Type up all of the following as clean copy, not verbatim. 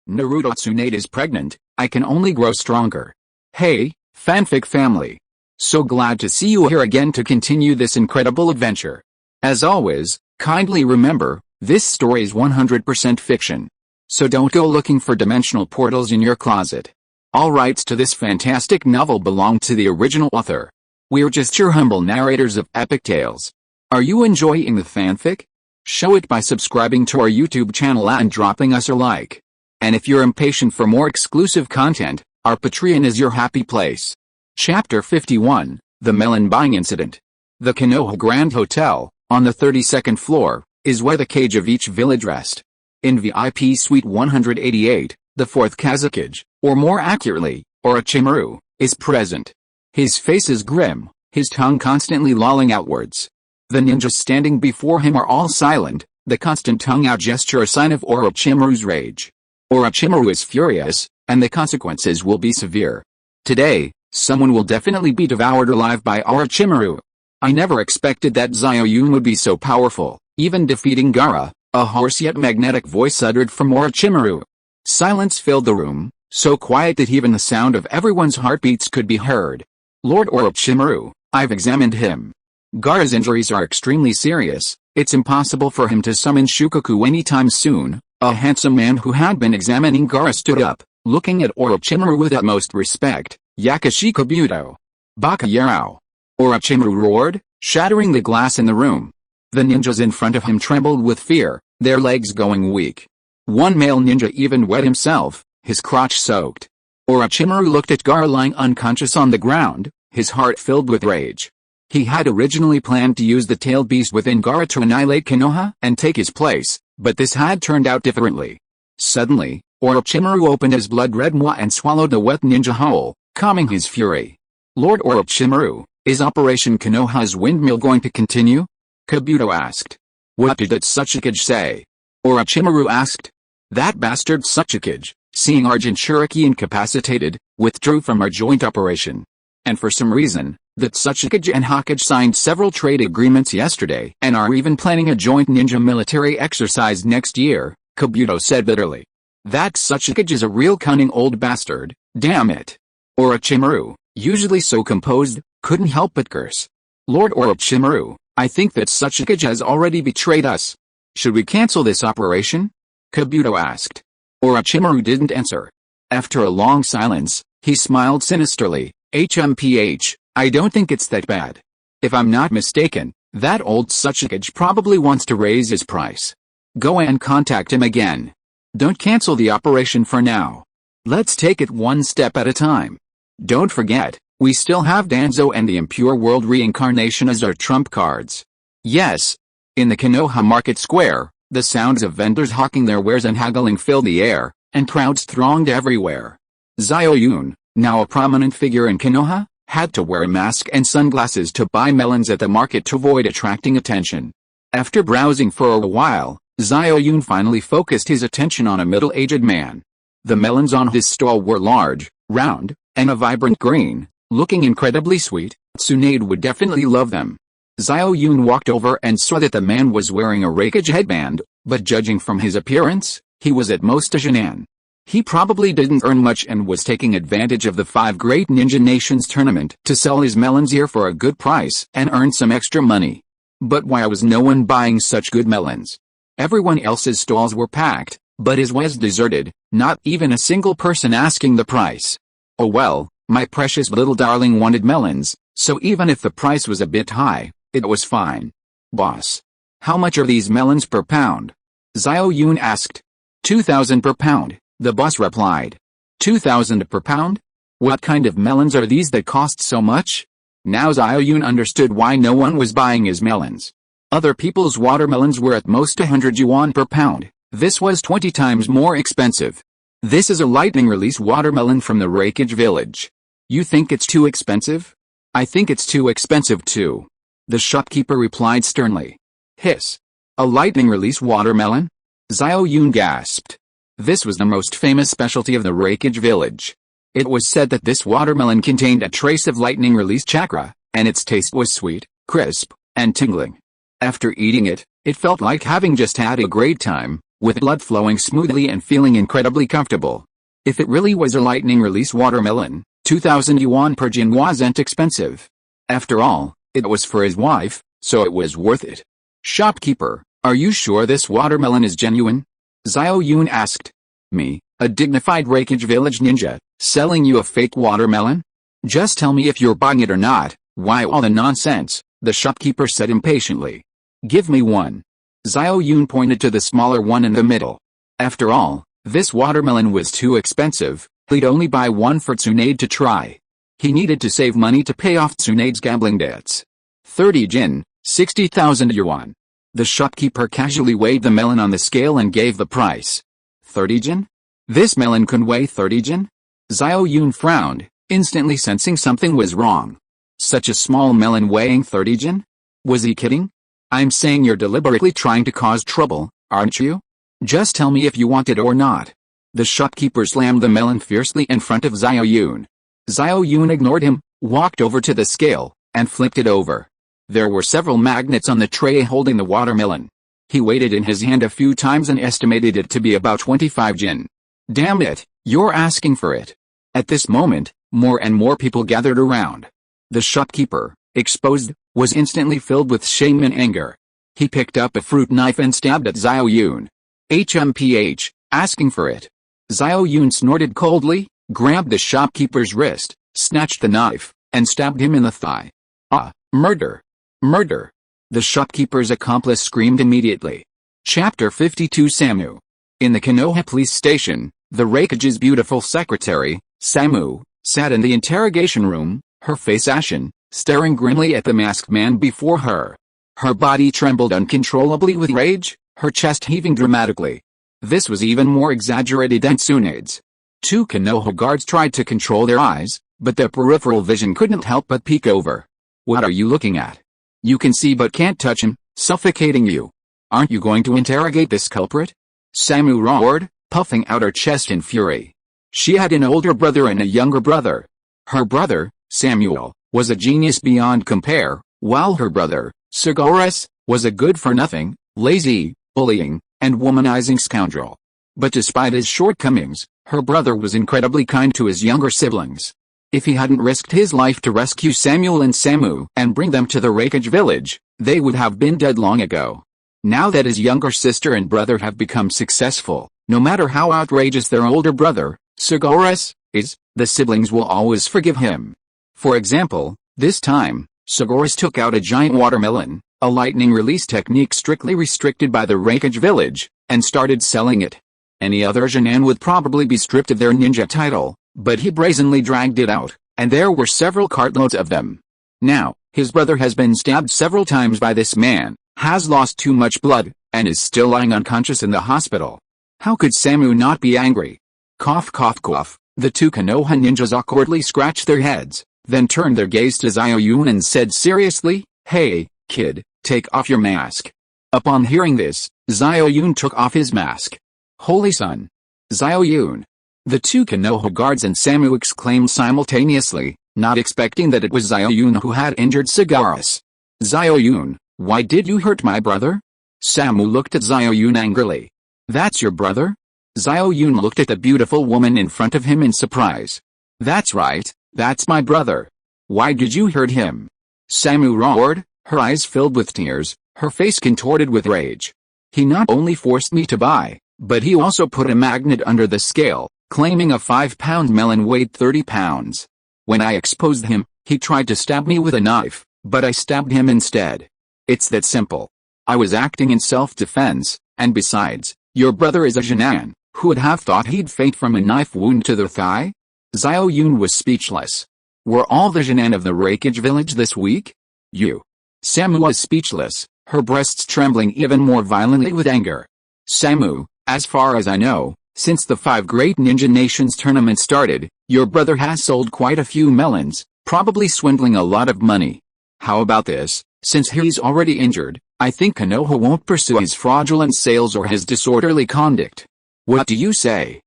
Naruto Tsunade is pregnant, I can only grow stronger. Hey, fanfic family. So glad to see you here again to continue this incredible adventure. As always, kindly remember, this story is 100% fiction. So don't go looking for dimensional portals in your closet. All rights to this fantastic novel belong to the original author. We're just your humble narrators of epic tales. Are you enjoying the fanfic? Show it by subscribing to our YouTube channel and dropping us a like. And if you're impatient for more exclusive content, our Patreon is your happy place. Chapter 51, The Melon Buying Incident. The Konoha Grand Hotel, on the 32nd floor, is where the cage of each village rest. In VIP Suite 188, the fourth Kazekage, or more accurately, Orochimaru, is present. His face is grim, his tongue constantly lolling outwards. The ninjas standing before him are all silent, the constant tongue-out gesture a sign of Orochimaru's rage. Orochimaru is furious, and the consequences will be severe. Today, someone will definitely be devoured alive by Orochimaru. I never expected that Xiao Yun would be so powerful, even defeating Gaara, a hoarse yet magnetic voice uttered from Orochimaru. Silence filled the room, so quiet that even the sound of everyone's heartbeats could be heard. Lord Orochimaru, I've examined him. Gaara's injuries are extremely serious, it's impossible for him to summon Shukaku anytime soon. A handsome man who had been examining Gaara stood up, looking at Orochimaru with utmost respect. Yakashi Kabuto. Baka Yarao. Orochimaru roared, shattering the glass in the room. The ninjas in front of him trembled with fear, their legs going weak. One male ninja even wet himself, his crotch soaked. Orochimaru looked at Gaara lying unconscious on the ground, his heart filled with rage. He had originally planned to use the tailed beast within Gaara to annihilate Konoha and take his place, but this had turned out differently. Suddenly, Orochimaru opened his blood-red maw and swallowed a wet ninja whole, calming his fury. Lord Orochimaru, is Operation Konoha's windmill going to continue? Kabuto asked. What did that Tsuchikage say? Orochimaru asked. That bastard Tsuchikage, seeing our Jinchuriki incapacitated, withdrew from our joint operation. And for some reason, the Tsuchikage and Hokage signed several trade agreements yesterday and are even planning a joint ninja military exercise next year, Kabuto said bitterly. That Tsuchikage is a real cunning old bastard, damn it. Orochimaru, usually so composed, couldn't help but curse. Lord Orochimaru, I think that Tsuchikage has already betrayed us. Should we cancel this operation? Kabuto asked. Orochimaru didn't answer. After a long silence, he smiled sinisterly. HMPH, I don't think it's that bad. If I'm not mistaken, that old Tsuchikage probably wants to raise his price. Go and contact him again. Don't cancel the operation for now. Let's take it one step at a time. Don't forget, we still have Danzo and the Impure World Reincarnation as our trump cards. Yes. In the Konoha Market Square, the sounds of vendors hawking their wares and haggling filled the air, and crowds thronged everywhere. Xiao Yun, now a prominent figure in Konoha, had to wear a mask and sunglasses to buy melons at the market to avoid attracting attention. After browsing for a while, Xiao Yun finally focused his attention on a middle-aged man. The melons on his stall were large, round, and a vibrant green, looking incredibly sweet. Tsunade would definitely love them. Xiao Yun walked over and saw that the man was wearing a raikage headband, but judging from his appearance, he was at most a Jinan. He probably didn't earn much and was taking advantage of the 5 Great Ninja Nations tournament to sell his melons here for a good price and earn some extra money. But why was no one buying such good melons? Everyone else's stalls were packed, but his was deserted, not even a single person asking the price. Oh well, my precious little darling wanted melons, so even if the price was a bit high, it was fine. Boss. How much are these melons per pound? Xiao Yun asked. 2,000 per pound. The boss replied. 2,000 per pound? What kind of melons are these that cost so much? Now Xiao Yun understood why no one was buying his melons. Other people's watermelons were at most 100 yuan per pound. This was 20 times more expensive. This is a lightning release watermelon from the Raikage village. You think it's too expensive? I think it's too expensive too. The shopkeeper replied sternly. Hiss. A lightning release watermelon? Xiao Yun gasped. This was the most famous specialty of the Raikage village. It was said that this watermelon contained a trace of lightning release chakra, and its taste was sweet, crisp, and tingling. After eating it, it felt like having just had a great time, with blood flowing smoothly and feeling incredibly comfortable. If it really was a lightning release watermelon, 2,000 yuan per jin wasn't expensive. After all, it was for his wife, so it was worth it. Shopkeeper, are you sure this watermelon is genuine? Xiao Yun asked. Me, a dignified Reikage village ninja, selling you a fake watermelon? Just tell me if you're buying it or not. Why all the nonsense? The shopkeeper said impatiently. Give me one. Xiao Yun pointed to the smaller one in the middle. After all, this watermelon was too expensive, he'd only buy one for Tsunade to try. He needed to save money to pay off Tsunade's gambling debts. 30 jin, 60,000 yuan. The shopkeeper casually weighed the melon on the scale and gave the price. 30 jin? This melon could weigh 30 jin? Xiao Yun frowned, instantly sensing something was wrong. Such a small melon weighing 30 jin? Was he kidding? I'm saying you're deliberately trying to cause trouble, aren't you? Just tell me if you want it or not. The shopkeeper slammed the melon fiercely in front of Xiao Yun. Xiao Yun ignored him, walked over to the scale, and flipped it over. There were several magnets on the tray holding the watermelon. He weighed it in his hand a few times and estimated it to be about 25 jin. Damn it, you're asking for it. At this moment, more and more people gathered around. The shopkeeper, exposed, was instantly filled with shame and anger. He picked up a fruit knife and stabbed at Xiao Yun. HMPH, asking for it. Xiao Yun snorted coldly, grabbed the shopkeeper's wrist, snatched the knife, and stabbed him in the thigh. Ah, murder! Murder! The shopkeeper's accomplice screamed immediately. Chapter 52 Samu. In the Konoha police station, the Reikage's beautiful secretary, Samu, sat in the interrogation room, her face ashen, staring grimly at the masked man before her. Her body trembled uncontrollably with rage, her chest heaving dramatically. This was even more exaggerated than Tsunade's. Two Konoha guards tried to control their eyes, but their peripheral vision couldn't help but peek over. What are you looking at? You can see but can't touch him, suffocating you. Aren't you going to interrogate this culprit? Samu roared, puffing out her chest in fury. She had an older brother and a younger brother. Her brother, Samuel, was a genius beyond compare, while her brother, Sigurus, was a good-for-nothing, lazy, bullying, and womanizing scoundrel. But despite his shortcomings, her brother was incredibly kind to his younger siblings. If he hadn't risked his life to rescue Samuel and Samu and bring them to the Reikage village, they would have been dead long ago. Now that his younger sister and brother have become successful, no matter how outrageous their older brother, Sigurus, is, the siblings will always forgive him. For example, this time, Sigurus took out a giant watermelon, a lightning release technique strictly restricted by the Reikage village, and started selling it. Any other Jinan would probably be stripped of their ninja title, but he brazenly dragged it out, and there were several cartloads of them. Now, his brother has been stabbed several times by this man, has lost too much blood, and is still lying unconscious in the hospital. How could Samu not be angry? Cough cough cough, the two Konoha ninjas awkwardly scratched their heads, then turned their gaze to Xiao Yun and said seriously, "Hey, kid, take off your mask." Upon hearing this, Xiao Yun took off his mask. Holy son! Xiao Yun! The two Konoha guards and Samu exclaimed simultaneously, not expecting that it was Xiao Yun who had injured Sigurus. Xiao Yun, why did you hurt my brother? Samu looked at Xiao Yun angrily. That's your brother? Xiao Yun looked at the beautiful woman in front of him in surprise. That's right, that's my brother. Why did you hurt him? Samu roared, her eyes filled with tears, her face contorted with rage. He not only forced me to buy, but he also put a magnet under the scale, claiming a 5-pound melon weighed 30 pounds. When I exposed him, he tried to stab me with a knife, but I stabbed him instead. It's that simple. I was acting in self-defense, and besides, your brother is a Jinan. Who would have thought he'd faint from a knife wound to the thigh? Xiao Yun was speechless. Were all the Jinan of the Reikage village this week? You. Samu was speechless, her breasts trembling even more violently with anger. Samu, as far as I know, since the 5 Great Ninja Nations tournament started, your brother has sold quite a few melons, probably swindling a lot of money. How about this? Since he's already injured, I think Konoha won't pursue his fraudulent sales or his disorderly conduct. What do you say?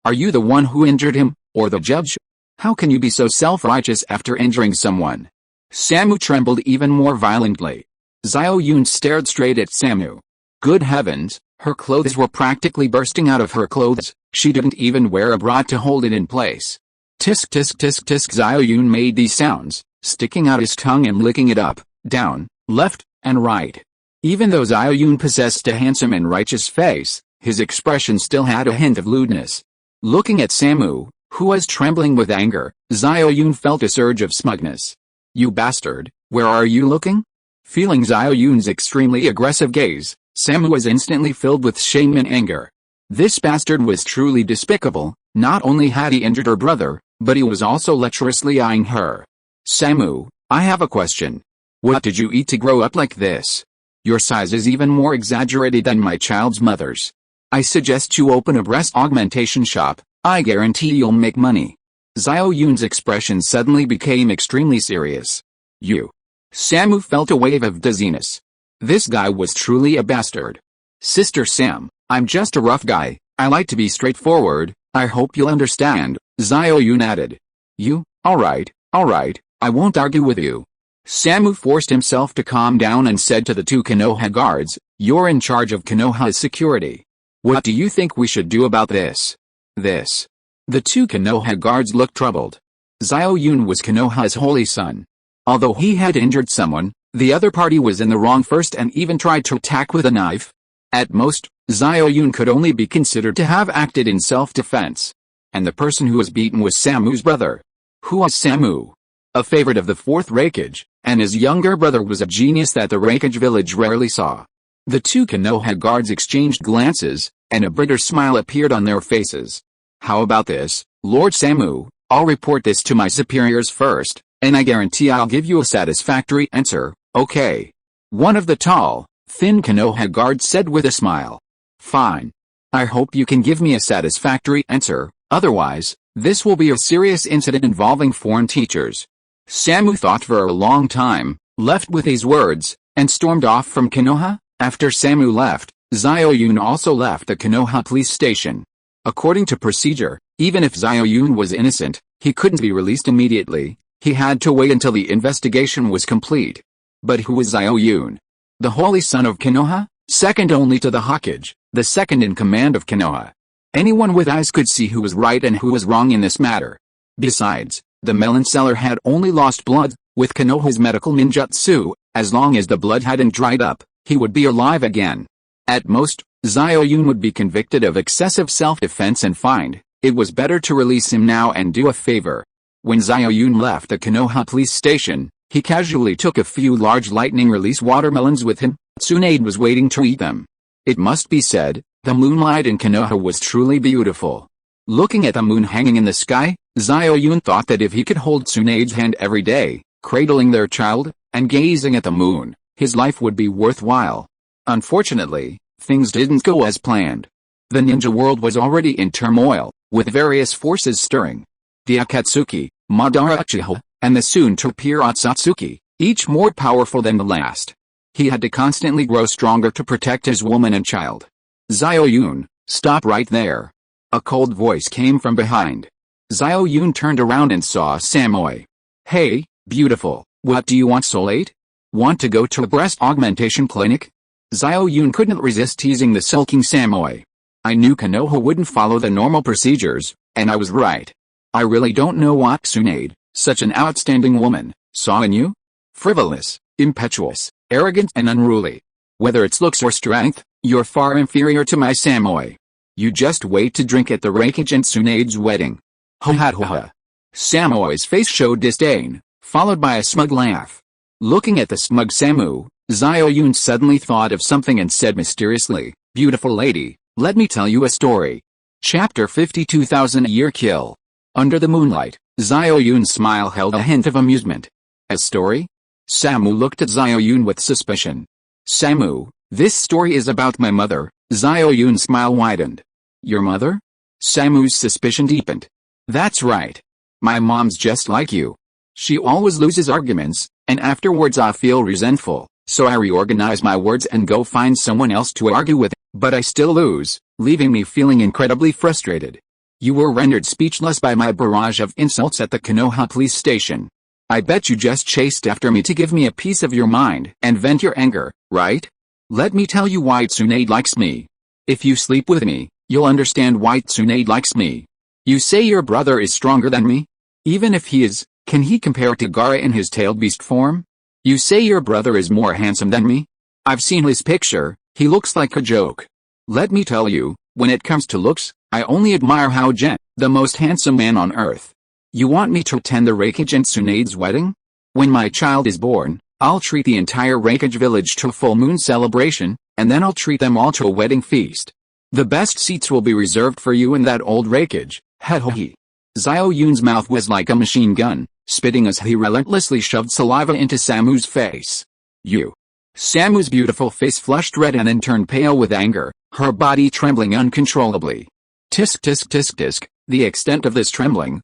Are you the one who injured him, or the judge? How can you be so self-righteous after injuring someone? Samu trembled even more violently. Xiao Yun stared straight at Samu. Good heavens, Her clothes were practically bursting out of her clothes. She didn't even wear a bra to hold it in place. Tisk tisk tisk tisk. Xiao Yun made these sounds, sticking out his tongue and licking it up, down, left, and right. Even though Xiao Yun possessed a handsome and righteous face, his expression still had a hint of lewdness. Looking at Samu, who was trembling with anger, Xiao Yun felt a surge of smugness. You bastard, where are you looking? Feeling Xiao Yun's extremely aggressive gaze, Samu was instantly filled with shame and anger. This bastard was truly despicable. Not only had he injured her brother, but he was also lecherously eyeing her. Samu, I have a question. What did you eat to grow up like this? Your size is even more exaggerated than my child's mother's. I suggest you open a breast augmentation shop. I guarantee you'll make money. Xiao Yun's expression suddenly became extremely serious. You. Samu felt a wave of dizziness. This guy was truly a bastard. Sister Sam, I'm just a rough guy. I like to be straightforward. I hope you'll understand, Xiao Yun added. You? Alright, I won't argue with you. Samu forced himself to calm down and said to the two Konoha guards, you're in charge of Konoha's security. What do you think we should do about this? The two Konoha guards looked troubled. Xiao Yun was Konoha's holy son. Although he had injured someone, the other party was in the wrong first and even tried to attack with a knife. At most, Xiao Yun could only be considered to have acted in self-defense. And the person who was beaten was Samu's brother. Who was Samu? A favorite of the fourth Raikage, and his younger brother was a genius that the Raikage village rarely saw. The two Konoha guards exchanged glances, and a bitter smile appeared on their faces. How about this, Lord Samu? I'll report this to my superiors first, and I guarantee I'll give you a satisfactory answer, okay? One of the tall, thin Konoha guards said with a smile. Fine. I hope you can give me a satisfactory answer, otherwise, this will be a serious incident involving foreign teachers. Samu thought for a long time, left with these words, and stormed off from Konoha. After Samu left, Xiao Yun also left the Konoha police station. According to procedure, even if Xiao Yun was innocent, he couldn't be released immediately. He had to wait until the investigation was complete. But who was Xiao Yun? The holy son of Konoha, second only to the Hokage, the second in command of Konoha. Anyone with eyes could see who was right and who was wrong in this matter. Besides, the melon seller had only lost blood. With Konoha's medical ninjutsu, as long as the blood hadn't dried up, he would be alive again. At most, Xiao Yun would be convicted of excessive self-defense and fined. It was better to release him now and do a favor. When Xiao Yun left the Konoha police station, he casually took a few large lightning-release watermelons with him. Tsunade was waiting to eat them. It must be said, the moonlight in Konoha was truly beautiful. Looking at the moon hanging in the sky, Xiao Yun thought that if he could hold Tsunade's hand every day, cradling their child, and gazing at the moon, his life would be worthwhile. Unfortunately, things didn't go as planned. The ninja world was already in turmoil, with various forces stirring. The Akatsuki, Madara Uchiha, and the soon-to-appear Otsutsuki, each more powerful than the last. He had to constantly grow stronger to protect his woman and child. Xiao Yun, stop right there. A cold voice came from behind. Xiao Yun turned around and saw Samui. Hey, beautiful, what do you want so late? Want to go to a breast augmentation clinic? Xiao Yun couldn't resist teasing the sulking Samui. I knew Konoha wouldn't follow the normal procedures, and I was right. I really don't know what Tsunade, such an outstanding woman, saw in you? Frivolous, impetuous, arrogant and unruly. Whether it's looks or strength, you're far inferior to my Samui. You just wait to drink at the Raikage and Tsunade's wedding. Ha ha ha ha. Samui's face showed disdain, followed by a smug laugh. Looking at the smug Samu, Xiao Yun suddenly thought of something and said mysteriously, beautiful lady, let me tell you a story. Chapter 52,000 Year Kill. Under the moonlight, Xiao Yun's smile held a hint of amusement. A story? Samu looked at Xiao Yun with suspicion. Samu, this story is about my mother. Xiao Yun's smile widened. Your mother? Samu's suspicion deepened. That's right. My mom's just like you. She always loses arguments, and afterwards I feel resentful, so I reorganize my words and go find someone else to argue with, but I still lose, leaving me feeling incredibly frustrated. You were rendered speechless by my barrage of insults at the Konoha police station. I bet you just chased after me to give me a piece of your mind and vent your anger, right? Let me tell you why Tsunade likes me. If you sleep with me, you'll understand why Tsunade likes me. You say your brother is stronger than me? Even if he is, can he compare to Gaara in his tailed beast form? You say your brother is more handsome than me? I've seen his picture, he looks like a joke. Let me tell you, when it comes to looks, I only admire Hao Zhen, the most handsome man on earth. You want me to attend the Raikage and Tsunade's wedding? When my child is born, I'll treat the entire Raikage village to a full moon celebration, and then I'll treat them all to a wedding feast. The best seats will be reserved for you in that old Raikage, he. Xiao Yun's mouth was like a machine gun, spitting as he relentlessly shoved saliva into Samu's face. You. Samu's beautiful face flushed red and then turned pale with anger, her body trembling uncontrollably. Tisk tisk tisk tisk, the extent of this trembling,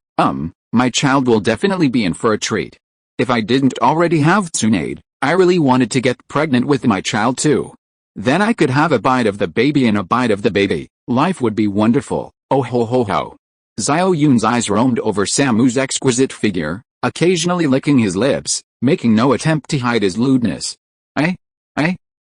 my child will definitely be in for a treat. If I didn't already have Tsunade, I really wanted to get pregnant with my child too. Then I could have a bite of the baby and a bite of the baby, life would be wonderful, oh ho ho ho. Xiao Yun's eyes roamed over Samu's exquisite figure, occasionally licking his lips, making no attempt to hide his lewdness.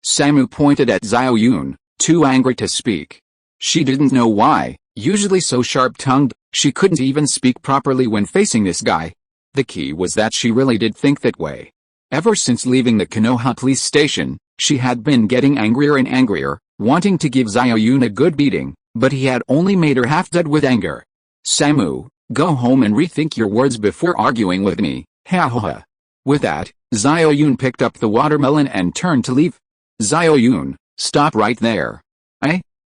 Samu pointed at Xiao Yun, too angry to speak. She didn't know why, usually so sharp-tongued, she couldn't even speak properly when facing this guy. The key was that she really did think that way. Ever since leaving the Konoha police station, she had been getting angrier and angrier, wanting to give Xiao Yun a good beating, but he had only made her half dead with anger. Samu, go home and rethink your words before arguing with me, ha ha ha. With that, Xiao Yun picked up the watermelon and turned to leave. Xiao Yun, stop right there.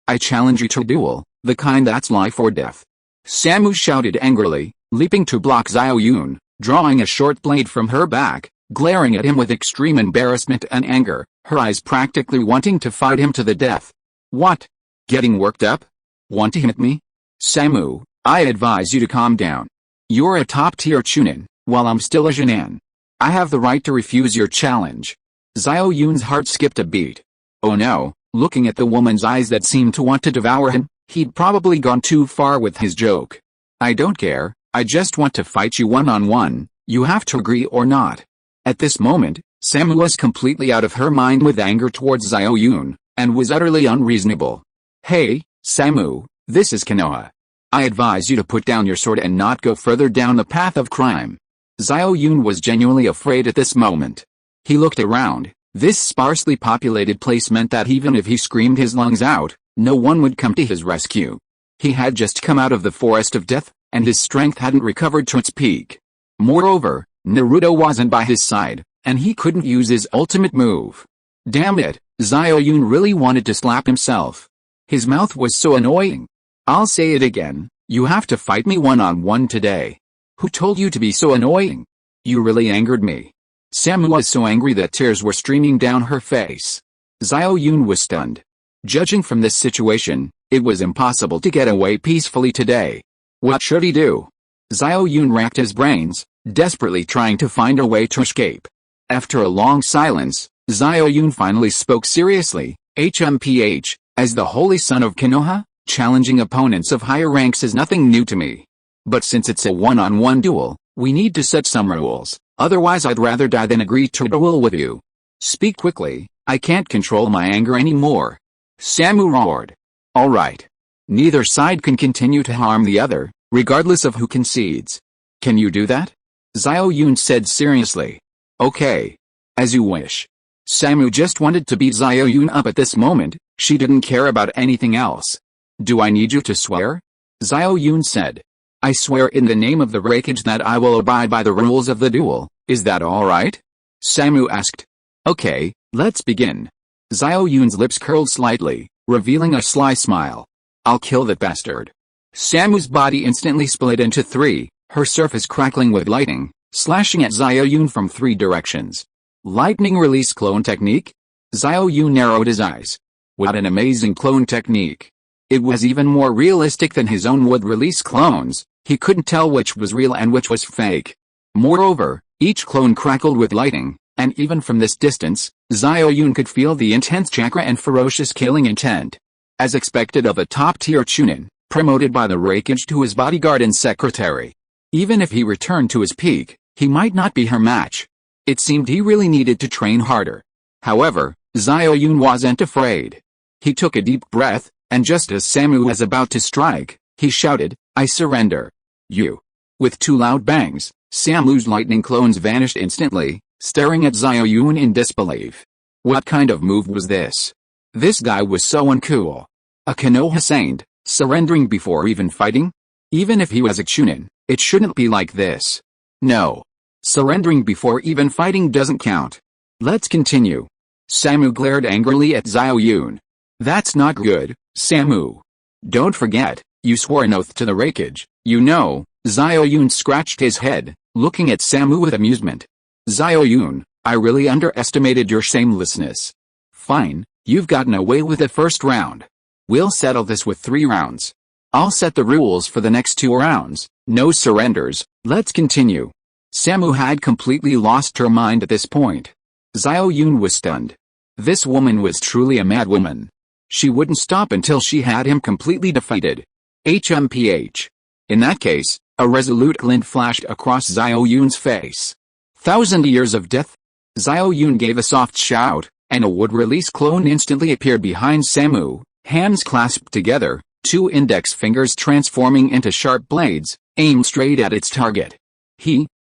I challenge you to a duel, the kind that's life or death. Samu shouted angrily, leaping to block Xiao Yun, drawing a short blade from her back, glaring at him with extreme embarrassment and anger, her eyes practically wanting to fight him to the death. What? Getting worked up? Want to hit me? Samu, I advise you to calm down. You're a top-tier chunin, while I'm still a Jinan. I have the right to refuse your challenge. Xiao Yun's heart skipped a beat. Oh no, looking at the woman's eyes that seemed to want to devour him, he'd probably gone too far with his joke. I don't care, I just want to fight you one-on-one, you have to agree or not. At this moment, Samu was completely out of her mind with anger towards Xiao Yun, and was utterly unreasonable. Hey, Samu, this is Konoha. I advise you to put down your sword and not go further down the path of crime. Xiao Yun was genuinely afraid at this moment. He looked around. This sparsely populated place meant that even if he screamed his lungs out, no one would come to his rescue. He had just come out of the forest of death, and his strength hadn't recovered to its peak. Moreover, Naruto wasn't by his side, and he couldn't use his ultimate move. Damn it, Xiao Yun really wanted to slap himself. His mouth was so annoying. I'll say it again, you have to fight me one-on-one today. Who told you to be so annoying? You really angered me. Samu was so angry that tears were streaming down her face. Xiao Yun was stunned. Judging from this situation, it was impossible to get away peacefully today. What should he do? Xiao Yun racked his brains, desperately trying to find a way to escape. After a long silence, Xiao Yun finally spoke seriously, HMPH, as the holy son of Konoha, challenging opponents of higher ranks is nothing new to me. But since it's a one-on-one duel, we need to set some rules, otherwise I'd rather die than agree to a duel with you. Speak quickly, I can't control my anger anymore. Samu roared. Alright. Neither side can continue to harm the other, regardless of who concedes. Can you do that? Xiao Yun said seriously. Okay. As you wish. Samu just wanted to beat Xiao Yun up at this moment, she didn't care about anything else. Do I need you to swear? Xiao Yun said. I swear in the name of the Raikage that I will abide by the rules of the duel, is that alright? Samu asked. Okay, let's begin. Xiao Yun's lips curled slightly, revealing a sly smile. I'll kill that bastard. Samu's body instantly split into three, her surface crackling with lightning, slashing at Xiao Yun from three directions. Lightning release clone technique? Xiao Yun narrowed his eyes. What an amazing clone technique. It was even more realistic than his own would release clones. He couldn't tell which was real and which was fake. Moreover, each clone crackled with lightning, and even from this distance, Xiao Yun could feel the intense chakra and ferocious killing intent. As expected of a top-tier chunin, promoted by the Raikage to his bodyguard and secretary. Even if he returned to his peak, he might not be her match. It seemed he really needed to train harder. However, Xiao Yun wasn't afraid. He took a deep breath, and just as Samu was about to strike, he shouted, "I surrender. You." With two loud bangs, Samu's lightning clones vanished instantly, staring at Xiao Yun in disbelief. What kind of move was this? This guy was so uncool. A Konoha saint, surrendering before even fighting? Even if he was a Chunin, it shouldn't be like this. No. Surrendering before even fighting doesn't count. Let's continue. Samu glared angrily at Xiao Yun. That's not good, Samu. Don't forget, you swore an oath to the Raikage, you know. Xiao Yun scratched his head, looking at Samu with amusement. Xiao Yun, I really underestimated your shamelessness. Fine, you've gotten away with the first round. We'll settle this with 3 rounds. I'll set the rules for the next 2 rounds, no surrenders, let's continue. Samu had completely lost her mind at this point. Xiao Yun was stunned. This woman was truly a mad woman. She wouldn't stop until she had him completely defeated. HMPH. In that case, a resolute glint flashed across Xiao Yun's face. 1,000 years of death? Xiao Yun gave a soft shout, and a wood-release clone instantly appeared behind Samu, hands clasped together, 2 index fingers transforming into sharp blades, aimed straight at its target.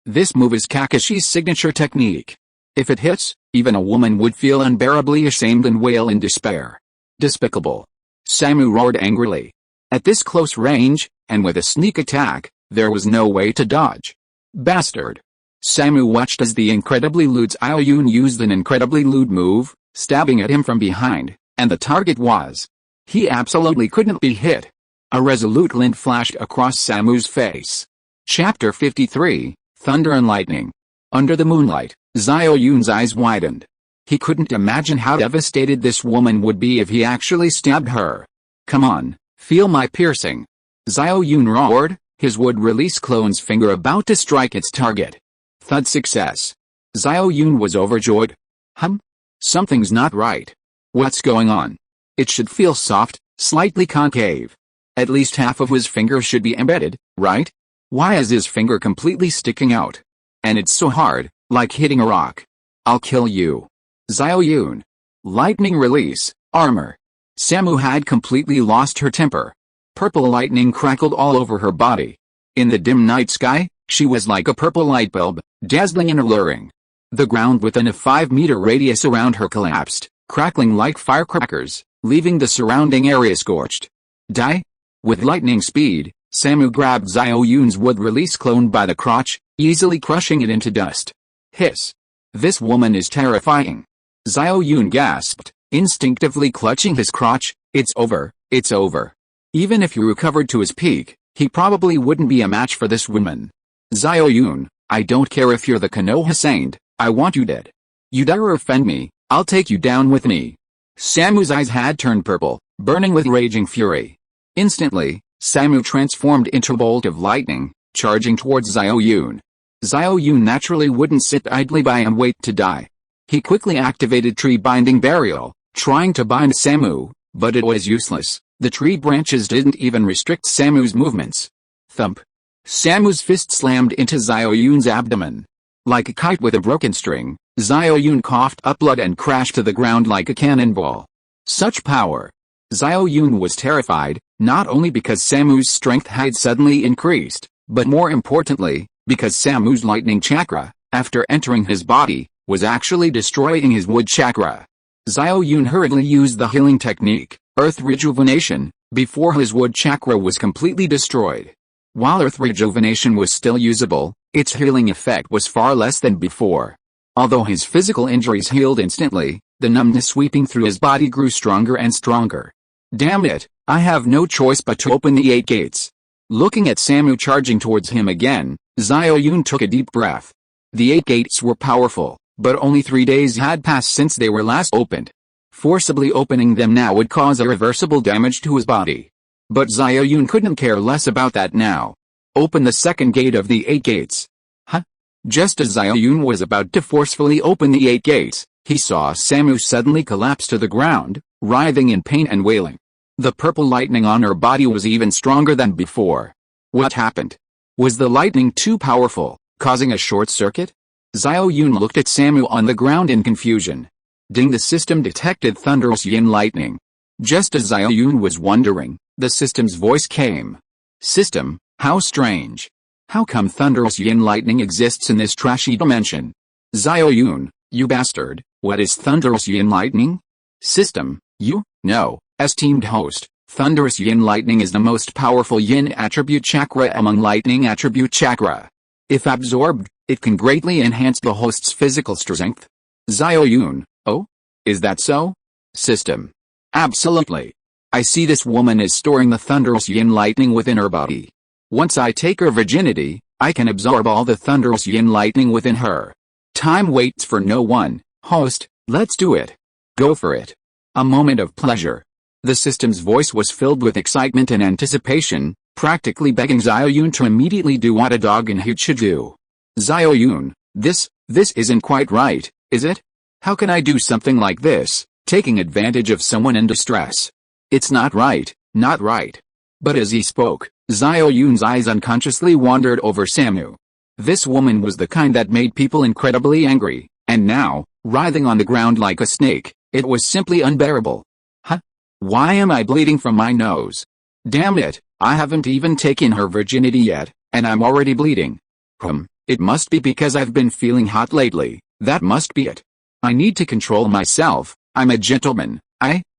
This move is Kakashi's signature technique. If it hits, even a woman would feel unbearably ashamed and wail in despair. Despicable. Samu roared angrily. At this close range, and with a sneak attack, there was no way to dodge. Bastard. Samu watched as the incredibly lewd Xiao Yun used an incredibly lewd move, stabbing at him from behind, and the target was. He absolutely couldn't be hit. A resolute glint flashed across Samu's face. Chapter 53, Thunder and Lightning. Under the moonlight, Xiao Yun's eyes widened. He couldn't imagine how devastated this woman would be if he actually stabbed her. Come on, feel my piercing. Xiao Yun roared, his wood-release clone's finger about to strike its target. Thud success. Xiao Yun was overjoyed. Something's not right. What's going on? It should feel soft, slightly concave. At least half of his finger should be embedded, right? Why is his finger completely sticking out? And it's so hard, like hitting a rock. I'll kill you. Xiao Yun. Lightning release, armor. Samu had completely lost her temper. Purple lightning crackled all over her body. In the dim night sky, she was like a purple light bulb, dazzling and alluring. The ground within a 5-meter radius around her collapsed, crackling like firecrackers, leaving the surrounding area scorched. Die? With lightning speed, Samu grabbed Xiao Yun's wood-release clone by the crotch, easily crushing it into dust. Hiss. This woman is terrifying. Xiao Yun gasped, instinctively clutching his crotch. It's over, it's over. Even if he recovered to his peak, he probably wouldn't be a match for this woman. Xiao Yun, I don't care if you're the Konoha saint, I want you dead. You dare offend me, I'll take you down with me. Samu's eyes had turned purple, burning with raging fury. Instantly, Samu transformed into a bolt of lightning, charging towards Xiao Yun. Xiao Yun naturally wouldn't sit idly by and wait to die. He quickly activated Tree Binding Burial, trying to bind Samu, but it was useless. The tree branches didn't even restrict Samu's movements. Thump. Samu's fist slammed into Xiao Yun's abdomen. Like a kite with a broken string, Xiao Yun coughed up blood and crashed to the ground like a cannonball. Such power. Xiao Yun was terrified, not only because Samu's strength had suddenly increased, but more importantly, because Samu's lightning chakra, after entering his body, was actually destroying his wood chakra. Xiao Yun hurriedly used the healing technique, Earth Rejuvenation, before his wood chakra was completely destroyed. While Earth Rejuvenation was still usable, its healing effect was far less than before. Although his physical injuries healed instantly, the numbness sweeping through his body grew stronger and stronger. Damn it, I have no choice but to open the 8 gates. Looking at Samu charging towards him again, Xiao Yun took a deep breath. The 8 gates were powerful, but only 3 days had passed since they were last opened. Forcibly opening them now would cause irreversible damage to his body. But Xiao Yun couldn't care less about that now. Open the second gate of the 8 gates. Just as Xiao Yun was about to forcefully open the 8 gates, he saw Samu suddenly collapse to the ground, writhing in pain and wailing. The purple lightning on her body was even stronger than before. What happened? Was the lightning too powerful, causing a short circuit? Xiao Yun looked at Samu on the ground in confusion. Ding, the system detected thunderous yin lightning. Just as Xiao Yun was wondering, the system's voice came. System, how strange. How come thunderous yin lightning exists in this trashy dimension? Xiao Yun, you bastard, what is thunderous yin lightning? System, you, no, esteemed host, thunderous yin lightning is the most powerful yin attribute chakra among lightning attribute chakra. If absorbed, it can greatly enhance the host's physical strength. Xiao Yun, oh? Is that so? System. Absolutely. I see this woman is storing the thunderous yin lightning within her body. Once I take her virginity, I can absorb all the thunderous yin lightning within her. Time waits for no one, host, let's do it. Go for it. A moment of pleasure. The system's voice was filled with excitement and anticipation, practically begging Xiao Yun to immediately do what a dog in heat should do. Xiao Yun, this isn't quite right, is it? How can I do something like this, taking advantage of someone in distress? It's not right, not right. But as he spoke, Xiao Yun's eyes unconsciously wandered over Samu. This woman was the kind that made people incredibly angry, and now, writhing on the ground like a snake, it was simply unbearable. Huh? Why am I bleeding from my nose? Damn it, I haven't even taken her virginity yet, and I'm already bleeding. It must be because I've been feeling hot lately, that must be it. I need to control myself, I'm a gentleman,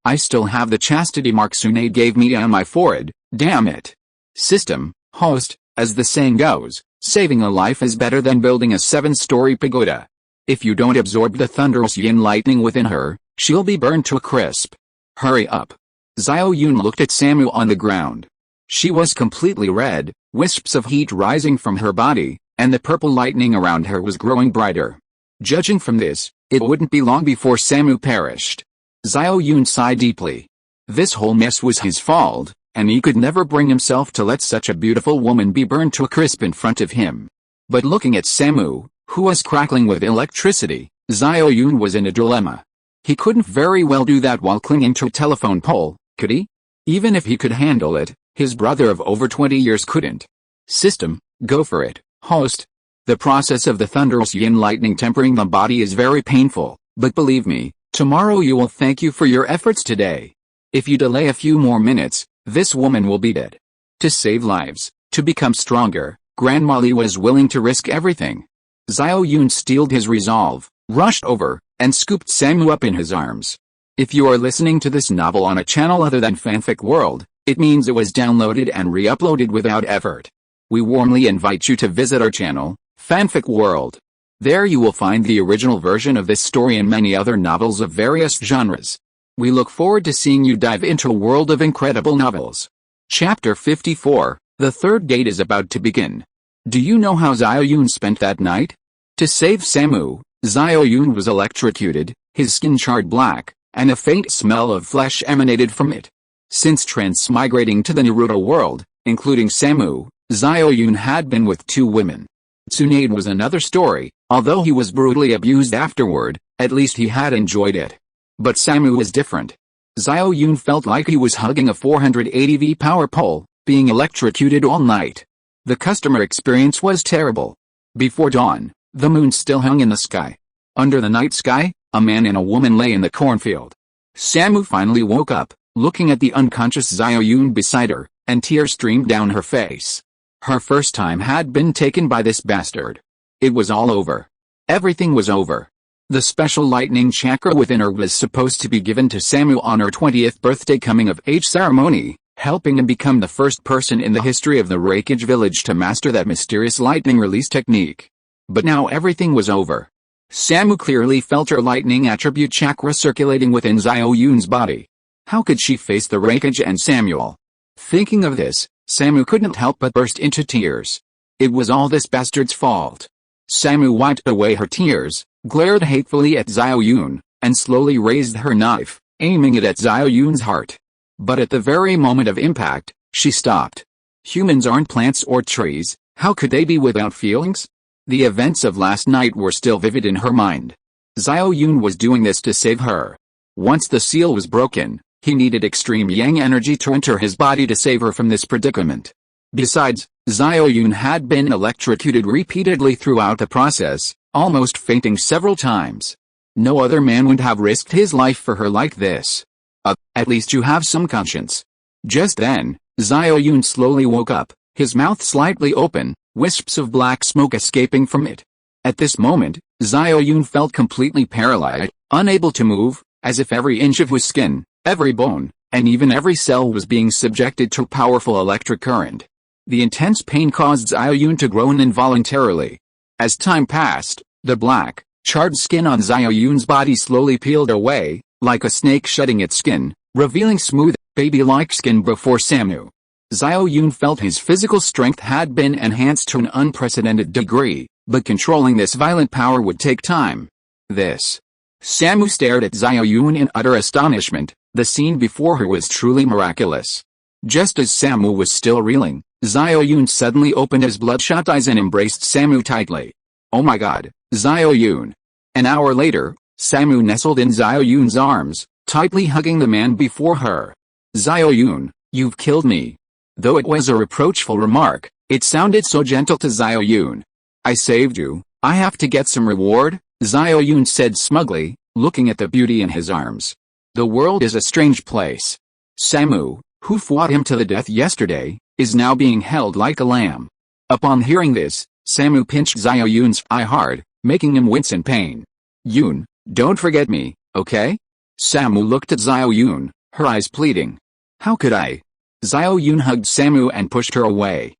I still have the chastity mark Tsunade gave me on my forehead, damn it. System, host, as the saying goes, saving a life is better than building a 7-story pagoda. If you don't absorb the thunderous yin lightning within her, she'll be burned to a crisp. Hurry up. Xiao Yun looked at Samu on the ground. She was completely red, wisps of heat rising from her body, and the purple lightning around her was growing brighter. Judging from this, it wouldn't be long before Samu perished. Xiao Yun sighed deeply. This whole mess was his fault, and he could never bring himself to let such a beautiful woman be burned to a crisp in front of him. But looking at Samu, who was crackling with electricity, Xiao Yun was in a dilemma. He couldn't very well do that while clinging to a telephone pole, could he? Even if he could handle it, his brother of over 20 years couldn't. System, go for it, host. The process of the thunderous yin lightning tempering the body is very painful, but believe me, tomorrow you will thank you for your efforts today. If you delay a few more minutes, this woman will be dead. To save lives, to become stronger, Grandma Li was willing to risk everything. Xiao Yun steeled his resolve, rushed over, and scooped Samu up in his arms. If you are listening to this novel on a channel other than Fanfic World, it means it was downloaded and re-uploaded without effort. We warmly invite you to visit our channel, Fanfic World. There you will find the original version of this story and many other novels of various genres. We look forward to seeing you dive into a world of incredible novels. Chapter 54, The Third Date is about to begin. Do you know how Xiao Yun spent that night? To save Samu, Xiao Yun was electrocuted, his skin charred black, and a faint smell of flesh emanated from it. Since transmigrating to the Naruto world, including Samu, Xiao Yun had been with 2 women. Tsunade was another story. Although he was brutally abused afterward, at least he had enjoyed it. But Samu was different. Xiao Yun felt like he was hugging a 480V power pole, being electrocuted all night. The customer experience was terrible. Before dawn, the moon still hung in the sky. Under the night sky, a man and a woman lay in the cornfield. Samu finally woke up, looking at the unconscious Xiao Yun beside her, and tears streamed down her face. Her first time had been taken by this bastard. It was all over. Everything was over. The special lightning chakra within her was supposed to be given to Samu on her 20th birthday coming-of-age ceremony, helping him become the first person in the history of the Reikage village to master that mysterious lightning release technique. But now everything was over. Samu clearly felt her lightning attribute chakra circulating within Xiao Yun's body. How could she face the Reikage and Samuel? Thinking of this, Samu couldn't help but burst into tears. It was all this bastard's fault. Samu wiped away her tears, glared hatefully at Xiao Yun, and slowly raised her knife, aiming it at Xiao Yun's heart. But at the very moment of impact, she stopped. Humans aren't plants or trees, how could they be without feelings? The events of last night were still vivid in her mind. Xiao Yun was doing this to save her. Once the seal was broken, he needed extreme yang energy to enter his body to save her from this predicament. Besides, Xiao Yun had been electrocuted repeatedly throughout the process, almost fainting several times. No other man would have risked his life for her like this. At least you have some conscience. Just then, Xiao Yun slowly woke up, his mouth slightly open, wisps of black smoke escaping from it. At this moment, Xiao Yun felt completely paralyzed, unable to move, as if every inch of his skin, every bone, and even every cell was being subjected to powerful electric current. The intense pain caused Xiao Yun to groan involuntarily. As time passed, the black, charred skin on Xiao Yun's body slowly peeled away, like a snake shedding its skin, revealing smooth, baby-like skin before Samu. Xiao Yun felt his physical strength had been enhanced to an unprecedented degree, but controlling this violent power would take time. Samu stared at Xiao Yun in utter astonishment. The scene before her was truly miraculous. Just as Samu was still reeling, Xiao Yun suddenly opened his bloodshot eyes and embraced Samu tightly. Oh my god, Xiao Yun. An hour later, Samu nestled in Xiao Yun's arms, tightly hugging the man before her. Xiao Yun, you've killed me. Though it was a reproachful remark, it sounded so gentle to Xiao Yun. I saved you, I have to get some reward, Xiao Yun said smugly, looking at the beauty in his arms. The world is a strange place. Samu, who fought him to the death yesterday, is now being held like a lamb. Upon hearing this, Samu pinched Xiao Yun's eye hard, making him wince in pain. Yun, don't forget me, okay? Samu looked at Xiao Yun, her eyes pleading. How could I? Xiao Yun hugged Samu and pushed her away.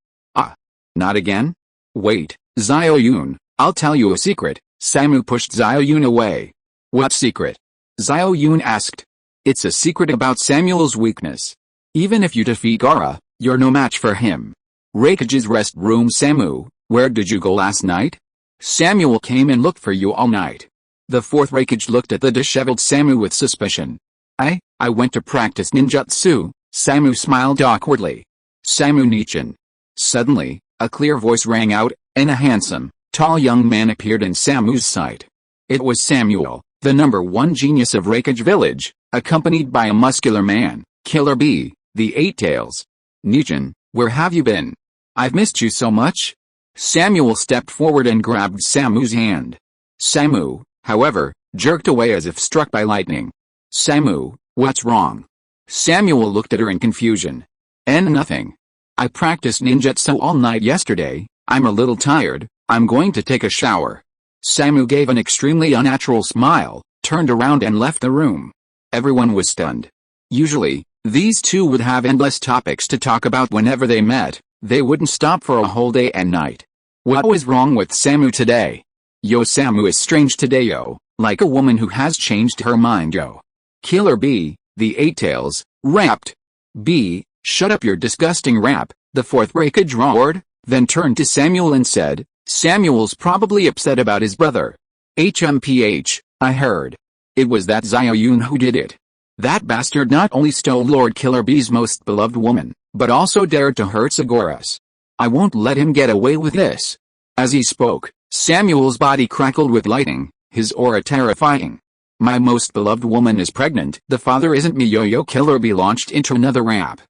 Not again? Wait, Xiao Yun, I'll tell you a secret. Samu pushed Xiao Yun away. What secret? Xiao Yun asked. It's a secret about Samuel's weakness. Even if you defeat Gaara, you're no match for him. Raikage's rest room. Samu, where did you go last night? Samuel came and looked for you all night. The fourth Raikage looked at the disheveled Samu with suspicion. I went to practice ninjutsu, Samu smiled awkwardly. Samu Nichin. Suddenly, a clear voice rang out, and a handsome, tall young man appeared in Samu's sight. It was Samuel, the #1 genius of Raikage Village, accompanied by a muscular man, Killer Bee, the Eight Tails. Nichin, where have you been? I've missed you so much. Samuel stepped forward and grabbed Samu's hand. Samu, however, jerked away as if struck by lightning. Samu, what's wrong? Samuel looked at her in confusion. Nothing. I practiced ninjutsu all night yesterday, I'm a little tired, I'm going to take a shower. Samu gave an extremely unnatural smile, turned around and left the room. Everyone was stunned. Usually, these two would have endless topics to talk about whenever they met, they wouldn't stop for a whole day and night. What was wrong with Samu today? Yo, Samu is strange today, yo, like a woman who has changed her mind, yo. Killer Bee, the Eight Tails, rapped. B, shut up your disgusting rap, the fourth Raikage roared, then turned to Samuel and said, Samuel's probably upset about his brother. HMPH, I heard. It was that Xiao Yun who did it. That bastard not only stole Lord Killer Bee's most beloved woman, but also dared to hurt Sagoras. I won't let him get away with this. As he spoke, Samuel's body crackled with lightning, his aura terrifying. My most beloved woman is pregnant. The father isn't me. Yo-Yo Killer Bee launched into another rap.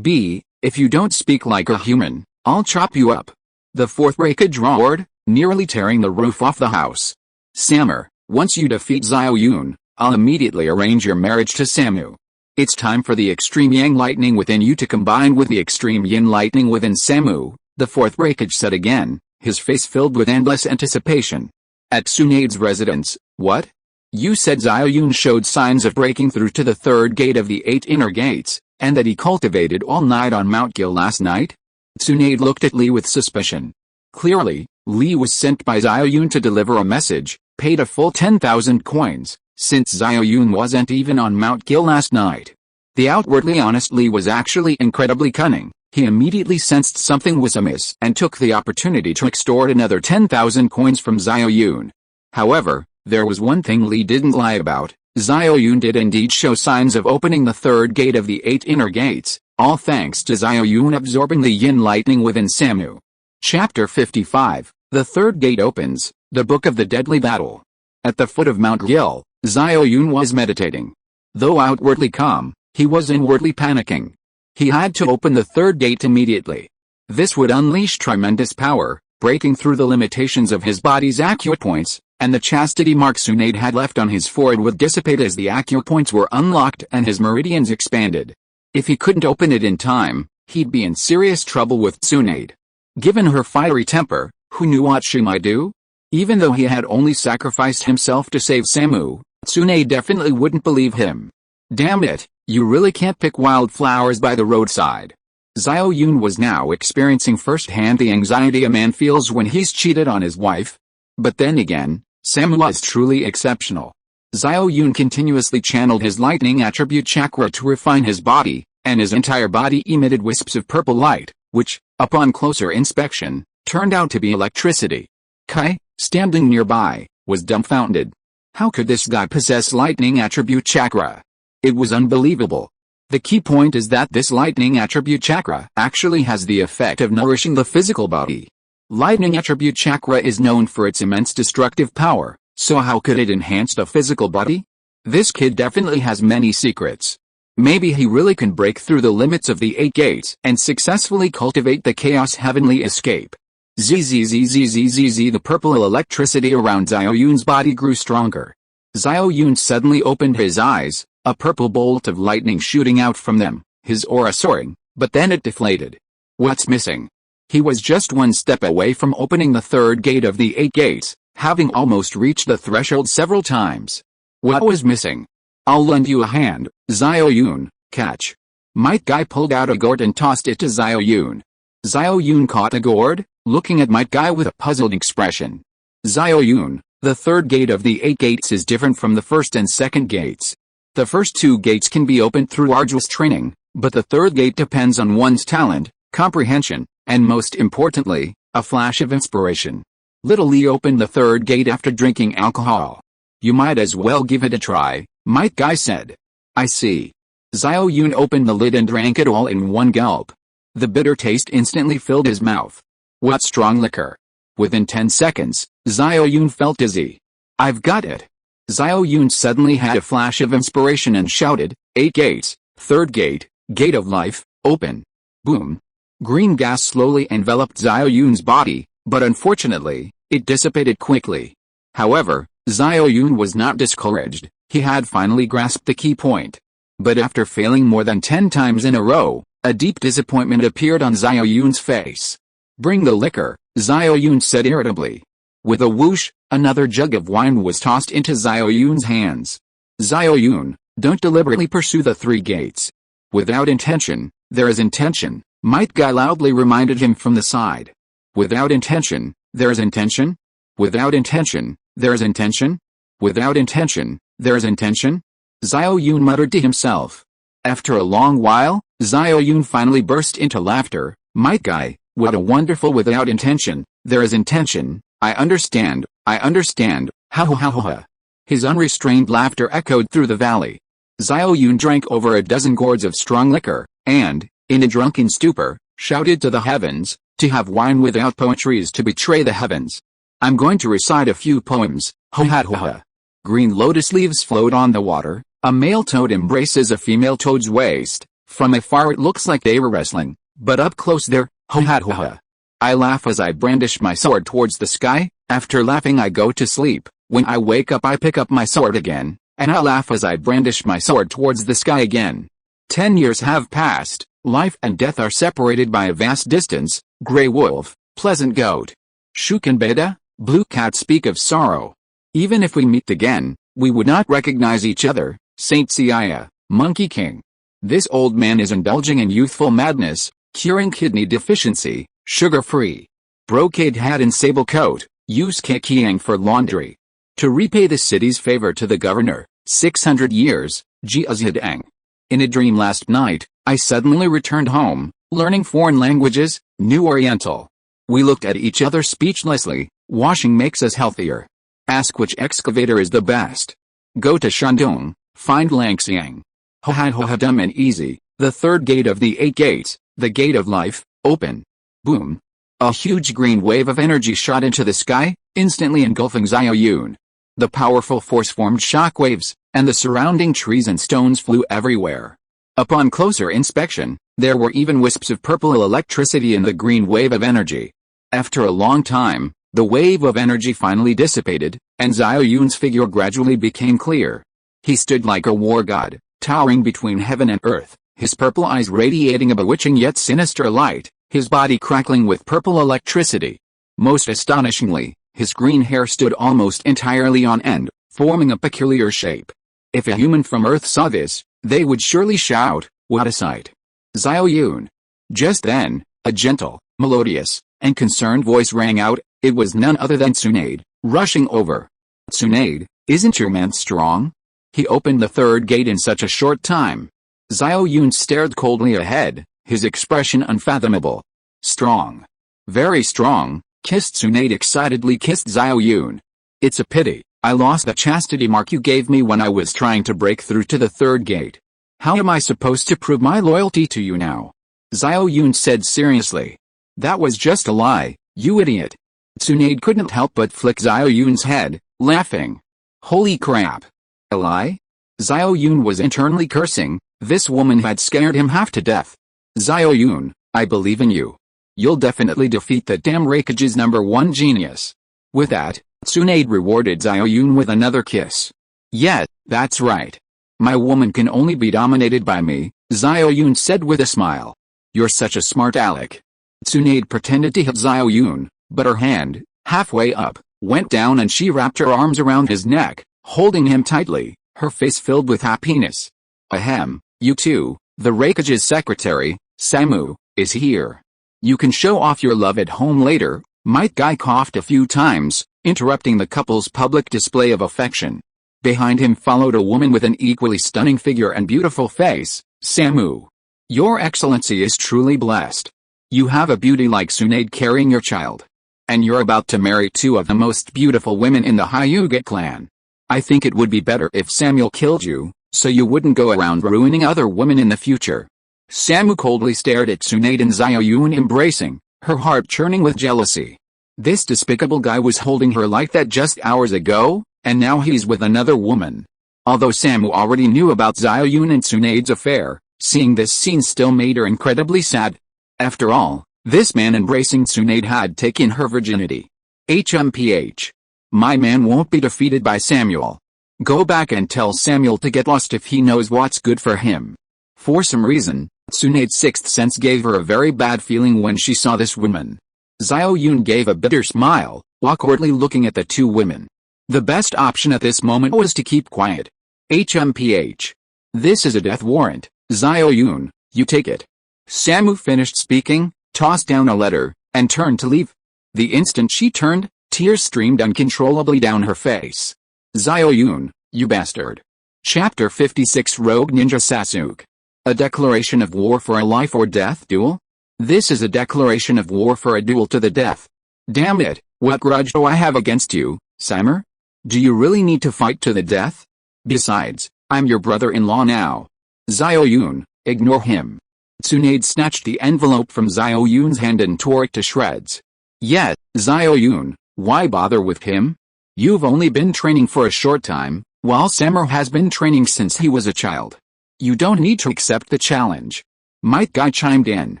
B, if you don't speak like a human, I'll chop you up. The fourth Raikage roared, nearly tearing the roof off the house. Sammer, once you defeat Xiao Yun, I'll immediately arrange your marriage to Samu. It's time for the extreme yang lightning within you to combine with the extreme yin lightning within Samu, the fourth Raikage said again, his face filled with endless anticipation. At Tsunade's residence, what? You said Xiao Yun showed signs of breaking through to the third gate of the 8 inner gates, and that he cultivated all night on Mount Gil last night? Tsunade looked at Lee with suspicion. Clearly, Lee was sent by Xiao Yun to deliver a message, paid a full 10,000 coins, since Xiao Yun wasn't even on Mount Gil last night. The outwardly honest Lee was actually incredibly cunning. He immediately sensed something was amiss and took the opportunity to extort another 10,000 coins from Xiao Yun. However, there was one thing Lee didn't lie about. Xiao Yun did indeed show signs of opening the third gate of the 8 inner gates, all thanks to Xiao Yun absorbing the yin lightning within Samu. Chapter 55, The Third Gate Opens, The Book of the Deadly Battle. At the foot of Mount Gil, Xiao Yun was meditating. Though outwardly calm, he was inwardly panicking. He had to open the third gate immediately. This would unleash tremendous power, breaking through the limitations of his body's acupoints, and the chastity mark Tsunade had left on his forehead would dissipate as the acupoints were unlocked and his meridians expanded. If he couldn't open it in time, he'd be in serious trouble with Tsunade. Given her fiery temper, who knew what she might do? Even though he had only sacrificed himself to save Samu, Tsunade definitely wouldn't believe him. Damn it, you really can't pick wildflowers by the roadside. Xiao Yun was now experiencing firsthand the anxiety a man feels when he's cheated on his wife. But then again, Samu was truly exceptional. Xiao Yun continuously channeled his lightning attribute chakra to refine his body, and his entire body emitted wisps of purple light, which, upon closer inspection, turned out to be electricity. Kai, standing nearby, was dumbfounded. How could this guy possess lightning attribute chakra? It was unbelievable. The key point is that this lightning attribute chakra actually has the effect of nourishing the physical body. Lightning attribute chakra is known for its immense destructive power, so how could it enhance the physical body? This kid definitely has many secrets. Maybe he really can break through the limits of the 8 gates and successfully cultivate the chaos heavenly escape. Zzzzzzzzz. The purple electricity around Xiao Yun's body grew stronger. Xiao Yun suddenly opened his eyes, a purple bolt of lightning shooting out from them, his aura soaring, but then it deflated. What's missing? He was just one step away from opening the 3rd gate of the 8 gates, having almost reached the threshold several times. What was missing? I'll lend you a hand, Xiao Yun, catch. Might Guy pulled out a gourd and tossed it to Xiao Yun. Xiao Yun caught a gourd, looking at Might Guy with a puzzled expression. Xiao Yun, the 3rd gate of the 8 gates is different from the 1st and 2nd gates. The first 2 gates can be opened through arduous training, but the 3rd gate depends on one's talent, comprehension, and most importantly, a flash of inspiration. Little Lee opened the 3rd gate after drinking alcohol. You might as well give it a try, Might Guy said. I see. Xiao Yun opened the lid and drank it all in one gulp. The bitter taste instantly filled his mouth. What strong liquor. Within 10 seconds, Xiao Yun felt dizzy. I've got it. Xiao Yun suddenly had a flash of inspiration and shouted, 8 gates, 3rd gate, gate of life, open. Boom. Green gas slowly enveloped Xiao Yun's body, but unfortunately, it dissipated quickly. However, Xiao Yun was not discouraged, he had finally grasped the key point. But after failing more than 10 times in a row, a deep disappointment appeared on Xiao Yun's face. Bring the liquor, Xiao Yun said irritably. With a whoosh, another jug of wine was tossed into Xiao Yun's hands. Xiao Yun, don't deliberately pursue the 3 gates. Without intention, there is intention, Might Guy loudly reminded him from the side. Without intention, there is intention? Without intention, there is intention? Without intention, there is intention? Xiao Yun muttered to himself. After a long while, Xiao Yun finally burst into laughter. Might Guy, what a wonderful without intention, there is intention, I understand, ha ha ha ha. His unrestrained laughter echoed through the valley. Xiao Yun drank over a dozen gourds of strong liquor, and, in a drunken stupor, shouted to the heavens, to have wine without poetry is to betray the heavens. I'm going to recite a few poems, ho ha ha ha. Green lotus leaves float on the water, a male toad embraces a female toad's waist, from afar it looks like they were wrestling, but up close they're, ho ha ha ha. I laugh as I brandish my sword towards the sky, after laughing I go to sleep, when I wake up I pick up my sword again, and I laugh as I brandish my sword towards the sky again. 10 years have passed, life and death are separated by a vast distance, gray wolf, pleasant goat. Shukenbeda, blue cat speak of sorrow. Even if we meet again, we would not recognize each other, Saint Seiya, Monkey King. This old man is indulging in youthful madness, curing kidney deficiency, sugar-free. Brocade hat and sable coat, use kekiang for laundry. To repay the city's favor to the governor, 600 years, Jiazhidang. In a dream last night, I suddenly returned home, learning foreign languages, New Oriental. We looked at each other speechlessly. Washing makes us healthier. Ask which excavator is the best. Go to Shandong, find Langxiang. Ho ha ho ha, dumb and easy, the 3rd gate of the 8 gates, the gate of life, open. Boom. A huge green wave of energy shot into the sky, instantly engulfing Xiao Yun. The powerful force formed shockwaves, and the surrounding trees and stones flew everywhere. Upon closer inspection, there were even wisps of purple electricity in the green wave of energy. After a long time, The wave of energy finally dissipated, and Xiao Yun's figure gradually became clear. He stood like a war god, towering between heaven and earth, his purple eyes radiating a bewitching yet sinister light, his body crackling with purple electricity. Most astonishingly, his green hair stood almost entirely on end, forming a peculiar shape. If a human from Earth saw this, they would surely shout, "What a sight!" Xiao Yun. Just then, a gentle, melodious, and concerned voice rang out. It was none other than Tsunade, rushing over. "Tsunade, isn't your man strong? He opened the third gate in such a short time." Xiao Yun stared coldly ahead, his expression unfathomable. "Strong. Very strong," Tsunade excitedly kissed Xiao Yun. "It's a pity, I lost the chastity mark you gave me when I was trying to break through to the third gate. How am I supposed to prove my loyalty to you now?" Xiao Yun said seriously. "That was just a lie, you idiot." Tsunade couldn't help but flick Xiao Yun's head, laughing. "Holy crap! A lie?" Xiao Yun was internally cursing. This woman had scared him half to death. "Xiao Yun, I believe in you. You'll definitely defeat that damn Raikage's #1 genius." With that, Tsunade rewarded Xiao Yun with another kiss. "Yeah, that's right. My woman can only be dominated by me," Xiao Yun said with a smile. "You're such a smart aleck." Tsunade pretended to hit Xiao Yun, but her hand, halfway up, went down and she wrapped her arms around his neck, holding him tightly, her face filled with happiness. "Ahem, you too, the Raikage's secretary, Samu, is here. You can show off your love at home later." Might Guy coughed a few times, interrupting the couple's public display of affection. Behind him followed a woman with an equally stunning figure and beautiful face. "Samu. Your Excellency is truly blessed. You have a beauty like Tsunade carrying your child. And you're about to marry two of the most beautiful women in the Hyuga clan. I think it would be better if Samuel killed you, so you wouldn't go around ruining other women in the future." Samu coldly stared at Tsunade and Xiao Yun embracing, her heart churning with jealousy. This despicable guy was holding her like that just hours ago, and now he's with another woman. Although Samu already knew about Xiao Yun and Tsunade's affair, seeing this scene still made her incredibly sad. After all, this man embracing Tsunade had taken her virginity. HMPH. My man won't be defeated by Samuel. Go back and tell Samuel to get lost if he knows what's good for him. For some reason, Tsunade's sixth sense gave her a very bad feeling when she saw this woman. Xiao Yun gave a bitter smile, awkwardly looking at the two women. The best option at this moment was to keep quiet. HMPH. This is a death warrant, Xiao Yun, you take it. Samu finished speaking, tossed down a letter, and turned to leave. The instant she turned, tears streamed uncontrollably down her face. Xiao Yun, you bastard. Chapter 56 Rogue Ninja Sasuke. A declaration of war for a life or death duel? This is a declaration of war for a duel to the death. Damn it, what grudge do I have against you, Samer? Do you really need to fight to the death? Besides, I'm your brother-in-law now. Xiao Yun, ignore him. Tsunade snatched the envelope from Xiao Yun's hand and tore it to shreds. Yeah, Xiao Yun, why bother with him? You've only been training for a short time, while Samer has been training since he was a child. You don't need to accept the challenge. Might Guy chimed in.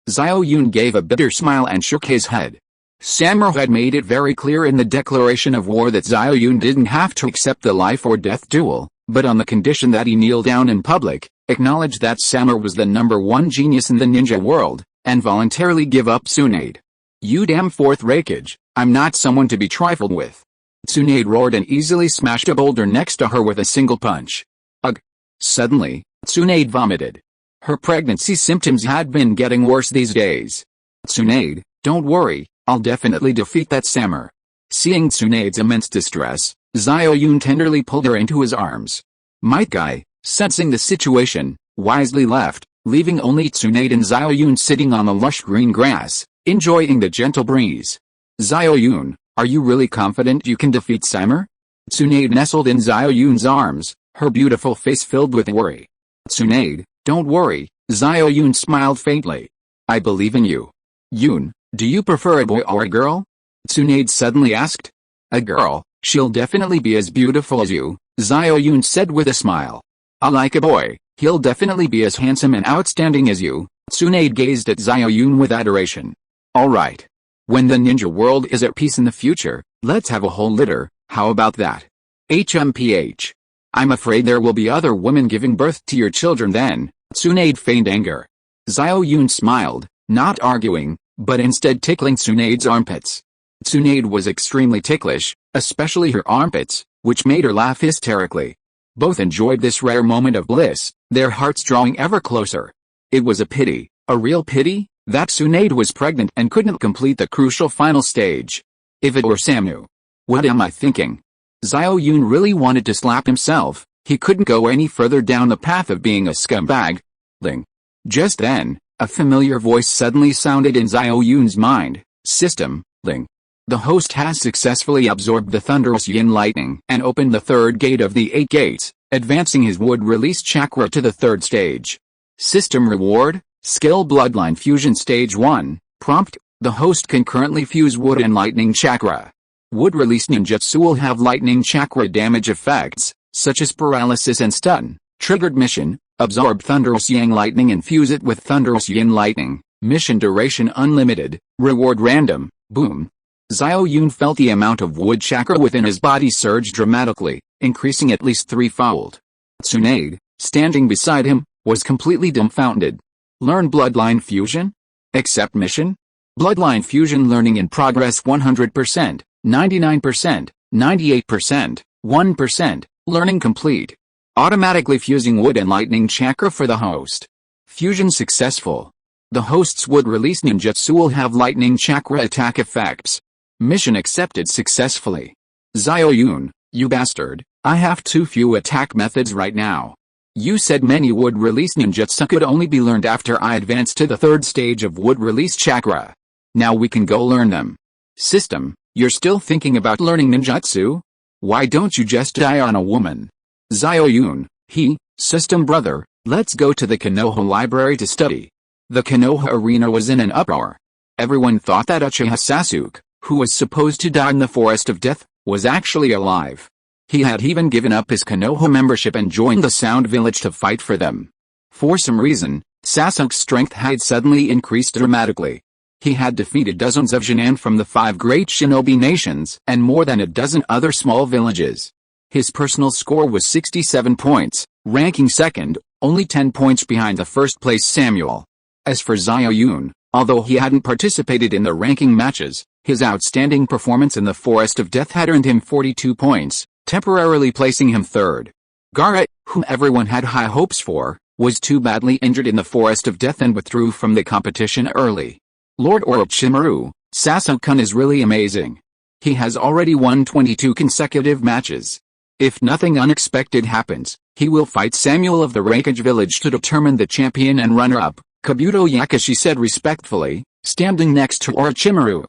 Xiao Yun gave a bitter smile and shook his head. Samer had made it very clear in the declaration of war that Xiao Yun didn't have to accept the life or death duel, but on the condition that he kneel down in public, acknowledge that Samer was the #1 genius in the ninja world, and voluntarily give up Tsunade. You damn fourth Raikage, I'm not someone to be trifled with. Tsunade roared and easily smashed a boulder next to her with a single punch. Ugh. Suddenly, Tsunade vomited. Her pregnancy symptoms had been getting worse these days. Tsunade, don't worry, I'll definitely defeat that Samer. Seeing Tsunade's immense distress, Xiao Yun tenderly pulled her into his arms. Might Guy, sensing the situation, wisely left, leaving only Tsunade and Xiao Yun sitting on the lush green grass, enjoying the gentle breeze. Xiao Yun, are you really confident you can defeat Samer? Tsunade nestled in Xiao Yun's arms, her beautiful face filled with worry. Tsunade, don't worry, Xiao Yun smiled faintly. I believe in you. Yun, do you prefer a boy or a girl? Tsunade suddenly asked. A girl, she'll definitely be as beautiful as you, Xiao Yun said with a smile. I like a boy, he'll definitely be as handsome and outstanding as you. Tsunade gazed at Xiao Yun with adoration. Alright. When the ninja world is at peace in the future, let's have a whole litter, how about that? HMPH. I'm afraid there will be other women giving birth to your children then. Tsunade feigned anger. Xiao Yun smiled, not arguing, but instead tickling Tsunade's armpits. Tsunade was extremely ticklish, especially her armpits, which made her laugh hysterically. Both enjoyed this rare moment of bliss, their hearts drawing ever closer. It was a pity, a real pity, that Tsunade was pregnant and couldn't complete the crucial final stage. If it were Samu. What am I thinking? Xiao Yun really wanted to slap himself. He couldn't go any further down the path of being a scumbag. Ling. Just then, a familiar voice suddenly sounded in Xiao Yun's mind. System, Ling. The host has successfully absorbed the thunderous yin lightning and opened the third gate of the 8 gates, advancing his wood release chakra to the third stage. System reward, skill bloodline fusion stage 1, prompt, the host can currently fuse wood and lightning chakra. Wood release ninjutsu will have lightning chakra damage effects, such as paralysis and stun. Triggered mission, absorb thunderous yang lightning and fuse it with thunderous yin lightning. Mission duration unlimited, reward random, boom. Xiao Yun felt the amount of wood chakra within his body surge dramatically, increasing at least 3-fold. Tsunade, standing beside him, was completely dumbfounded. Learn bloodline fusion? Accept mission? Bloodline fusion learning in progress 100%, 99%, 98%, 1%, learning complete. Automatically fusing wood and lightning chakra for the host. Fusion successful. The host's wood release ninjutsu will have lightning chakra attack effects. Mission accepted successfully. Xiao Yun, you bastard, I have too few attack methods right now. You said many wood release ninjutsu could only be learned after I advance to the third stage of wood release chakra. Now we can go learn them. System, you're still thinking about learning ninjutsu? Why don't you just die on a woman? Xiao Yun, system brother, let's go to the Konoha library to study. The Konoha arena was in an uproar. Everyone thought that Uchiha Sasuke, who was supposed to die in the Forest of Death, was actually alive. He had even given up his Konoha membership and joined the Sound Village to fight for them. For some reason, Sasuke's strength had suddenly increased dramatically. He had defeated dozens of Jinan from the 5 great shinobi nations and more than a dozen other small villages. His personal score was 67 points, ranking second, only 10 points behind the first place Samuel. As for Xiao Yun, although he hadn't participated in the ranking matches, his outstanding performance in the Forest of Death had earned him 42 points, temporarily placing him third. Gaara, whom everyone had high hopes for, was too badly injured in the Forest of Death and withdrew from the competition early. Lord Orochimaru, Sasuke-kun is really amazing. He has already won 22 consecutive matches. If nothing unexpected happens, he will fight Samuel of the Raikage village to determine the champion and runner-up, Kabuto Yakashi said respectfully, standing next to Orochimaru.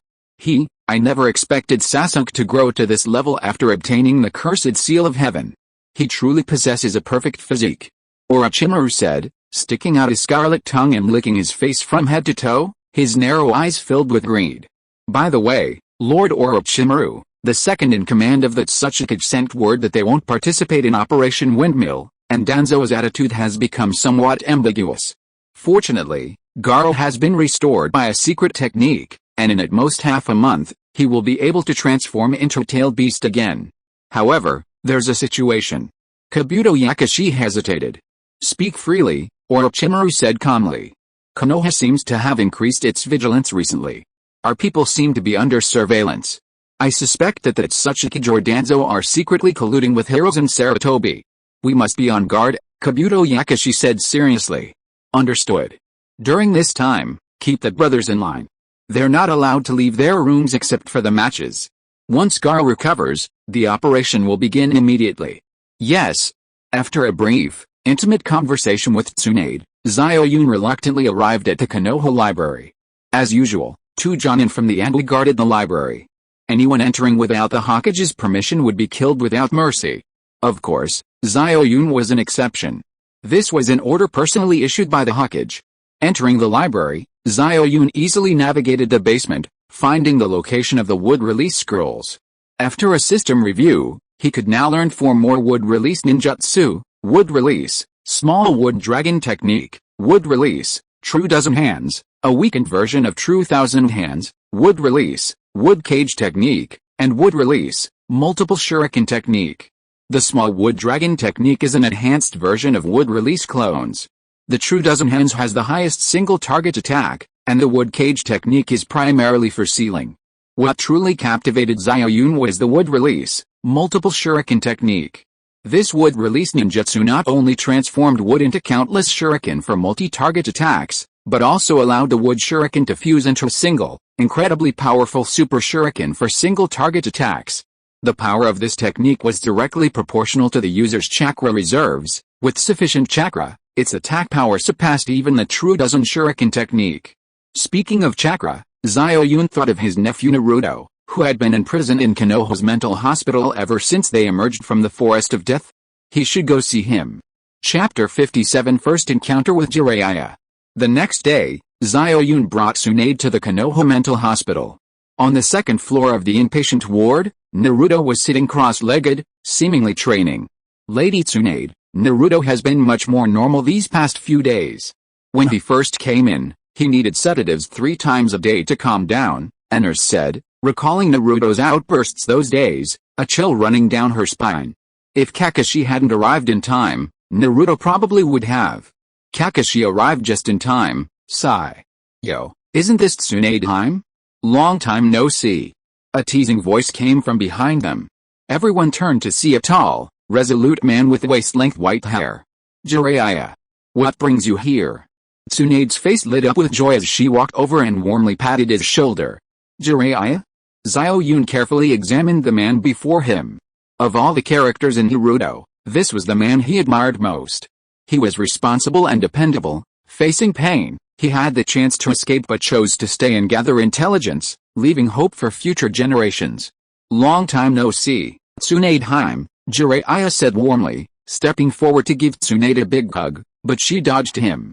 I never expected Sasuke to grow to this level after obtaining the Cursed Seal of Heaven. He truly possesses a perfect physique. Orochimaru said, sticking out his scarlet tongue and licking his face from head to toe, his narrow eyes filled with greed. By the way, Lord Orochimaru, the second in command of the Tsuchikage sent word that they won't participate in Operation Windmill, and Danzo's attitude has become somewhat ambiguous. Fortunately, Garo has been restored by a secret technique, and in at most half a month, he will be able to transform into a tailed beast again. However, there's a situation. Kabuto Yakashi hesitated. Speak freely, Orochimaru said calmly. Konoha seems to have increased its vigilance recently. Our people seem to be under surveillance. I suspect that the Tsuchikage or Danzo are secretly colluding with Hiruzen Sarutobi. We must be on guard, Kabuto Yakashi said seriously. Understood. During this time, keep the brothers in line. They're not allowed to leave their rooms except for the matches. Once Garo recovers, the operation will begin immediately. Yes. After a brief, intimate conversation with Tsunade, Xiao Yun reluctantly arrived at the Konoha library. As usual, 2 Jonin from the Anhui guarded the library. Anyone entering without the Hokage's permission would be killed without mercy. Of course, Xiao Yun was an exception. This was an order personally issued by the Hokage. Entering the library, Xiao Yun easily navigated the basement, finding the location of the wood release scrolls. After a system review, he could now learn 4 more wood release ninjutsu: wood release, small wood dragon technique, wood release, True Dozen Hands, a weakened version of True Thousand Hands, Wood Release, Wood Cage Technique, and Wood Release, Multiple Shuriken Technique. The Small Wood Dragon Technique is an enhanced version of Wood Release clones. The True Dozen Hands has the highest single target attack, and the Wood Cage Technique is primarily for sealing. What truly captivated Xiao Yun was the Wood Release, Multiple Shuriken Technique. This Wood Release ninjutsu not only transformed wood into countless shuriken for multi-target attacks, but also allowed the wood shuriken to fuse into a single, incredibly powerful super shuriken for single-target attacks. The power of this technique was directly proportional to the user's chakra reserves. With sufficient chakra, its attack power surpassed even the True Dozen Shuriken technique. Speaking of chakra, Xiao Yun thought of his nephew Naruto, who had been imprisoned in Konoha's mental hospital ever since they emerged from the Forest of Death. He should go see him. Chapter 57 First Encounter with Jiraiya. The next day, Xiao Yun brought Tsunade to the Konoha mental hospital. On the second floor of the inpatient ward, Naruto was sitting cross-legged, seemingly training. Lady Tsunade, Naruto has been much more normal these past few days. When he first came in, he needed sedatives 3 times a day to calm down, a nurse said, recalling Naruto's outbursts those days, a chill running down her spine. If Kakashi hadn't arrived in time, Naruto probably would have. Kakashi arrived just in time, sigh. Yo, isn't this Tsunade time? Long time no see. A teasing voice came from behind them. Everyone turned to see a tall, resolute man with waist-length white hair. Jiraiya. What brings you here? Tsunade's face lit up with joy as she walked over and warmly patted his shoulder. Jiraiya? Xiao Yun carefully examined the man before him. Of all the characters in Naruto, this was the man he admired most. He was responsible and dependable. Facing pain, he had the chance to escape but chose to stay and gather intelligence, leaving hope for future generations. Long time no see, Tsunade Heim, Jiraiya said warmly, stepping forward to give Tsunade a big hug, but she dodged him.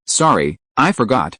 Sorry, I forgot.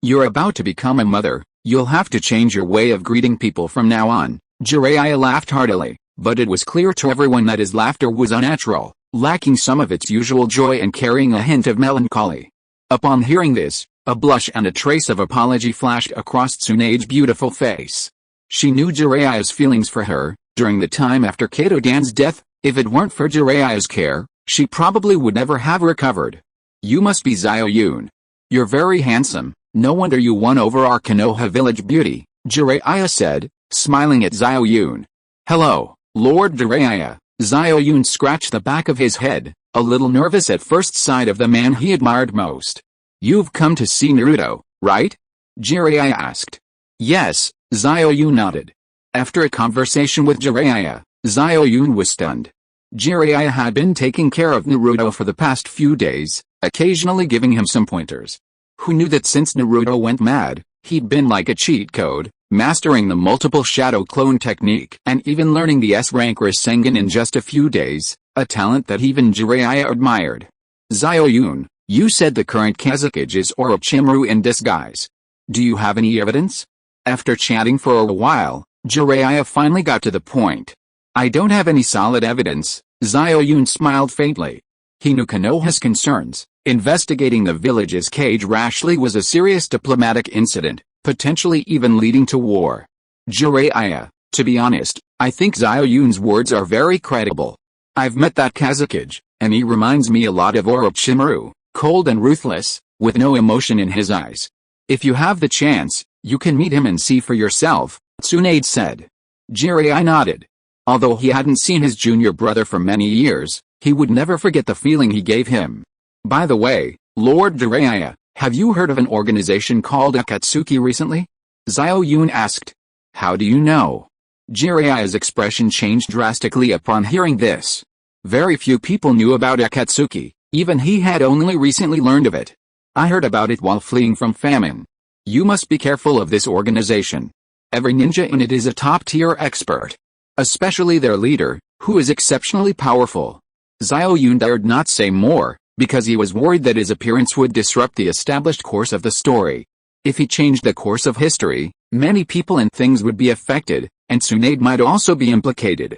You're about to become a mother, you'll have to change your way of greeting people from now on. Jiraiya laughed heartily, but it was clear to everyone that his laughter was unnatural, lacking some of its usual joy and carrying a hint of melancholy. Upon hearing this, a blush and a trace of apology flashed across Tsunade's beautiful face. She knew Jiraiya's feelings for her. During the time after Kato Dan's death, if it weren't for Jiraiya's care, she probably would never have recovered. You must be Xiao Yun. You're very handsome, no wonder you won over our Konoha village beauty, Jiraiya said, smiling at Xiao Yun. Hello, Lord Jiraiya. Xiao Yun scratched the back of his head, a little nervous at first sight of the man he admired most. You've come to see Naruto, right? Jiraiya asked. Yes, Xiao Yun nodded. After a conversation with Jiraiya, Xiao Yun was stunned. Jiraiya had been taking care of Naruto for the past few days, occasionally giving him some pointers. Who knew that since Naruto went mad, he'd been like a cheat code, mastering the multiple shadow clone technique and even learning the S-rank Rasengan in just a few days, a talent that even Jiraiya admired. Xiao Yun, you said the current Kazekage is Orochimaru in disguise. Do you have any evidence? After chatting for a while, Jiraiya finally got to the point. I don't have any solid evidence, Xiao Yun smiled faintly. He knew Konoha's concerns. Investigating the village's cage rashly was a serious diplomatic incident, potentially even leading to war. Jiraiya, to be honest, I think Xiao Yun's words are very credible. I've met that Kazekage, and he reminds me a lot of Orochimaru, cold and ruthless, with no emotion in his eyes. If you have the chance, you can meet him and see for yourself, Tsunade said. Jiraiya nodded. Although he hadn't seen his junior brother for many years, he would never forget the feeling he gave him. By the way, Lord Jiraiya, have you heard of an organization called Akatsuki recently? Xiao Yun asked. How do you know? Jiraiya's expression changed drastically upon hearing this. Very few people knew about Akatsuki, even he had only recently learned of it. I heard about it while fleeing from famine. You must be careful of this organization. Every ninja in it is a top-tier expert. Especially their leader, who is exceptionally powerful. Xiao Yun dared not say more, because he was worried that his appearance would disrupt the established course of the story. If he changed the course of history, many people and things would be affected, and Tsunade might also be implicated.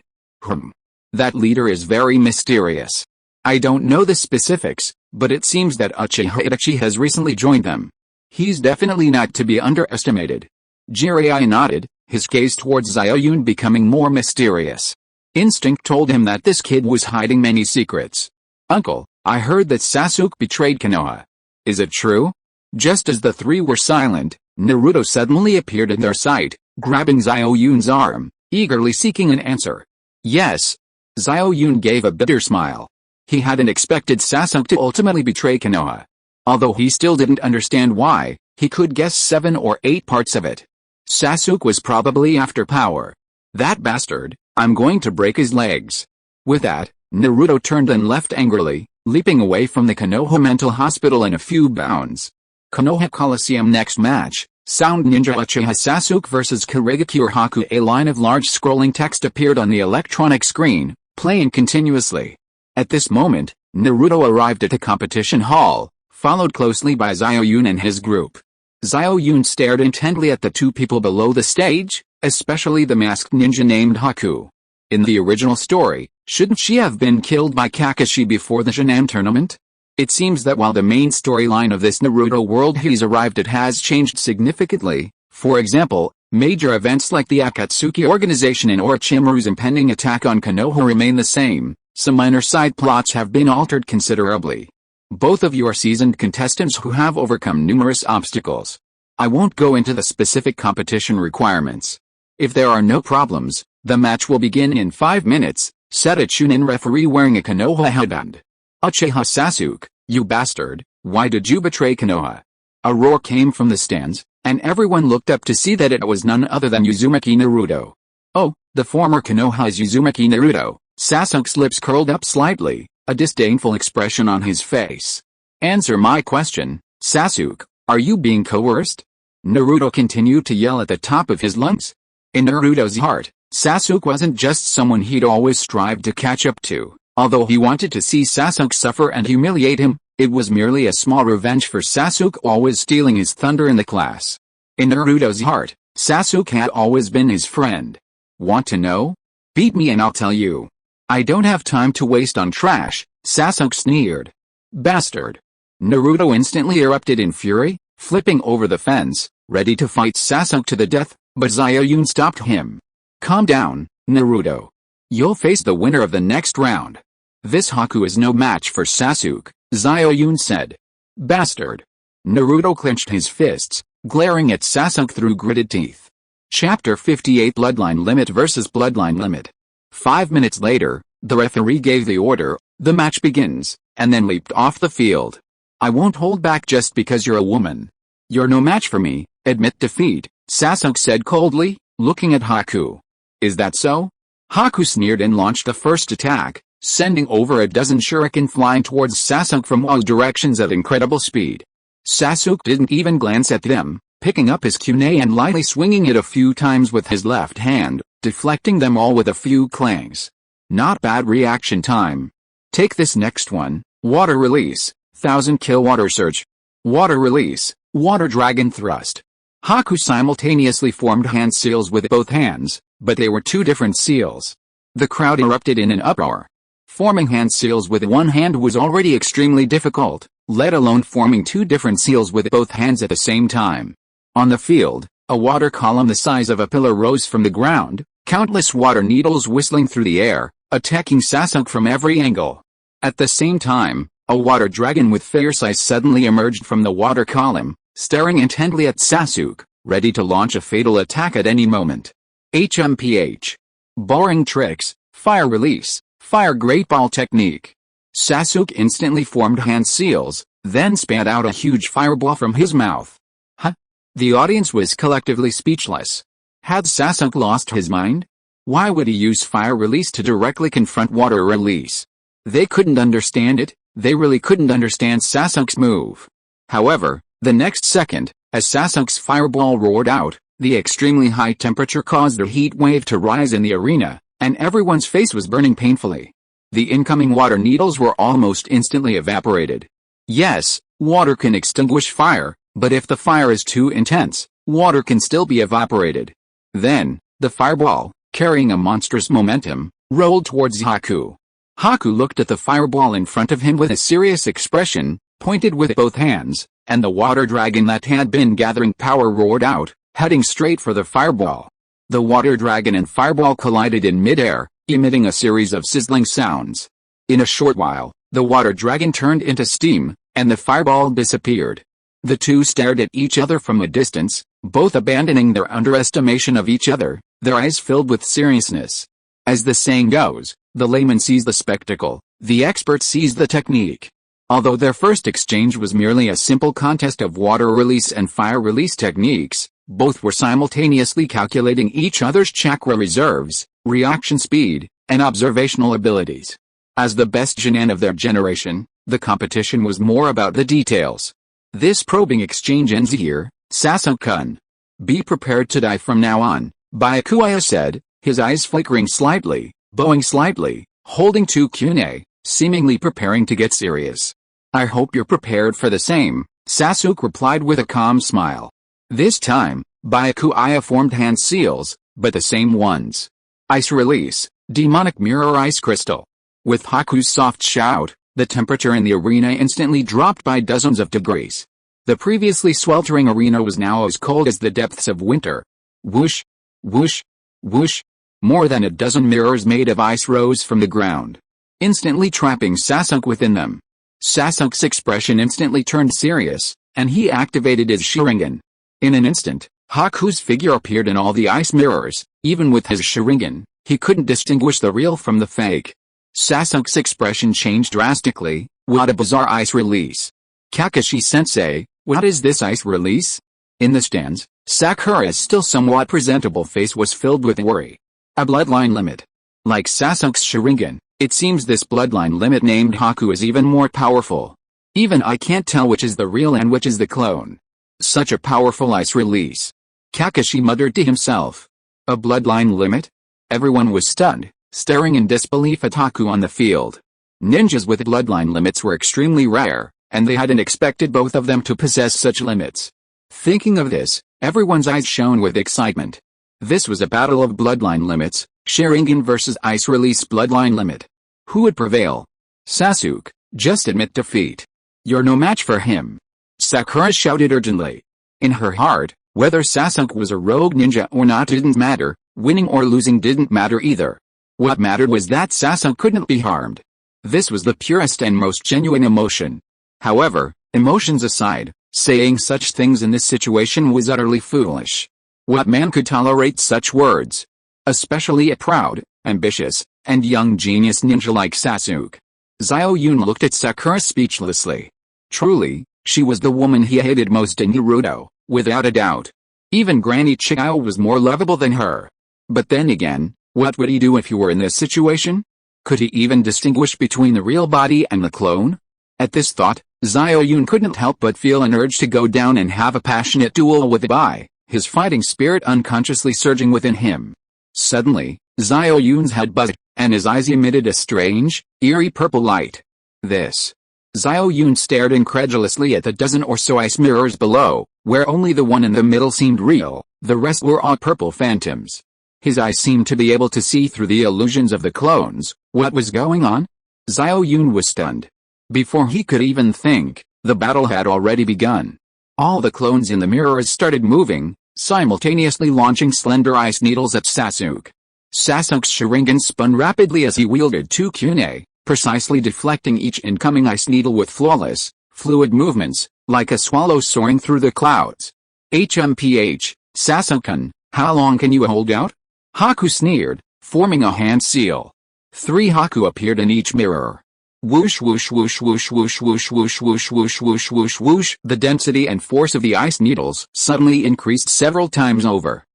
That leader is very mysterious. I don't know the specifics, But it seems that Uchiha Itachi has recently joined them. He's definitely not to be underestimated. Jiraiya nodded, his gaze towards Xiao Yun becoming more mysterious. Instinct told him that this kid was hiding many secrets. Uncle, I heard that Sasuke betrayed Konoha. Is it true? Just as the three were silent, Naruto suddenly appeared in their sight, grabbing Xiao Yun's arm, eagerly seeking an answer. Yes. Xiao Yun gave a bitter smile. He hadn't expected Sasuke to ultimately betray Konoha. Although he still didn't understand why, he could guess 7 or 8 parts of it. Sasuke was probably after power. That bastard, I'm going to break his legs. With that, Naruto turned and left angrily, leaping away from the Konoha mental hospital in a few bounds. Konoha Coliseum next match, Sound Ninja Uchiha Sasuke vs Kurigakure Haku. A line of large scrolling text appeared on the electronic screen, playing continuously. At this moment, Naruto arrived at the competition hall, followed closely by Xiao Yun and his group. Xiao Yun stared intently at the two people below the stage, especially the masked ninja named Haku. In the original story, shouldn't she have been killed by Kakashi before the Shanan tournament? It seems that while the main storyline of this Naruto world he's arrived at has changed significantly, for example, major events like the Akatsuki organization and Orochimaru's impending attack on Konoha remain the same, some minor side plots have been altered considerably. Both of you are seasoned contestants who have overcome numerous obstacles. I won't go into the specific competition requirements. If there are no problems, the match will begin in 5 minutes, said a Chunin referee wearing a Konoha headband. Uchiha Sasuke, you bastard, why did you betray Konoha? A roar came from the stands, and everyone looked up to see that it was none other than Uzumaki Naruto. Oh, the former Konoha is Uzumaki Naruto. Sasuke's lips curled up slightly, a disdainful expression on his face. Answer my question, Sasuke, are you being coerced? Naruto continued to yell at the top of his lungs. In Naruto's heart, Sasuke wasn't just someone he'd always strived to catch up to. Although he wanted to see Sasuke suffer and humiliate him, it was merely a small revenge for Sasuke always stealing his thunder in the class. In Naruto's heart, Sasuke had always been his friend. Want to know? Beat me and I'll tell you. I don't have time to waste on trash, Sasuke sneered. Bastard. Naruto instantly erupted in fury, flipping over the fence, ready to fight Sasuke to the death, but Xiao Yun stopped him. Calm down, Naruto. You'll face the winner of the next round. This Haku is no match for Sasuke, Xiao Yun said. Bastard. Naruto clenched his fists, glaring at Sasuke through gritted teeth. Chapter 58 Bloodline Limit vs Bloodline Limit. 5 minutes later, the referee gave the order, the match begins, and then leaped off the field. I won't hold back just because you're a woman. You're no match for me, admit defeat, Sasuke said coldly, looking at Haku. Is that so? Haku sneered and launched the first attack, sending over a dozen shuriken flying towards Sasuke from all directions at incredible speed. Sasuke didn't even glance at them, picking up his kunai and lightly swinging it a few times with his left hand, deflecting them all with a few clangs. Not bad reaction time. Take this next one, water release, 1000 kill water surge. Water release, water dragon thrust. Haku simultaneously formed hand seals with both hands, but they were two different seals. The crowd erupted in an uproar. Forming hand seals with one hand was already extremely difficult, let alone forming two different seals with both hands at the same time. On the field, a water column the size of a pillar rose from the ground, countless water needles whistling through the air, attacking Sasuke from every angle. At the same time, a water dragon with fierce eyes suddenly emerged from the water column, staring intently at Sasuke, ready to launch a fatal attack at any moment. HMPH. Boring tricks, fire release, fire great ball technique. Sasuke instantly formed hand seals, then spat out a huge fireball from his mouth. Huh? The audience was collectively speechless. Had Sasuke lost his mind? Why would he use fire release to directly confront water release? They couldn't understand it, they really couldn't understand Sasuke's move. However, the next second, as Sasuke's fireball roared out, the extremely high temperature caused a heat wave to rise in the arena, and everyone's face was burning painfully. The incoming water needles were almost instantly evaporated. Yes, water can extinguish fire, but if the fire is too intense, water can still be evaporated. Then, the fireball, carrying a monstrous momentum, rolled towards Haku. Haku looked at the fireball in front of him with a serious expression, pointed with both hands, and the water dragon that had been gathering power roared out, heading straight for the fireball. The water dragon and fireball collided in midair, emitting a series of sizzling sounds. In a short while, the water dragon turned into steam, and the fireball disappeared. The two stared at each other from a distance, both abandoning their underestimation of each other, their eyes filled with seriousness. As the saying goes, the layman sees the spectacle, the expert sees the technique. Although their first exchange was merely a simple contest of water release and fire release techniques, both were simultaneously calculating each other's chakra reserves, reaction speed, and observational abilities. As the best Jinan of their generation, the competition was more about the details. This probing exchange ends here, Sasuke-kun. Be prepared to die from now on, Byakuya said, his eyes flickering slightly, bowing slightly, holding two kune, seemingly preparing to get serious. I hope you're prepared for the same, Sasuke replied with a calm smile. This time, Byakuya formed hand seals, but the same ones. Ice release, demonic mirror ice crystal. With Haku's soft shout, the temperature in the arena instantly dropped by dozens of degrees. The previously sweltering arena was now as cold as the depths of winter. Whoosh, whoosh, whoosh. More than a dozen mirrors made of ice rose from the ground, instantly trapping Sasuke within them. Sasuke's expression instantly turned serious, and he activated his Sharingan. In an instant, Haku's figure appeared in all the ice mirrors. Even with his Sharingan, he couldn't distinguish the real from the fake. Sasuke's expression changed drastically. What a bizarre ice release. Kakashi-sensei, what is this ice release? In the stands, Sakura's still somewhat presentable face was filled with worry. A bloodline limit. Like Sasuke's Sharingan, it seems this bloodline limit named Haku is even more powerful. Even I can't tell which is the real and which is the clone. Such a powerful ice release. Kakashi muttered to himself. A bloodline limit? Everyone was stunned, staring in disbelief at Haku on the field. Ninjas with bloodline limits were extremely rare, and they hadn't expected both of them to possess such limits. Thinking of this, everyone's eyes shone with excitement. This was a battle of bloodline limits, Sharingan versus ice release bloodline limit. Who would prevail? Sasuke, just admit defeat. You're no match for him. Sakura shouted urgently. In her heart, whether Sasuke was a rogue ninja or not didn't matter, winning or losing didn't matter either. What mattered was that Sasuke couldn't be harmed. This was the purest and most genuine emotion. However, emotions aside, saying such things in this situation was utterly foolish. What man could tolerate such words? Especially a proud, ambitious, and young genius ninja like Sasuke. Xiao Yun looked at Sakura speechlessly. Truly, she was the woman he hated most in Naruto, without a doubt. Even Granny Chao was more lovable than her. But then again, what would he do if he were in this situation? Could he even distinguish between the real body and the clone? At this thought, Xiao Yun couldn't help but feel an urge to go down and have a passionate duel with Bai, his fighting spirit unconsciously surging within him. Suddenly, Xiao Yun's head buzzed, and his eyes emitted a strange, eerie purple light. This. Xiao Yun stared incredulously at the dozen or so ice mirrors below, where only the one in the middle seemed real, the rest were all purple phantoms. His eyes seemed to be able to see through the illusions of the clones. What was going on? Xiao Yun was stunned. Before he could even think, the battle had already begun. All the clones in the mirrors started moving, simultaneously launching slender ice needles at Sasuke. Sasuke's Sharingan spun rapidly as he wielded two kune, precisely deflecting each incoming ice needle with flawless, fluid movements, like a swallow soaring through the clouds. HMPH, Sasuke-kun, how long can you hold out? Haku sneered, forming a hand seal. 3 Haku appeared in each mirror. Whoosh whoosh whoosh whoosh whoosh whoosh whoosh whoosh whoosh whoosh whoosh whoosh. The density and force of the ice needles suddenly increased several times over.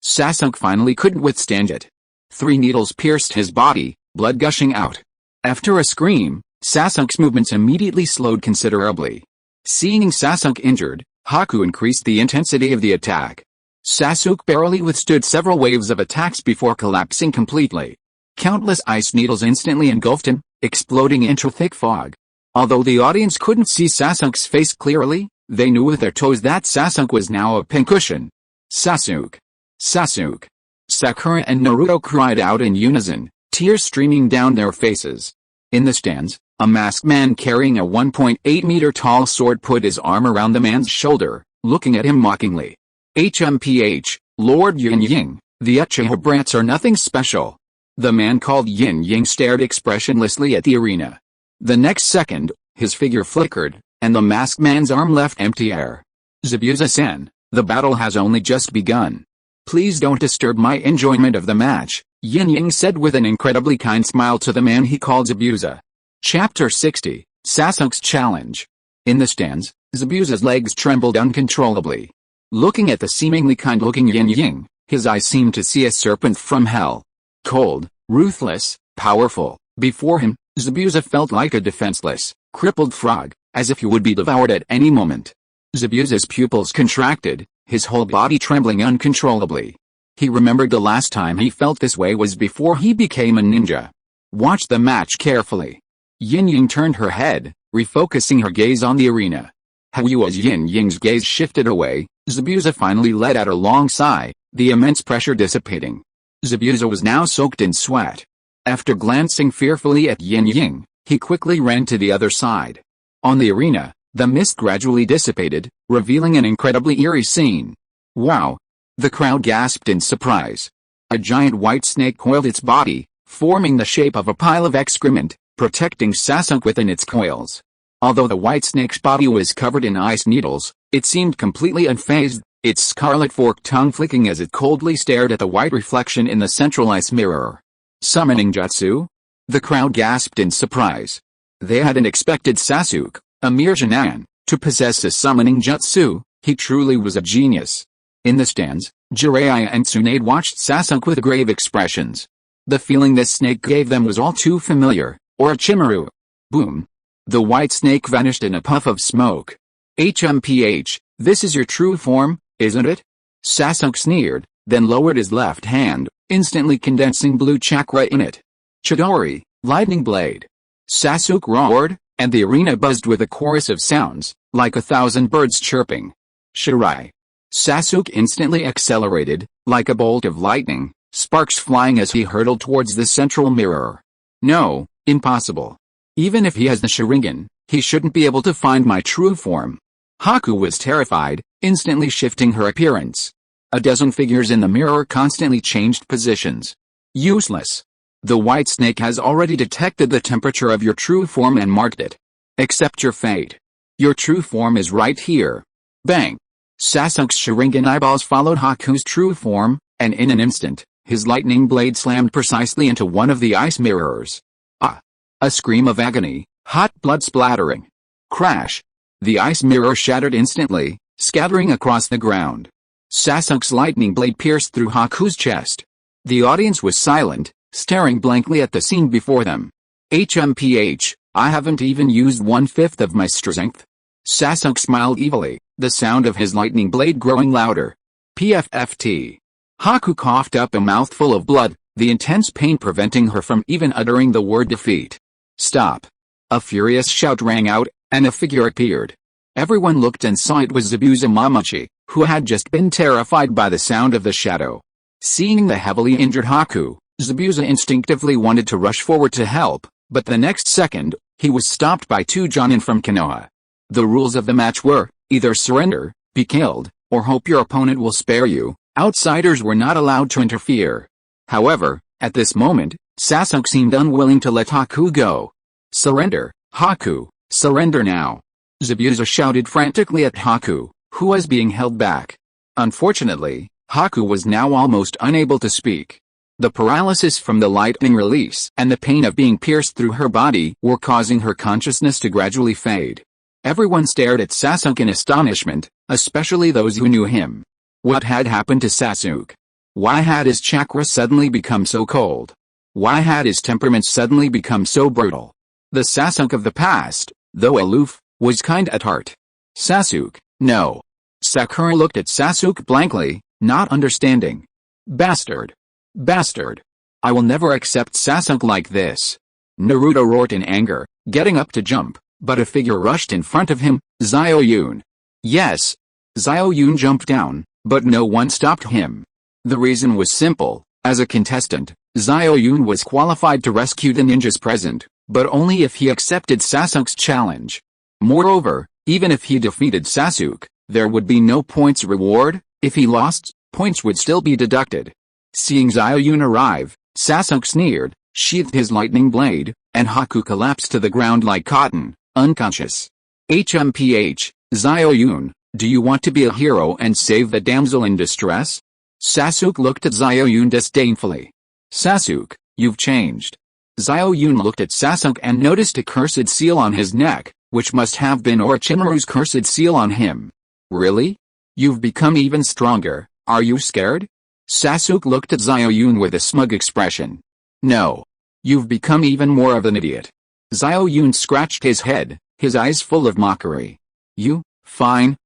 Sasuke finally couldn't withstand it. 3 needles pierced his body, blood gushing out. After a scream, Sasuke's movements immediately slowed considerably. Seeing Sasuke injured, Haku increased the intensity of the attack. Sasuke barely withstood several waves of attacks before collapsing completely. Countless ice needles instantly engulfed him, exploding into thick fog. Although the audience couldn't see Sasuke's face clearly, they knew with their toes that Sasuke was now a pincushion. Sasuke! Sasuke! Sakura and Naruto cried out in unison, tears streaming down their faces. In the stands, a masked man carrying a 1.8-meter tall sword put his arm around the man's shoulder, looking at him mockingly. HMPH, Lord Yin Ying, the Uchiha brats are nothing special. The man called Yin Ying stared expressionlessly at the arena. The next second, his figure flickered, and the masked man's arm left empty air. Zabuza-san, the battle has only just begun. Please don't disturb my enjoyment of the match, Yin Ying said with an incredibly kind smile to the man he called Zabuza. Chapter 60, Sasuke's Challenge. In the stands, Zabuza's legs trembled uncontrollably. Looking at the seemingly kind-looking Yin Ying, his eyes seemed to see a serpent from hell. Cold, ruthless, powerful. Before him, Zabuza felt like a defenseless, crippled frog, as if he would be devoured at any moment. Zabuza's pupils contracted, his whole body trembling uncontrollably. He remembered the last time he felt this way was before he became a ninja. Watch the match carefully. Yin Ying turned her head, refocusing her gaze on the arena. However, as Yin Ying's gaze shifted away, Zabuza finally let out a long sigh, the immense pressure dissipating. Zabuza was now soaked in sweat. After glancing fearfully at Yin Ying, he quickly ran to the other side. On the arena, the mist gradually dissipated, revealing an incredibly eerie scene. Wow! The crowd gasped in surprise. A giant white snake coiled its body, forming the shape of a pile of excrement, protecting Sasuke within its coils. Although the white snake's body was covered in ice needles, it seemed completely unfazed, its scarlet forked tongue flicking as it coldly stared at the white reflection in the central ice mirror. Summoning jutsu? The crowd gasped in surprise. They hadn't expected Sasuke, a mere Jonin, to possess a summoning jutsu. He truly was a genius. In the stands, Jiraiya and Tsunade watched Sasuke with grave expressions. The feeling this snake gave them was all too familiar, or a Chimaru. Boom. The white snake vanished in a puff of smoke. HMPH, this is your true form, isn't it? Sasuke sneered, then lowered his left hand, instantly condensing blue chakra in it. Chidori, lightning blade. Sasuke roared, and the arena buzzed with a chorus of sounds, like 1,000 birds chirping. Shirai. Sasuke instantly accelerated, like a bolt of lightning, sparks flying as he hurtled towards the central mirror. No, impossible. Even if he has the Sharingan, he shouldn't be able to find my true form. Haku was terrified, instantly shifting her appearance. A dozen figures in the mirror constantly changed positions. Useless. The white snake has already detected the temperature of your true form and marked it. Accept your fate. Your true form is right here. Bang! Sasuke's Sharingan eyeballs followed Haku's true form, and in an instant, his lightning blade slammed precisely into one of the ice mirrors. Ah! A scream of agony, hot blood splattering. Crash! The ice mirror shattered instantly, scattering across the ground. Sasuke's lightning blade pierced through Haku's chest. The audience was silent, staring blankly at the scene before them. HMPH, I haven't even used 1/5 of my strength. Sasuke smiled evilly, the sound of his lightning blade growing louder. PFFT. Haku coughed up a mouthful of blood, the intense pain preventing her from even uttering the word defeat. Stop. A furious shout rang out, and a figure appeared. Everyone looked and saw it was Zabuza Mamachi, who had just been terrified by the sound of the shadow. Seeing the heavily injured Haku, Zabuza instinctively wanted to rush forward to help, but the next second, he was stopped by two Jonin from Konoha. The rules of the match were, either surrender, be killed, or hope your opponent will spare you. Outsiders were not allowed to interfere. However, at this moment, Sasuke seemed unwilling to let Haku go. Surrender, Haku, surrender now. Zabuza shouted frantically at Haku, who was being held back. Unfortunately, Haku was now almost unable to speak. The paralysis from the lightning release and the pain of being pierced through her body were causing her consciousness to gradually fade. Everyone stared at Sasuke in astonishment, especially those who knew him. What had happened to Sasuke? Why had his chakra suddenly become so cold? Why had his temperament suddenly become so brutal? The Sasuke of the past, though aloof, was kind at heart. Sasuke, no. Sakura looked at Sasuke blankly, not understanding. Bastard. Bastard. I will never accept Sasuke like this. Naruto roared in anger, getting up to jump, but a figure rushed in front of him, Xiao Yun. Yes. Xiao Yun jumped down, but no one stopped him. The reason was simple, As a contestant, Xiao Yun was qualified to rescue the ninjas present, but only if he accepted Sasuke's challenge. Moreover, even if he defeated Sasuke, there would be no points reward. If he lost, points would still be deducted. Seeing Xiao Yun arrive, Sasuke sneered, sheathed his lightning blade, and Haku collapsed to the ground like cotton, unconscious. HMPH, Xiao Yun, do you want to be a hero and save the damsel in distress? Sasuke looked at Xiao Yun disdainfully. Sasuke, you've changed. Xiao Yun looked at Sasuke and noticed a cursed seal on his neck, which must have been Orochimaru's cursed seal on him. Really? You've become even stronger, are you scared? Sasuke looked at Xiao Yun with a smug expression. No. You've become even more of an idiot. Xiao Yun scratched his head, his eyes full of mockery. You? Fine,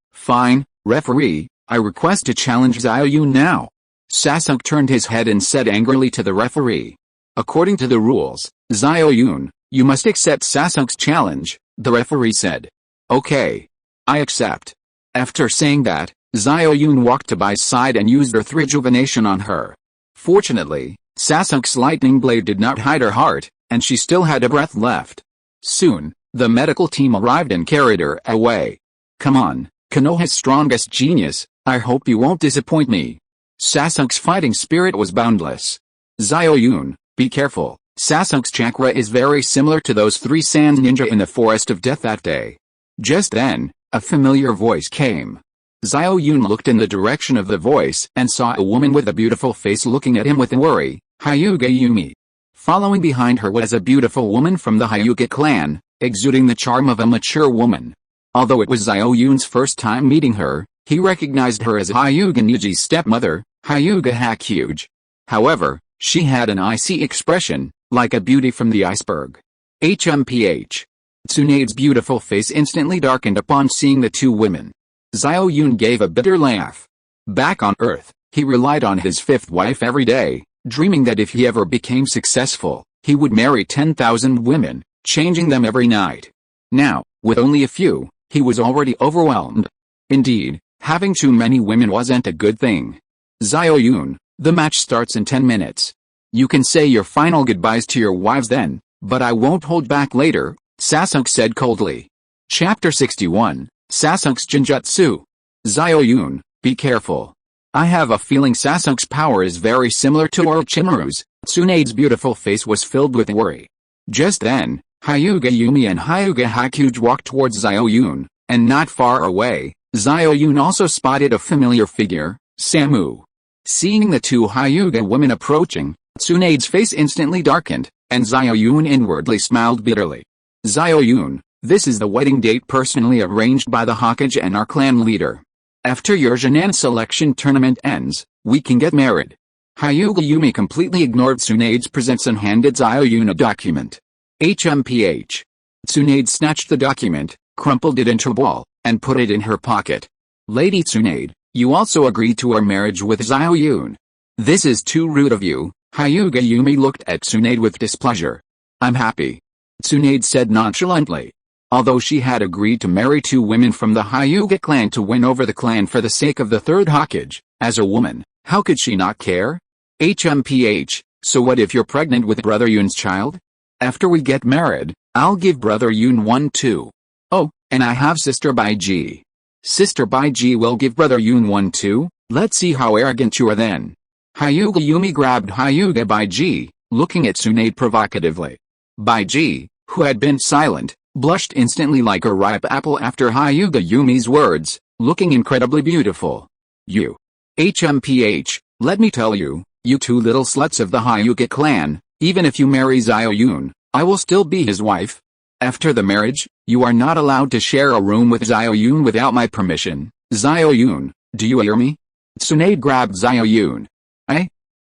referee, I request to challenge Xiao Yun now. Sasuke turned his head and said angrily to the referee. According to the rules, Xiao Yun, you must accept Sasuke's challenge, the referee said. Okay. I accept. After saying that, Xiao Yun walked to Bai's side and used Earth Rejuvenation on her. Fortunately, Sasuke's lightning blade did not hide her heart, and she still had a breath left. Soon, the medical team arrived and carried her away. Come on, Konoha's strongest genius, I hope you won't disappoint me. Sasuke's fighting spirit was boundless. Xiao Yun, be careful, Sasuke's chakra is very similar to those three sand ninja in the Forest of Death that day. Just then, a familiar voice came. Xiao Yun looked in the direction of the voice and saw a woman with a beautiful face looking at him with worry, Hyuga Yumi. Following behind her was a beautiful woman from the Hyuga clan, exuding the charm of a mature woman. Although it was Xiao Yun's first time meeting her, he recognized her as Hyuga Niji's stepmother, Hyuga Hakuge. However, she had an icy expression, like a beauty from the iceberg. HMPH. Tsunade's beautiful face instantly darkened upon seeing the two women. Xiao Yun gave a bitter laugh. Back on Earth, he relied on his fifth wife every day, dreaming that if he ever became successful, he would marry 10,000 women, changing them every night. Now, with only a few, he was already overwhelmed. Indeed, having too many women wasn't a good thing. Xiao Yun, the match starts in 10 minutes. You can say your final goodbyes to your wives then, but I won't hold back later, Sasuke said coldly. Chapter 61, Sasuke's Genjutsu. Xiao Yun, be careful. I have a feeling Sasuke's power is very similar to Orochimaru's. Tsunade's beautiful face was filled with worry. Just then, Hyuga Yumi and Hyuga Hakuge walked towards Xiao Yun, and not far away, Xiao Yun also spotted a familiar figure, Samu. Seeing the two Hyuga women approaching, Tsunade's face instantly darkened, and Xiao Yun inwardly smiled bitterly. Xiao Yun, this is the wedding date personally arranged by the Hokage and our clan leader. After your Jinan selection tournament ends, we can get married. Hyuga Yumi completely ignored Tsunade's presence and handed Xiao Yun a document. HMPH. Tsunade snatched the document, crumpled it into a ball, and put it in her pocket. Lady Tsunade, you also agreed to our marriage with Xiao Yun. This is too rude of you. Hyuga Yumi looked at Tsunade with displeasure. I'm happy. Tsunade said nonchalantly. Although she had agreed to marry two women from the Hyuga clan to win over the clan for the sake of the third Hokage, as a woman, how could she not care? HMPH, so what if you're pregnant with Brother Yun's child? After we get married, I'll give Brother Yun one too. Oh, and I have Sister Baiji. Sister Baiji will give Brother Yun one too? Let's see how arrogant you are then. Hyuga Yumi grabbed Hyuga Baiji, looking at Tsunade provocatively. Baiji, who had been silent, blushed instantly like a ripe apple after Hyuga Yumi's words, looking incredibly beautiful. You. HMPH, let me tell you, you two little sluts of the Hyuga clan, even if you marry Xiao Yun, I will still be his wife. After the marriage, you are not allowed to share a room with Xiao Yun without my permission. Xiao Yun, do you hear me? Tsunade grabbed Xiao Yun.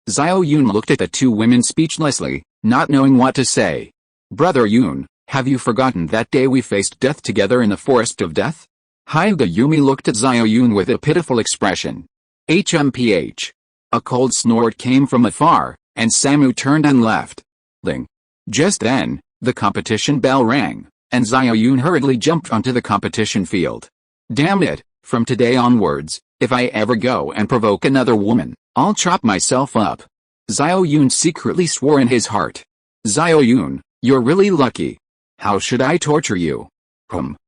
Xiao Yun looked at the two women speechlessly, not knowing what to say. Brother Yun, have you forgotten that day we faced death together in the Forest of Death? Hyuga Yumi looked at Xiao Yun with a pitiful expression. HMPH. A cold snort came from afar, and Samu turned and left. Ling. Just then, the competition bell rang, and Xiao Yun hurriedly jumped onto the competition field. Damn it, from today onwards, if I ever go and provoke another woman, I'll chop myself up. Xiao Yun secretly swore in his heart. Xiao Yun, you're really lucky. How should I torture you?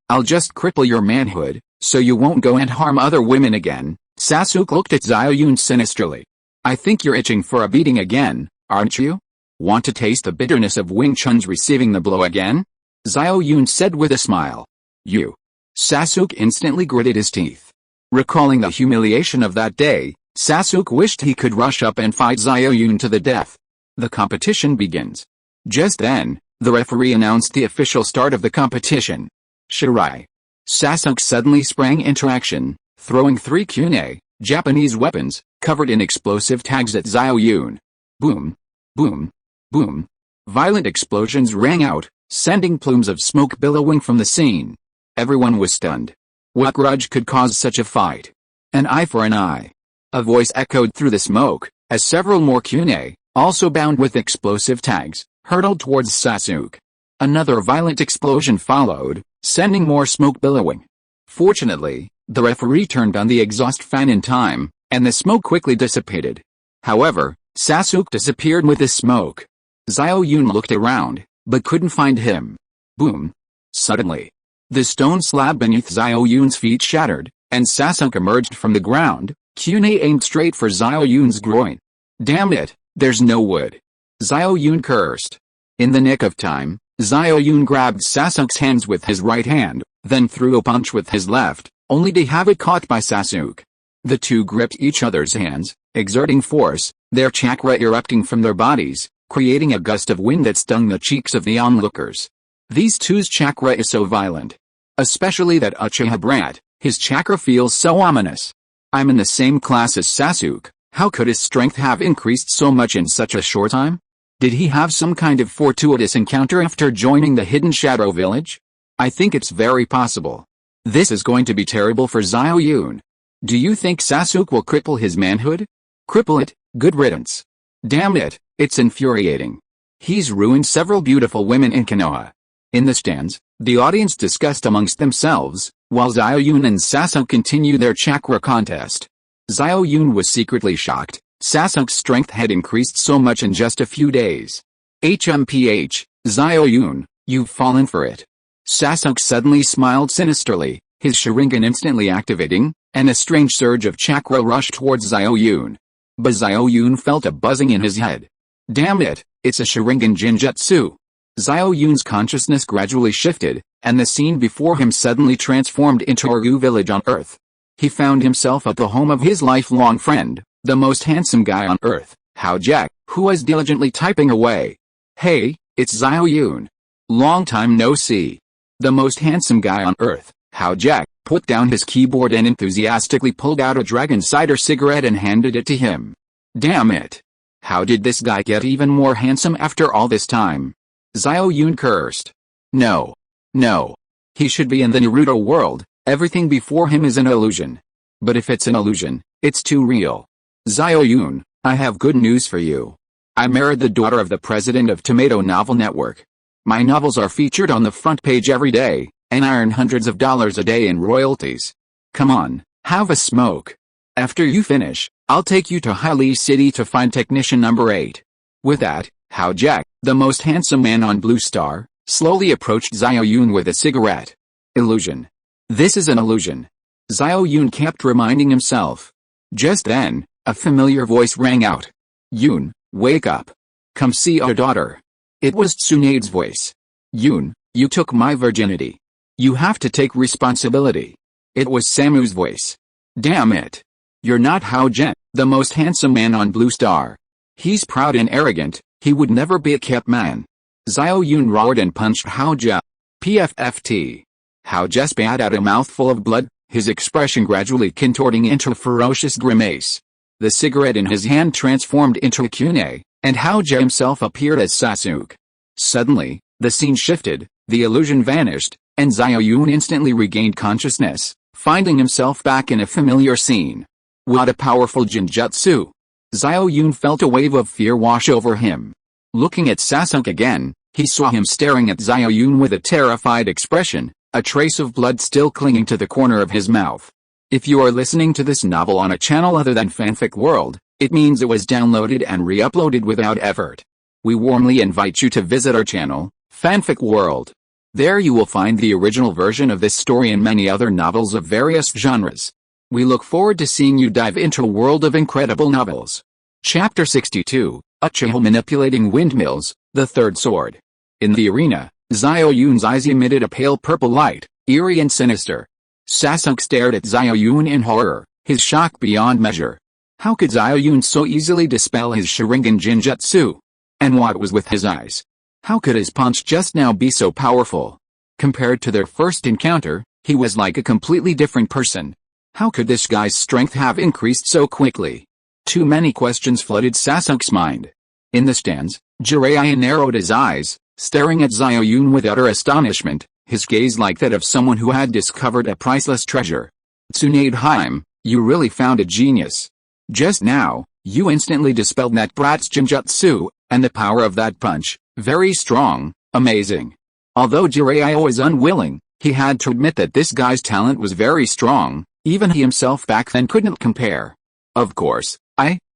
I'll just cripple your manhood, so you won't go and harm other women again. Sasuke looked at Xiao Yun sinisterly. I think you're itching for a beating again, aren't you? Want to taste the bitterness of Wing Chun's receiving the blow again? Xiao Yun said with a smile. You. Sasuke instantly gritted his teeth. Recalling the humiliation of that day, Sasuke wished he could rush up and fight Xiao Yun to the death. The competition begins. Just then, the referee announced the official start of the competition. Shirai. Sasuke suddenly sprang into action, throwing 3 kunai, Japanese weapons, covered in explosive tags at Xiao Yun. Boom. Boom. Boom. Violent explosions rang out, sending plumes of smoke billowing from the scene. Everyone was stunned. What grudge could cause such a fight? An eye for an eye. A voice echoed through the smoke, as several more kunai, also bound with explosive tags, hurtled towards Sasuke. Another violent explosion followed, sending more smoke billowing. Fortunately, the referee turned on the exhaust fan in time, and the smoke quickly dissipated. However, Sasuke disappeared with the smoke. Xiao Yun looked around, but couldn't find him. Boom. Suddenly, the stone slab beneath Xiao Yun's feet shattered, and Sasuke emerged from the ground, kunai aimed straight for Xiao Yun's groin. Damn it, there's no wood. Xiao Yun cursed. In the nick of time, Xiao Yun grabbed Sasuke's hands with his right hand, then threw a punch with his left, only to have it caught by Sasuke. The two gripped each other's hands, exerting force, their chakra erupting from their bodies, creating a gust of wind that stung the cheeks of the onlookers. These two's chakra is so violent. Especially that Uchiha brat, his chakra feels so ominous. I'm in the same class as Sasuke, how could his strength have increased so much in such a short time? Did he have some kind of fortuitous encounter after joining the Hidden Shadow Village? I think it's very possible. This is going to be terrible for Xiao Yun. Do you think Sasuke will cripple his manhood? Cripple it, good riddance. Damn it, it's infuriating. He's ruined several beautiful women in Konoha. In the stands, the audience discussed amongst themselves, while Xiao Yun and Sasuke continued their chakra contest. Xiao Yun was secretly shocked. Sasuke's strength had increased so much in just a few days. HMPH, Xiao Yun, you've fallen for it. Sasuke suddenly smiled sinisterly, his Sharingan instantly activating, and a strange surge of chakra rushed towards Xiao Yun. But Xiao Yun felt a buzzing in his head. Damn it, it's a Sharingan Jinjutsu. Xiao Yun's consciousness gradually shifted, and the scene before him suddenly transformed into Oru village on Earth. He found himself at the home of his lifelong friend, the most handsome guy on Earth, Hao Jack, who was diligently typing away. Hey, it's Xiao Yun. Long time no see. The most handsome guy on Earth, Hao Jack, put down his keyboard and enthusiastically pulled out a dragon cider cigarette and handed it to him. Damn it. How did this guy get even more handsome after all this time? Xiao Yun cursed. No. He should be in the Naruto world, everything before him is an illusion. But if it's an illusion, it's too real. Xiao Yun, I have good news for you. I married the daughter of the president of Tomato Novel Network. My novels are featured on the front page every day, and I earn hundreds of dollars a day in royalties. Come on, have a smoke. After you finish, I'll take you to Hylie City to find technician number 8. With that, Hao Jack, the most handsome man on Blue Star, slowly approached Xiao Yun with a cigarette. Illusion. This is an illusion. Xiao Yun kept reminding himself. Just then, a familiar voice rang out. Yun, wake up. Come see our daughter. It was Tsunade's voice. Yun, you took my virginity. You have to take responsibility. It was Samu's voice. Damn it. You're not Hao Jack, the most handsome man on Blue Star. He's proud and arrogant, he would never be a kept man. Xiao Yun roared and punched Hao Jack. PFFT. Hao Jack spat out a mouthful of blood, his expression gradually contorting into a ferocious grimace. The cigarette in his hand transformed into a kunai, and Hao Jack himself appeared as Sasuke. Suddenly, the scene shifted, the illusion vanished, and Xiao Yun instantly regained consciousness, finding himself back in a familiar scene. What a powerful Jinjutsu! Xiao Yun felt a wave of fear wash over him. Looking at Sasuke again, he saw him staring at Xiao Yun with a terrified expression, a trace of blood still clinging to the corner of his mouth. If you are listening to this novel on a channel other than Fanfic World, It means it was downloaded and re-uploaded without effort. We warmly invite you to visit our channel, Fanfic World. There you will find the original version of this story and many other novels of various genres. We look forward to seeing you dive into a world of incredible novels. Chapter 62, Xiao Manipulating Windmills, the Third Sword. In the arena, Xiao Yun's eyes emitted a pale purple light, eerie and sinister. Sasuke stared at Xiao Yun in horror, his shock beyond measure. How could Xiao Yun so easily dispel his Sharingan Jinjutsu? And what was with his eyes? How could his punch just now be so powerful? Compared to their first encounter, he was like a completely different person. How could this guy's strength have increased so quickly? Too many questions flooded Sasuke's mind. In the stands, Jiraiya narrowed his eyes, staring at Xiao Yun with utter astonishment, his gaze like that of someone who had discovered a priceless treasure. Tsunade, you really found a genius. Just now, you instantly dispelled that brat's Jinjutsu, and the power of that punch, very strong, amazing. Although Jiraiya was unwilling, he had to admit that this guy's talent was very strong, even he himself back then couldn't compare. Of course,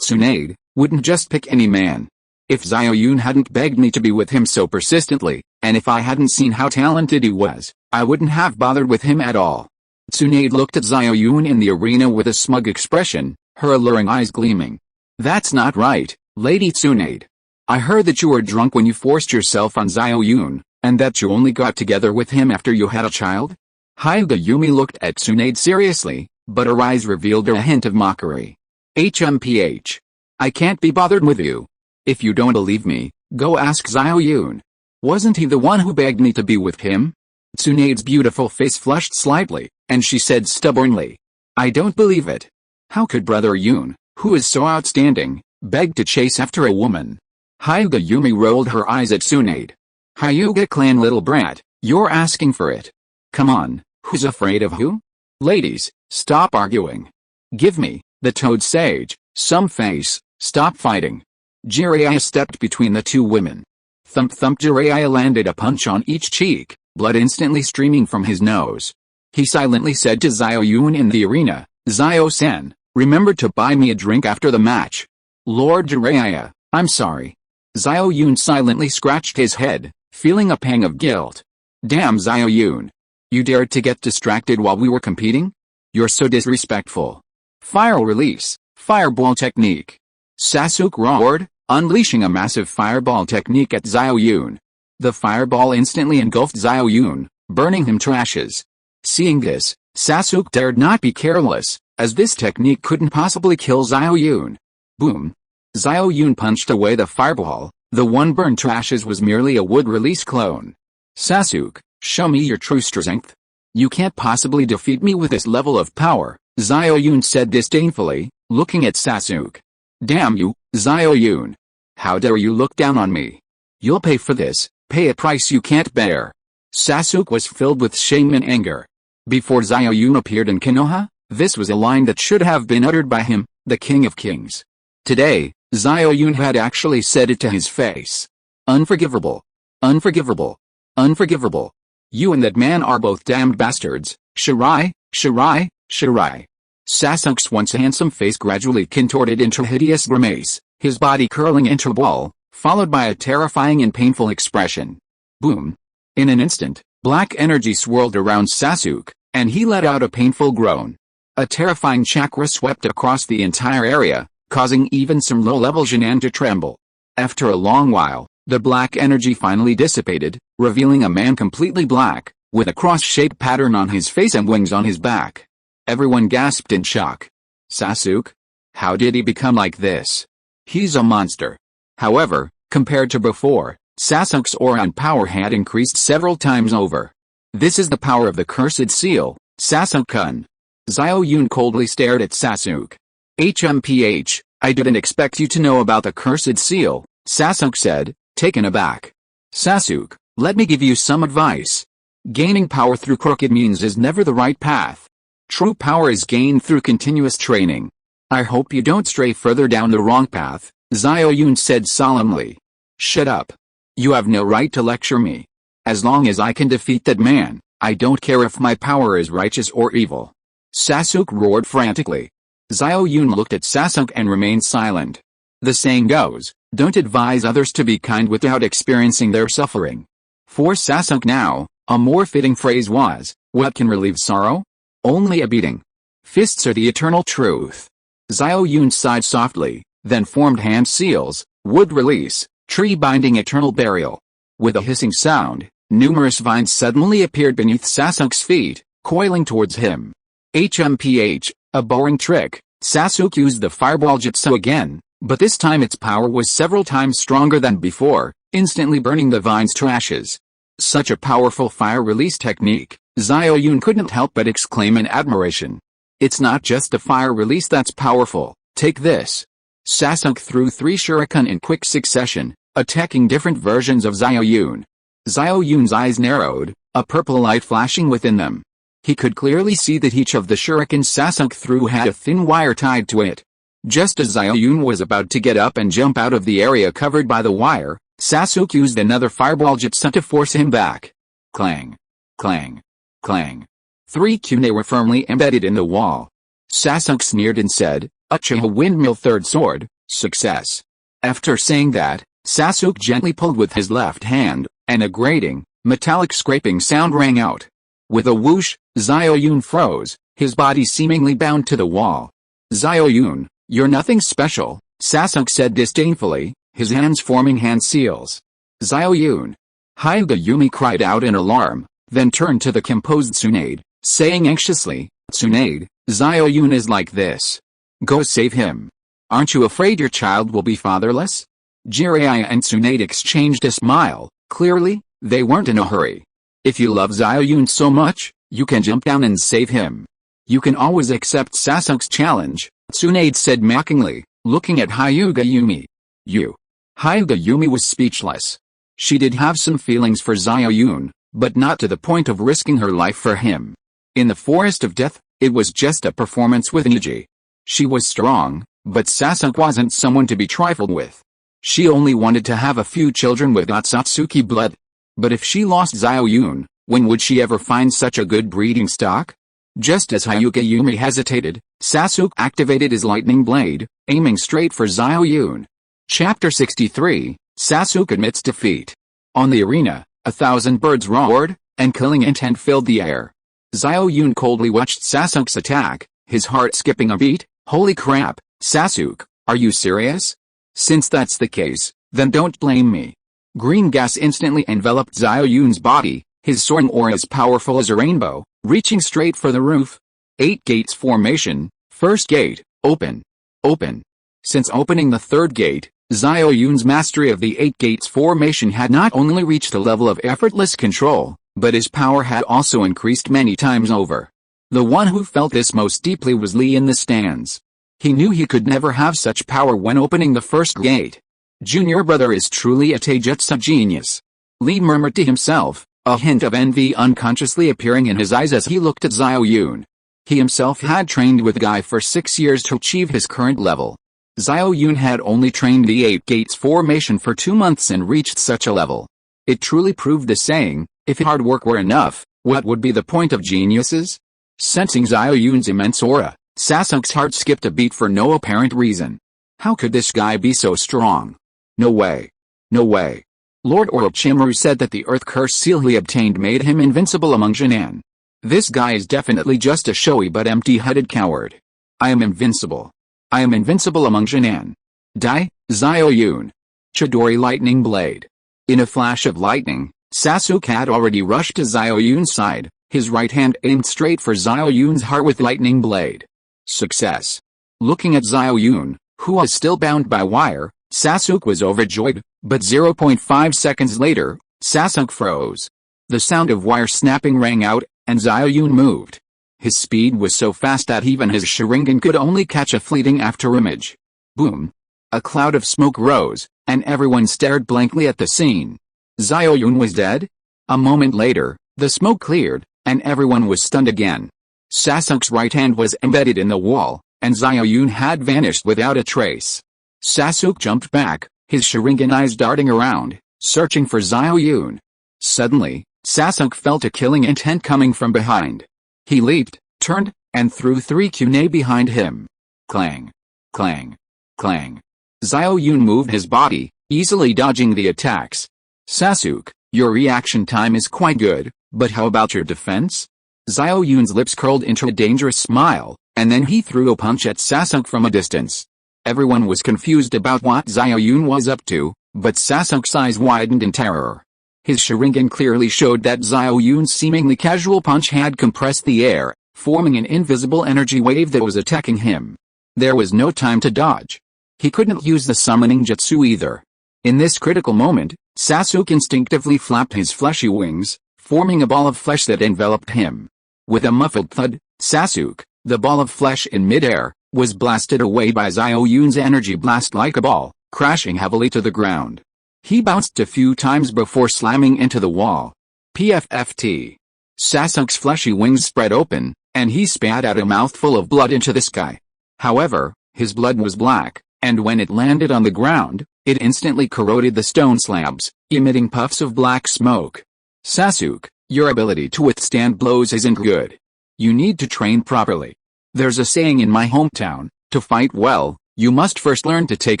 Tsunade, wouldn't just pick any man. If Xiao Yun hadn't begged me to be with him so persistently, and if I hadn't seen how talented he was, I wouldn't have bothered with him at all. Tsunade looked at Xiao Yun in the arena with a smug expression, her alluring eyes gleaming. That's not right, Lady Tsunade. I heard that you were drunk when you forced yourself on Xiao Yun, and that you only got together with him after you had a child? Yumi looked at Tsunade seriously, but her eyes revealed a hint of mockery. HMPH. I can't be bothered with you. If you don't believe me, go ask Xiao Yun. Wasn't he the one who begged me to be with him? Tsunade's beautiful face flushed slightly, and she said stubbornly. I don't believe it. How could Brother Yun, who is so outstanding, beg to chase after a woman? Yumi rolled her eyes at Tsunade. Hyuga clan little brat, you're asking for it. Come on, who's afraid of who? Ladies, stop arguing. Give me, the Toad Sage, some face, stop fighting. Jiraiya stepped between the two women. Thump thump. Jiraiya landed a punch on each cheek, blood instantly streaming from his nose. He silently said to Xiao Yun in the arena, Xiao-san, remember to buy me a drink after the match. Lord Jiraiya, I'm sorry. Xiao Yun silently scratched his head, feeling a pang of guilt. Damn Xiao Yun. You dared to get distracted while we were competing? You're so disrespectful. Fire release, fireball technique. Sasuke roared, unleashing a massive fireball technique at Xiao Yun. The fireball instantly engulfed Xiao Yun, burning him to ashes. Seeing this, Sasuke dared not be careless, as this technique couldn't possibly kill Xiao Yun. Boom. Xiao Yun punched away the fireball. The one burned to ashes was merely a wood-release clone. Sasuke, show me your true strength. You can't possibly defeat me with this level of power, Xiao Yun said disdainfully, looking at Sasuke. Damn you, Xiao Yun. How dare you look down on me? You'll pay for this, pay a price you can't bear. Sasuke was filled with shame and anger. Before Xiao Yun appeared in Konoha, this was a line that should have been uttered by him, the King of Kings. Today, Xiao Yun had actually said it to his face. Unforgivable. Unforgivable. Unforgivable. You and that man are both damned bastards, Shirai, Shirai, Shirai. Sasuke's once handsome face gradually contorted into a hideous grimace, his body curling into a ball, followed by a terrifying and painful expression. Boom. In an instant, black energy swirled around Sasuke, and he let out a painful groan. A terrifying chakra swept across the entire area, causing even some low-level Jinan to tremble. After a long while, the black energy finally dissipated, revealing a man completely black, with a cross-shaped pattern on his face and wings on his back. Everyone gasped in shock. Sasuke? How did he become like this? He's a monster. However, compared to before, Sasuke's aura and power had increased several times over. This is the power of the cursed seal, Sasuke-kun. Xiao Yun coldly stared at Sasuke. HMPH, I didn't expect you to know about the cursed seal, Sasuke said, taken aback. Sasuke, let me give you some advice. Gaining power through crooked means is never the right path. True power is gained through continuous training. I hope you don't stray further down the wrong path, Xiao Yun said solemnly. Shut up. You have no right to lecture me. As long as I can defeat that man, I don't care if my power is righteous or evil. Sasuke roared frantically. Xiao Yun looked at Sasuke and remained silent. The saying goes, don't advise others to be kind without experiencing their suffering. For Sasuke now, a more fitting phrase was, what can relieve sorrow? Only a beating. Fists are the eternal truth. Xiao Yun sighed softly, then formed hand seals, wood release, tree binding eternal burial. With a hissing sound, numerous vines suddenly appeared beneath Sasuke's feet, coiling towards him. HMPH, a boring trick. Sasuke used the fireball jutsu again, but this time its power was several times stronger than before, instantly burning the vines to ashes. Such a powerful fire release technique, Xiao Yun couldn't help but exclaim in admiration. It's not just a fire release that's powerful, take this. Sasuke threw 3 shuriken in quick succession, attacking different versions of Xiao Yun. Xiao Yun's eyes narrowed, a purple light flashing within them. He could clearly see that each of the shurikens Sasuke threw had a thin wire tied to it. Just as Xiao Yun was about to get up and jump out of the area covered by the wire, Sasuke used another fireball jutsu to force him back. Clang. Clang. Clang. 3 kunai were firmly embedded in the wall. Sasuke sneered and said, Uchiha Windmill Third Sword, success. After saying that, Sasuke gently pulled with his left hand, and a grating, metallic scraping sound rang out. With a whoosh, Xiao Yun froze, his body seemingly bound to the wall. Xiao Yun, you're nothing special, Sasuke said disdainfully, his hands forming hand seals. Xiao Yun. Hyuga Yumi cried out in alarm, then turned to the composed Tsunade, saying anxiously, Tsunade, Xiao Yun is like this. Go save him. Aren't you afraid your child will be fatherless? Jiraiya and Tsunade exchanged a smile. Clearly, they weren't in a hurry. If you love Xiao Yun so much, you can jump down and save him. You can always accept Sasuke's challenge, Tsunade said mockingly, looking at Hyuga Yumi. You. Hyuga Yumi was speechless. She did have some feelings for Xiao Yun, but not to the point of risking her life for him. In the Forest of Death, it was just a performance with Neji. She was strong, but Sasuke wasn't someone to be trifled with. She only wanted to have a few children with Otsutsuki blood. But if she lost Xiao Yun, when would she ever find such a good breeding stock? Just as Hyuga Yumi hesitated, Sasuke activated his lightning blade, aiming straight for Xiao Yun. Chapter 63, Sasuke admits defeat. On the arena, 1,000 birds roared, and killing intent filled the air. Xiao Yun coldly watched Sasuke's attack, his heart skipping a beat. Holy crap, Sasuke, are you serious? Since that's the case, then don't blame me. Green gas instantly enveloped Xiao Yun's body, his soaring aura as powerful as a rainbow, reaching straight for the roof. 8 gates formation, first gate, open. Open. Since opening the third gate, Xiao Yun's mastery of the 8 gates formation had not only reached a level of effortless control, but his power had also increased many times over. The one who felt this most deeply was Lee in the stands. He knew he could never have such power when opening the first gate. Junior brother is truly a taijutsu genius. Lee murmured to himself, a hint of envy unconsciously appearing in his eyes as he looked at Xiao Yun. He himself had trained with Guy for 6 years to achieve his current level. Xiao Yun had only trained the 8 gates formation for 2 months and reached such a level. It truly proved the saying, if hard work were enough, what would be the point of geniuses? Sensing Xiao Yun's immense aura, Sasuke's heart skipped a beat for no apparent reason. How could this guy be so strong? No way. No way. Lord Orochimaru said that the Earth Curse seal he obtained made him invincible among Genin. This guy is definitely just a showy but empty-headed coward. I am invincible. I am invincible among Genin. Die, Xiao Yun. Chidori Lightning Blade. In a flash of lightning, Sasuke had already rushed to Xiao Yun's side, his right hand aimed straight for Xiao Yun's heart with lightning blade. Success. Looking at Xiao Yun, who was still bound by wire, Sasuke was overjoyed, but 0.5 seconds later, Sasuke froze. The sound of wire snapping rang out, and Xiao Yun moved. His speed was so fast that even his Sharingan could only catch a fleeting afterimage. Boom. A cloud of smoke rose, and everyone stared blankly at the scene. Xiao Yun was dead? A moment later, the smoke cleared, and everyone was stunned again. Sasuke's right hand was embedded in the wall, and Xiao Yun had vanished without a trace. Sasuke jumped back, his Sharingan eyes darting around, searching for Xiao Yun. Suddenly, Sasuke felt a killing intent coming from behind. He leaped, turned, and threw 3 kunai behind him. Clang. Clang. Clang. Xiao Yun moved his body, easily dodging the attacks. Sasuke, your reaction time is quite good, but how about your defense? Xiao Yun's lips curled into a dangerous smile, and then he threw a punch at Sasuke from a distance. Everyone was confused about what Xiao Yun was up to, but Sasuke's eyes widened in terror. His Sharingan clearly showed that Xiao Yun's seemingly casual punch had compressed the air, forming an invisible energy wave that was attacking him. There was no time to dodge. He couldn't use the summoning jutsu either. In this critical moment, Sasuke instinctively flapped his fleshy wings, forming a ball of flesh that enveloped him. With a muffled thud, Sasuke, the ball of flesh in midair, was blasted away by Xiao Yun's energy blast like a ball, crashing heavily to the ground. He bounced a few times before slamming into the wall. PFFT. Sasuke's fleshy wings spread open, and he spat out a mouthful of blood into the sky. However, his blood was black, and when it landed on the ground, it instantly corroded the stone slabs, emitting puffs of black smoke. Sasuke, your ability to withstand blows isn't good. You need to train properly. There's a saying in my hometown, to fight well, you must first learn to take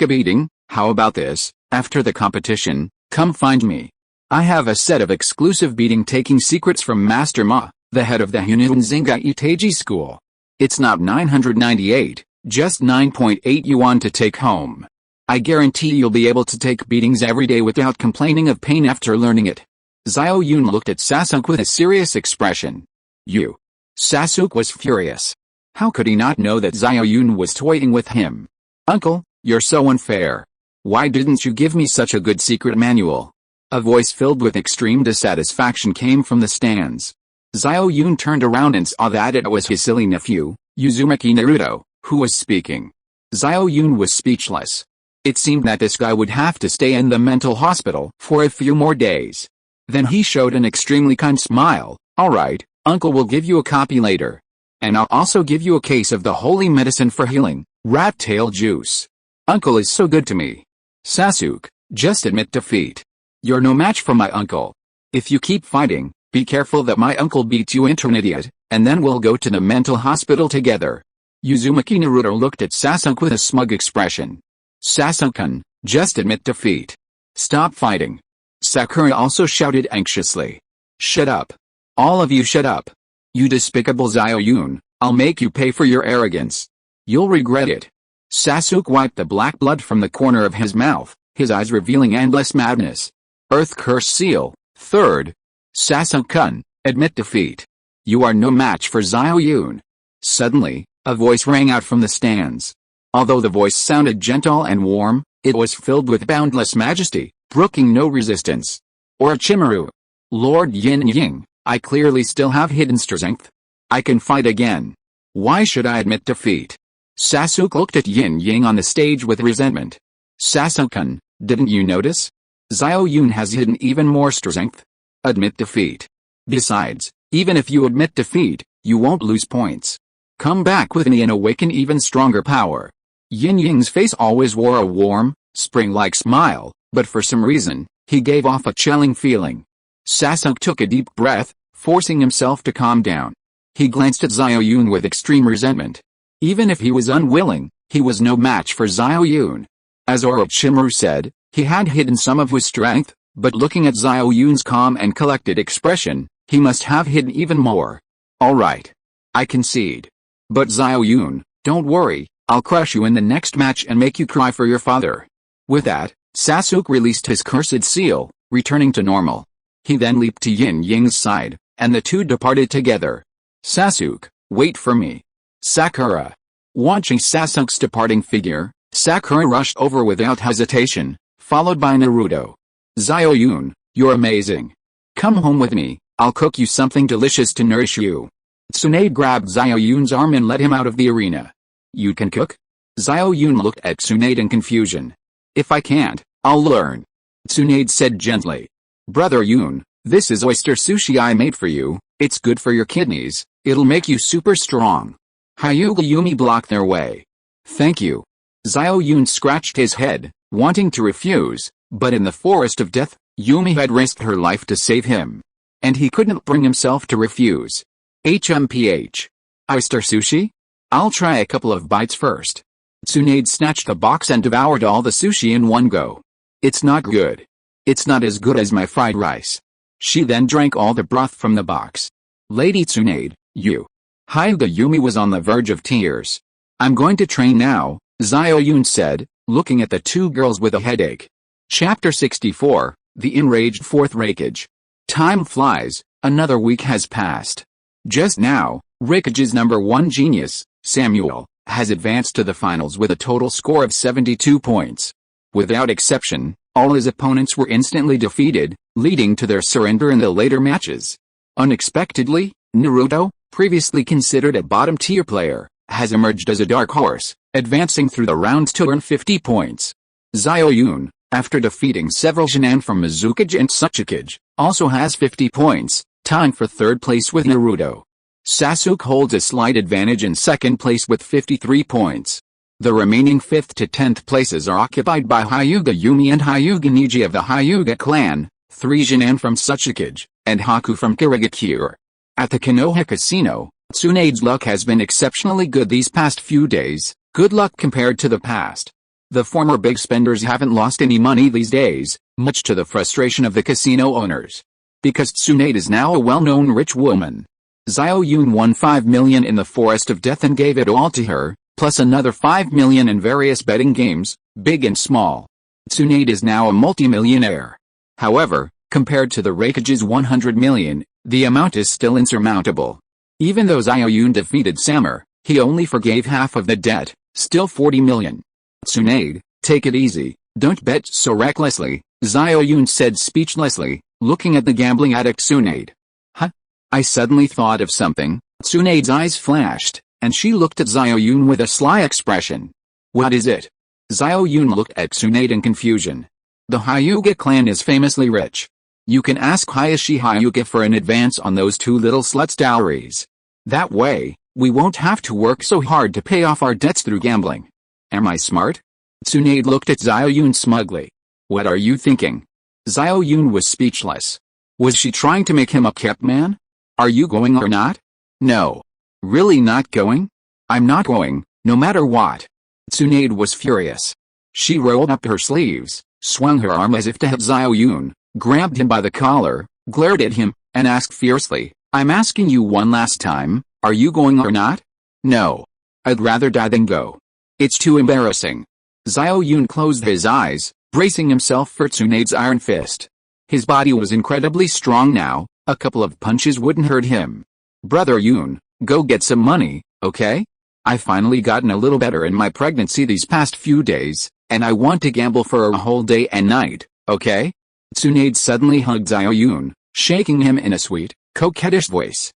a beating. How about this? After the competition, come find me. I have a set of exclusive beating-taking secrets from Master Ma, the head of the Hununzinga Itaiji school. It's not 998, just 9.8 yuan to take home. I guarantee you'll be able to take beatings every day without complaining of pain after learning it. Xiao Yun looked at Sasuke with a serious expression. You. Sasuke was furious. How could he not know that Xiao Yun was toying with him? Uncle, you're so unfair. Why didn't you give me such a good secret manual? A voice filled with extreme dissatisfaction came from the stands. Xiao Yun turned around and saw that it was his silly nephew, Uzumaki Naruto, who was speaking. Xiao Yun was speechless. It seemed that this guy would have to stay in the mental hospital for a few more days. Then he showed an extremely kind smile. Alright, Uncle will give you a copy later. And I'll also give you a case of the holy medicine for healing, rat tail juice. Uncle is so good to me. Sasuke, just admit defeat. You're no match for my uncle. If you keep fighting, be careful that my uncle beats you intermediate, and then we'll go to the mental hospital together. Uzumaki Naruto looked at Sasuke with a smug expression. Sasuke-kun, just admit defeat. Stop fighting. Sakura also shouted anxiously. Shut up. All of you shut up. You despicable Xiao Yun, I'll make you pay for your arrogance. You'll regret it. Sasuke wiped the black blood from the corner of his mouth, his eyes revealing endless madness. Earth Curse Seal, 3rd. Sasuke-kun, admit defeat. You are no match for Xiao Yun. Suddenly, a voice rang out from the stands. Although the voice sounded gentle and warm, it was filled with boundless majesty, brooking no resistance. Orochimaru. Lord Yin Yang, I clearly still have hidden strength. I can fight again. Why should I admit defeat? Sasuke looked at Yin Yang on the stage with resentment. Sasuke-kun, didn't you notice? Xiao Yun has hidden even more strength. Admit defeat. Besides, even if you admit defeat, you won't lose points. Come back with me and awaken even stronger power. Yin Yang's face always wore a warm, spring-like smile, but for some reason, he gave off a chilling feeling. Sasuke took a deep breath, forcing himself to calm down. He glanced at Xiao Yun with extreme resentment. Even if he was unwilling, he was no match for Xiao Yun. As Orochimaru said, he had hidden some of his strength, but looking at Xiao Yun's calm and collected expression, he must have hidden even more. Alright. I concede. But Xiao Yun, don't worry, I'll crush you in the next match and make you cry for your father. With that, Sasuke released his cursed seal, returning to normal. He then leaped to Yin Yang's side, and the two departed together. Sasuke, wait for me. Sakura. Watching Sasuke's departing figure, Sakura rushed over without hesitation, followed by Naruto. Xiao Yun, you're amazing. Come home with me, I'll cook you something delicious to nourish you. Tsunade grabbed Xiao Yun's arm and led him out of the arena. You can cook? Xiao Yun looked at Tsunade in confusion. If I can't, I'll learn. Tsunade said gently. Brother Yun, this is oyster sushi I made for you, it's good for your kidneys, it'll make you super strong. Hyuga Yumi blocked their way. Thank you. Xiao Yun scratched his head, wanting to refuse, but in the forest of death, Yumi had risked her life to save him. And he couldn't bring himself to refuse. HMPH. Oyster sushi? I'll try a couple of bites first. Tsunade snatched the box and devoured all the sushi in one go. It's not good. It's not as good as my fried rice. She then drank all the broth from the box. Lady Tsunade, you. Hyuga Yumi was on the verge of tears. I'm going to train now, Xiao Yun said, looking at the two girls with a headache. Chapter 64, The Enraged Fourth Raikage. Time flies, another week has passed. Just now, Raikage's #1 genius, Samuel, has advanced to the finals with a total score of 72 points. Without exception, all his opponents were instantly defeated, leading to their surrender in the later matches. Unexpectedly, Naruto, previously considered a bottom-tier player, has emerged as a dark horse, advancing through the rounds to earn 50 points. Xiao Yun, after defeating several Shinan from Mizukage and Tsuchikage, also has 50 points, tying for third place with Naruto. Sasuke holds a slight advantage in second place with 53 points. The remaining 5th to 10th places are occupied by Hyuga Yumi and Hyuga Niji of the Hyuga clan, 3 Shinan from Tsuchikage, and Haku from Kirigakure. At the Konoha Casino, Tsunade's luck has been exceptionally good these past few days, good luck compared to the past. The former big spenders haven't lost any money these days, much to the frustration of the casino owners. Because Tsunade is now a well-known rich woman. Xiao Yun won 5 million in the Forest of Death and gave it all to her, plus another 5 million in various betting games, big and small. Tsunade is now a multimillionaire. However, compared to the Raikage's 100 million, the amount is still insurmountable. Even though Xiao Yun defeated Samur, he only forgave half of the debt, still 40 million. Tsunade, take it easy, don't bet so recklessly, Xiao Yun said speechlessly, looking at the gambling addict Tsunade. Huh? I suddenly thought of something. Tsunade's eyes flashed, and she looked at Xiao Yun with a sly expression. What is it? Xiao Yun looked at Tsunade in confusion. The Hyuga clan is famously rich. You can ask Hayashi Hyuga for an advance on those two little sluts' dowries. That way, we won't have to work so hard to pay off our debts through gambling. Am I smart? Tsunade looked at Xiao Yun smugly. What are you thinking? Xiao Yun was speechless. Was she trying to make him a kept man? Are you going or not? No. Really not going? I'm not going, no matter what. Tsunade was furious. She rolled up her sleeves, swung her arm as if to hit Xiao Yun, grabbed him by the collar, glared at him, and asked fiercely, I'm asking you one last time, are you going or not? No. I'd rather die than go. It's too embarrassing. Xiao Yun closed his eyes, bracing himself for Tsunade's iron fist. His body was incredibly strong now, a couple of punches wouldn't hurt him. Brother Yun, go get some money, okay? I've finally gotten a little better in my pregnancy these past few days, and I want to gamble for a whole day and night, okay? Tsunade suddenly hugged Xiao Yun, shaking him in a sweet, coquettish voice.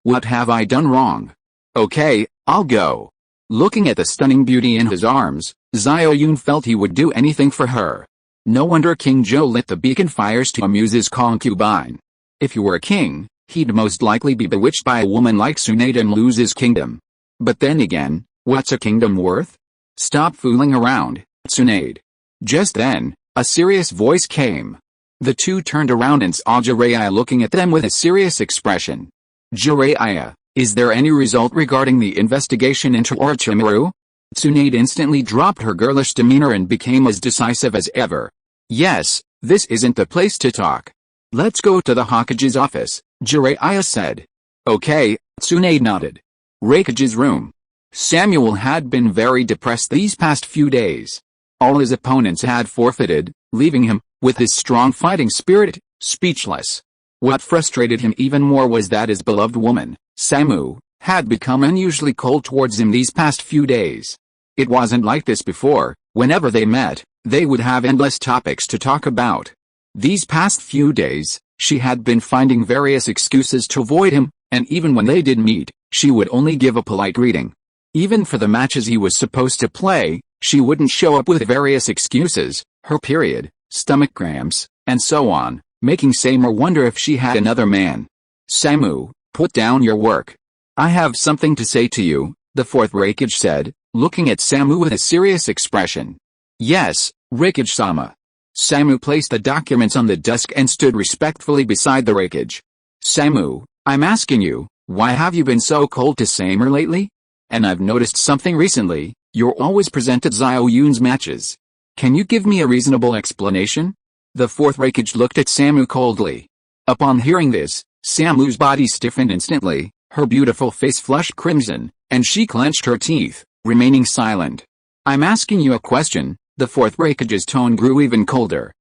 What have I done wrong? Okay, I'll go. Looking at the stunning beauty in his arms, Xiao Yun felt he would do anything for her. No wonder King Zhou lit the beacon fires to amuse his concubine. If he were a king, he'd most likely be bewitched by a woman like Tsunade and lose his kingdom. But then again, what's a kingdom worth? Stop fooling around, Tsunade. Just then, a serious voice came. The two turned around and saw Jiraiya looking at them with a serious expression. Jiraiya, is there any result regarding the investigation into Orochimaru? Tsunade instantly dropped her girlish demeanor and became as decisive as ever. Yes, this isn't the place to talk. Let's go to the Hokage's office, Jiraiya said. Okay, Tsunade nodded. Raikage's room. Samuel had been very depressed these past few days. All his opponents had forfeited, leaving him, with his strong fighting spirit, speechless. What frustrated him even more was that his beloved woman, Samu, had become unusually cold towards him these past few days. It wasn't like this before. Whenever they met, they would have endless topics to talk about. These past few days, she had been finding various excuses to avoid him, and even when they did meet, she would only give a polite greeting. Even for the matches he was supposed to play, she wouldn't show up with various excuses, her period, stomach cramps, and so on, making Samu wonder if she had another man. Samu, put down your work. I have something to say to you, the fourth Raikage said, looking at Samu with a serious expression. Yes, Raikage-sama. Samu placed the documents on the desk and stood respectfully beside the Raikage. Samu, I'm asking you, why have you been so cold to Samu lately? And I've noticed something recently, you're always present at Xiao Yun's matches. Can you give me a reasonable explanation? The fourth Raikage looked at Samu coldly. Upon hearing this, Samu's body stiffened instantly, her beautiful face flushed crimson, and she clenched her teeth, remaining silent. I'm asking you a question. The fourth Raikage's tone grew even colder.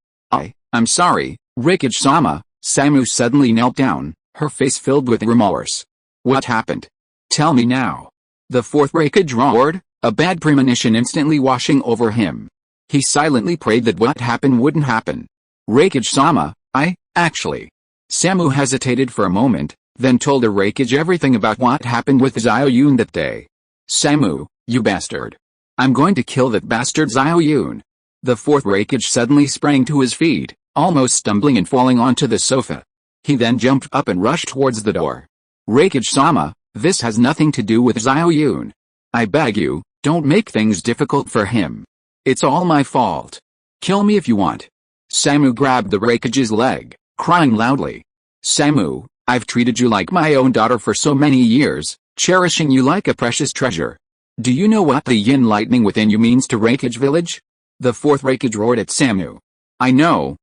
I'm sorry, Raikage-sama. Samu suddenly knelt down, her face filled with remorse. What happened? Tell me now. The fourth Raikage roared, a bad premonition instantly washing over him. He silently prayed that what happened wouldn't happen. Raikage-sama, actually. Samu hesitated for a moment, then told the Raikage everything about what happened with Xiao Yun that day. Samu, you bastard. I'm going to kill that bastard Xiao Yun. The fourth Raikage suddenly sprang to his feet, almost stumbling and falling onto the sofa. He then jumped up and rushed towards the door. Raikage-sama, this has nothing to do with Xiao Yun. I beg you, don't make things difficult for him. It's all my fault. Kill me if you want. Samu grabbed the Raikage's leg, crying loudly. Samu, I've treated you like my own daughter for so many years, cherishing you like a precious treasure. Do you know what the yin lightning within you means to Raikage village? The fourth Raikage roared at Samu. I know,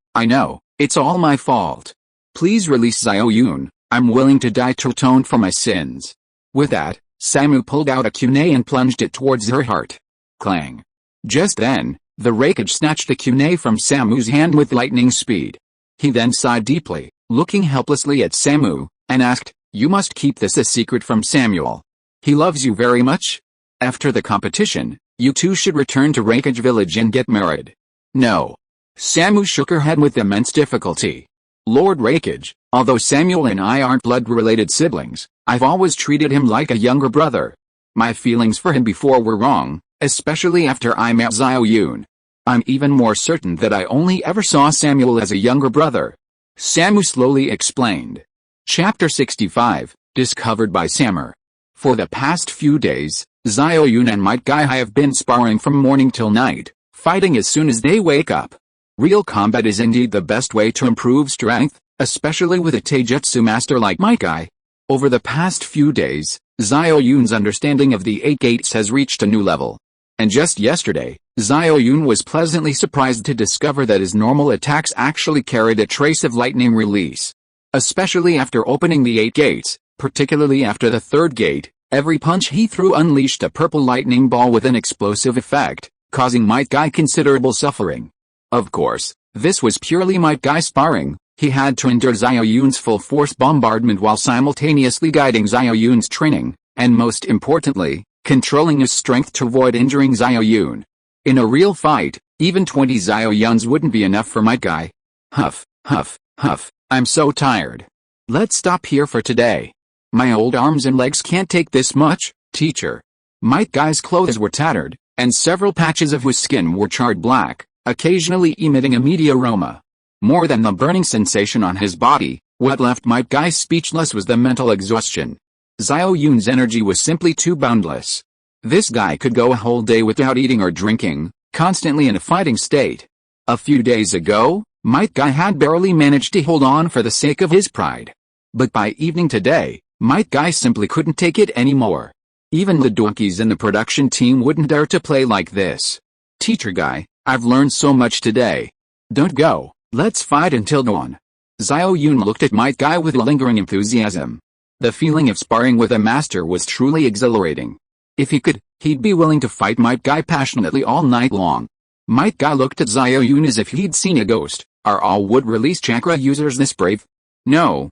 it's all my fault. Please release Xiao Yun, I'm willing to die to atone for my sins. With that, Samu pulled out a kunai and plunged it towards her heart. Clang. Just then, the Raikage snatched the kunai from Samu's hand with lightning speed. He then sighed deeply, looking helplessly at Samu, and asked, You must keep this a secret from Samuel. He loves you very much? After the competition, you two should return to Raikage village and get married. No. Samu shook her head with immense difficulty. Lord Raikage, although Samuel and I aren't blood-related siblings, I've always treated him like a younger brother. My feelings for him before were wrong, especially after I met Xiao Yun. I'm even more certain that I only ever saw Samuel as a younger brother. Samu slowly explained. Chapter 65, Discovered by Samer. For the past few days, Xiao Yun and Might Guy have been sparring from morning till night, fighting as soon as they wake up. Real combat is indeed the best way to improve strength, especially with a taijutsu master like Might Guy. Over the past few days, Xiao Yun's understanding of the 8 gates has reached a new level. And just yesterday, Xiao Yun was pleasantly surprised to discover that his normal attacks actually carried a trace of lightning release. Especially after opening the 8 gates, particularly after the 3rd gate, every punch he threw unleashed a purple lightning ball with an explosive effect, causing Might Guy considerable suffering. Of course, this was purely Might Guy sparring. He had to endure Xiao Yun's full force bombardment while simultaneously guiding Xiao Yun's training, and most importantly, controlling his strength to avoid injuring Xiao Yun. In a real fight, even 20 Xiao Yuns wouldn't be enough for Might Guy. Huff, huff, huff, I'm so tired. Let's stop here for today. My old arms and legs can't take this much, teacher. Might Guy's clothes were tattered, and several patches of his skin were charred black, occasionally emitting a meaty aroma. More than the burning sensation on his body, what left Might Guy speechless was the mental exhaustion. Xiao Yun's energy was simply too boundless. This guy could go a whole day without eating or drinking, constantly in a fighting state. A few days ago, Might Guy had barely managed to hold on for the sake of his pride. But by evening today, Might Guy simply couldn't take it anymore. Even the donkeys in the production team wouldn't dare to play like this. Teacher Guy, I've learned so much today. Don't go, let's fight until dawn. Xiao Yun looked at Might Guy with lingering enthusiasm. The feeling of sparring with a master was truly exhilarating. If he could, he'd be willing to fight Might Guy passionately all night long. Might Guy looked at Xiao Yun as if he'd seen a ghost. Are all wood-release chakra users this brave? No,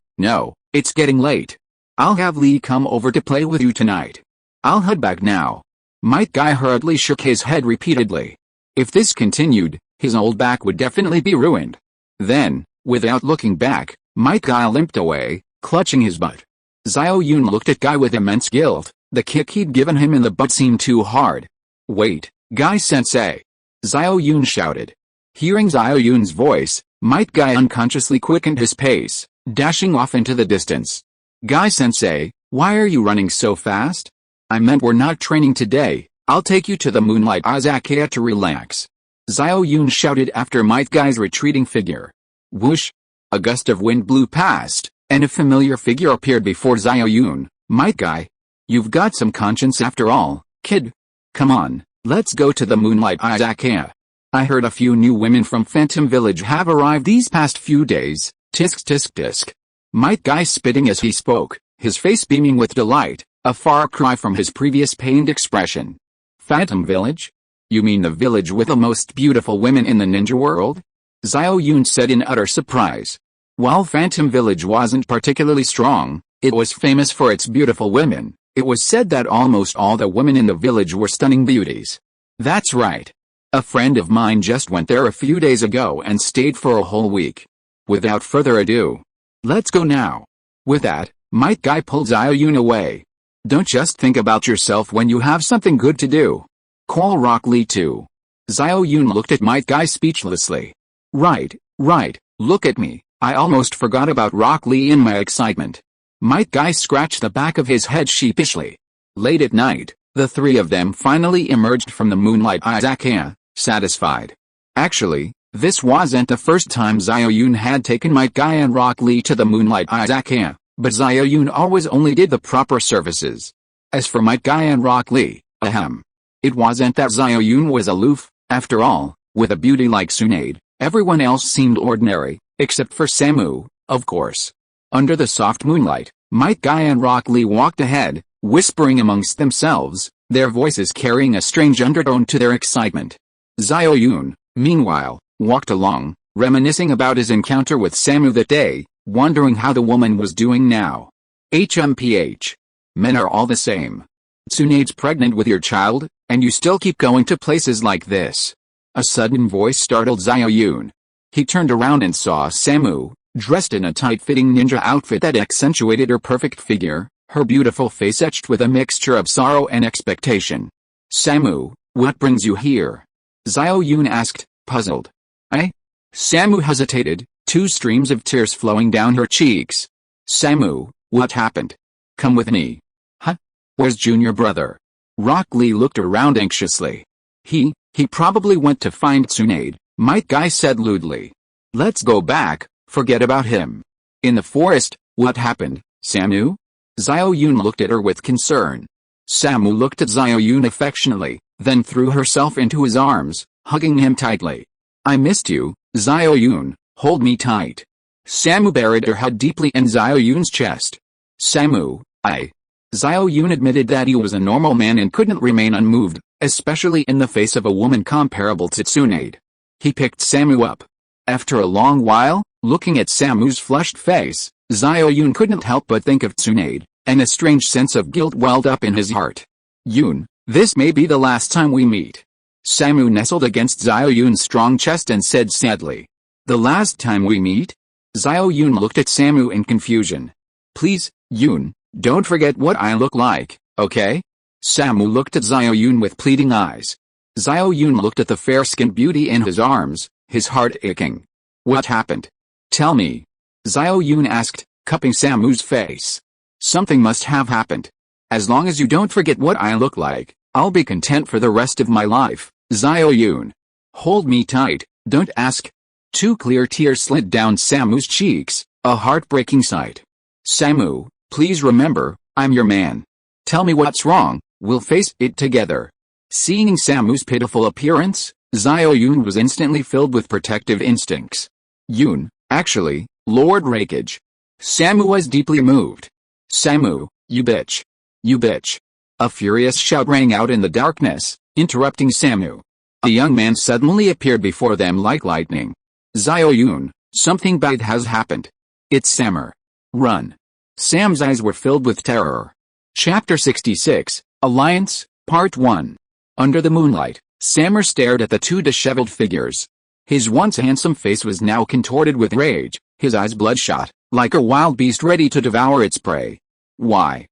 it's getting late. I'll have Lee come over to play with you tonight. I'll head back now. Might Guy hurriedly shook his head repeatedly. If this continued, his old back would definitely be ruined. Then, without looking back, Might Guy limped away, clutching his butt. Xiao Yun looked at Guy with immense guilt. The kick he'd given him in the butt seemed too hard. Wait, Guy-sensei! Xiao Yun shouted. Hearing Xiao Yun's voice, Might Guy unconsciously quickened his pace, dashing off into the distance. Guy-sensei, why are you running so fast? I meant we're not training today. I'll take you to the Moonlight Izakaya to relax. Xiao Yun shouted after Might Guy's retreating figure. Whoosh! A gust of wind blew past, and a familiar figure appeared before Xiao Yun. Might Guy? You've got some conscience after all, kid. Come on, let's go to the Moonlight Izakaya. I heard a few new women from Phantom Village have arrived these past few days. Tisk tisk tisk. Might Guy spitting as he spoke, his face beaming with delight, a far cry from his previous pained expression. Phantom Village? You mean the village with the most beautiful women in the ninja world? Xiao Yun said in utter surprise. While Phantom Village wasn't particularly strong, it was famous for its beautiful women. It was said that almost all the women in the village were stunning beauties. That's right. A friend of mine just went there a few days ago and stayed for a whole week. Without further ado, let's go now. With that, Might Guy pulled Xiao Yun away. Don't just think about yourself when you have something good to do. Call Rock Lee too. Xiao Yun looked at Might Guy speechlessly. Right, look at me. I almost forgot about Rock Lee in my excitement. Might Guy scratched the back of his head sheepishly. Late at night, the three of them finally emerged from the Moonlight Izakaya, satisfied. Actually, this wasn't the first time Xiao Yun had taken Might Guy and Rock Lee to the Moonlight Izakaya, but Xiao Yun always only did the proper services. As for Might Guy and Rock Lee, it wasn't that Xiao Yun was aloof. After all, with a beauty like Tsunade, everyone else seemed ordinary, except for Samu, of course. Under the soft moonlight, Might Guy and Rock Lee walked ahead, whispering amongst themselves, their voices carrying a strange undertone to their excitement. Xiao Yun, meanwhile, walked along, reminiscing about his encounter with Samu that day, wondering how the woman was doing now. HMPH. Men are all the same. Tsunade's pregnant with your child, and you still keep going to places like this. A sudden voice startled Xiao Yun. He turned around and saw Samu, dressed in a tight-fitting ninja outfit that accentuated her perfect figure, her beautiful face etched with a mixture of sorrow and expectation. Samu, what brings you here? Xiao Yun asked, puzzled. Samu hesitated, two streams of tears flowing down her cheeks. Samu, what happened? Come with me. Huh? Where's Junior Brother? Rock Lee looked around anxiously. He probably went to find Tsunade, Might Guy said lewdly. Let's go back, forget about him. In the forest, what happened, Samu? Xiao Yun looked at her with concern. Samu looked at Xiao Yun affectionately, then threw herself into his arms, hugging him tightly. I missed you, Xiao Yun, hold me tight. Samu buried her head deeply in Xiao Yun's chest. Samu, Xiao Yun admitted that he was a normal man and couldn't remain unmoved, especially in the face of a woman comparable to Tsunade. He picked Samu up. After a long while, looking at Samu's flushed face, Xiao Yun couldn't help but think of Tsunade, and a strange sense of guilt welled up in his heart. Yun, this may be the last time we meet. Samu nestled against Xiao Yun's strong chest and said sadly. The last time we meet? Xiao Yun looked at Samu in confusion. Please, Yun, don't forget what I look like, okay? Samu looked at Xiao Yun with pleading eyes. Xiao Yun looked at the fair-skinned beauty in his arms, his heart aching. What happened? Tell me. Xiao Yun asked, cupping Samu's face. Something must have happened. As long as you don't forget what I look like, I'll be content for the rest of my life, Xiao Yun. Hold me tight, don't ask. Two clear tears slid down Samu's cheeks, a heartbreaking sight. Samu, please remember, I'm your man. Tell me what's wrong, we'll face it together. Seeing Samu's pitiful appearance, Xiao Yun was instantly filled with protective instincts. Yun, actually, Lord Rakage. Samu was deeply moved. Samu, you bitch. You bitch. A furious shout rang out in the darkness, interrupting Samu. A young man suddenly appeared before them like lightning. Xiao Yun, something bad has happened. It's Samur. Run. Sam's eyes were filled with terror. Chapter 66, Alliance, Part 1. Under the moonlight, Samur stared at the two disheveled figures. His once handsome face was now contorted with rage, his eyes bloodshot, like a wild beast ready to devour its prey. Why?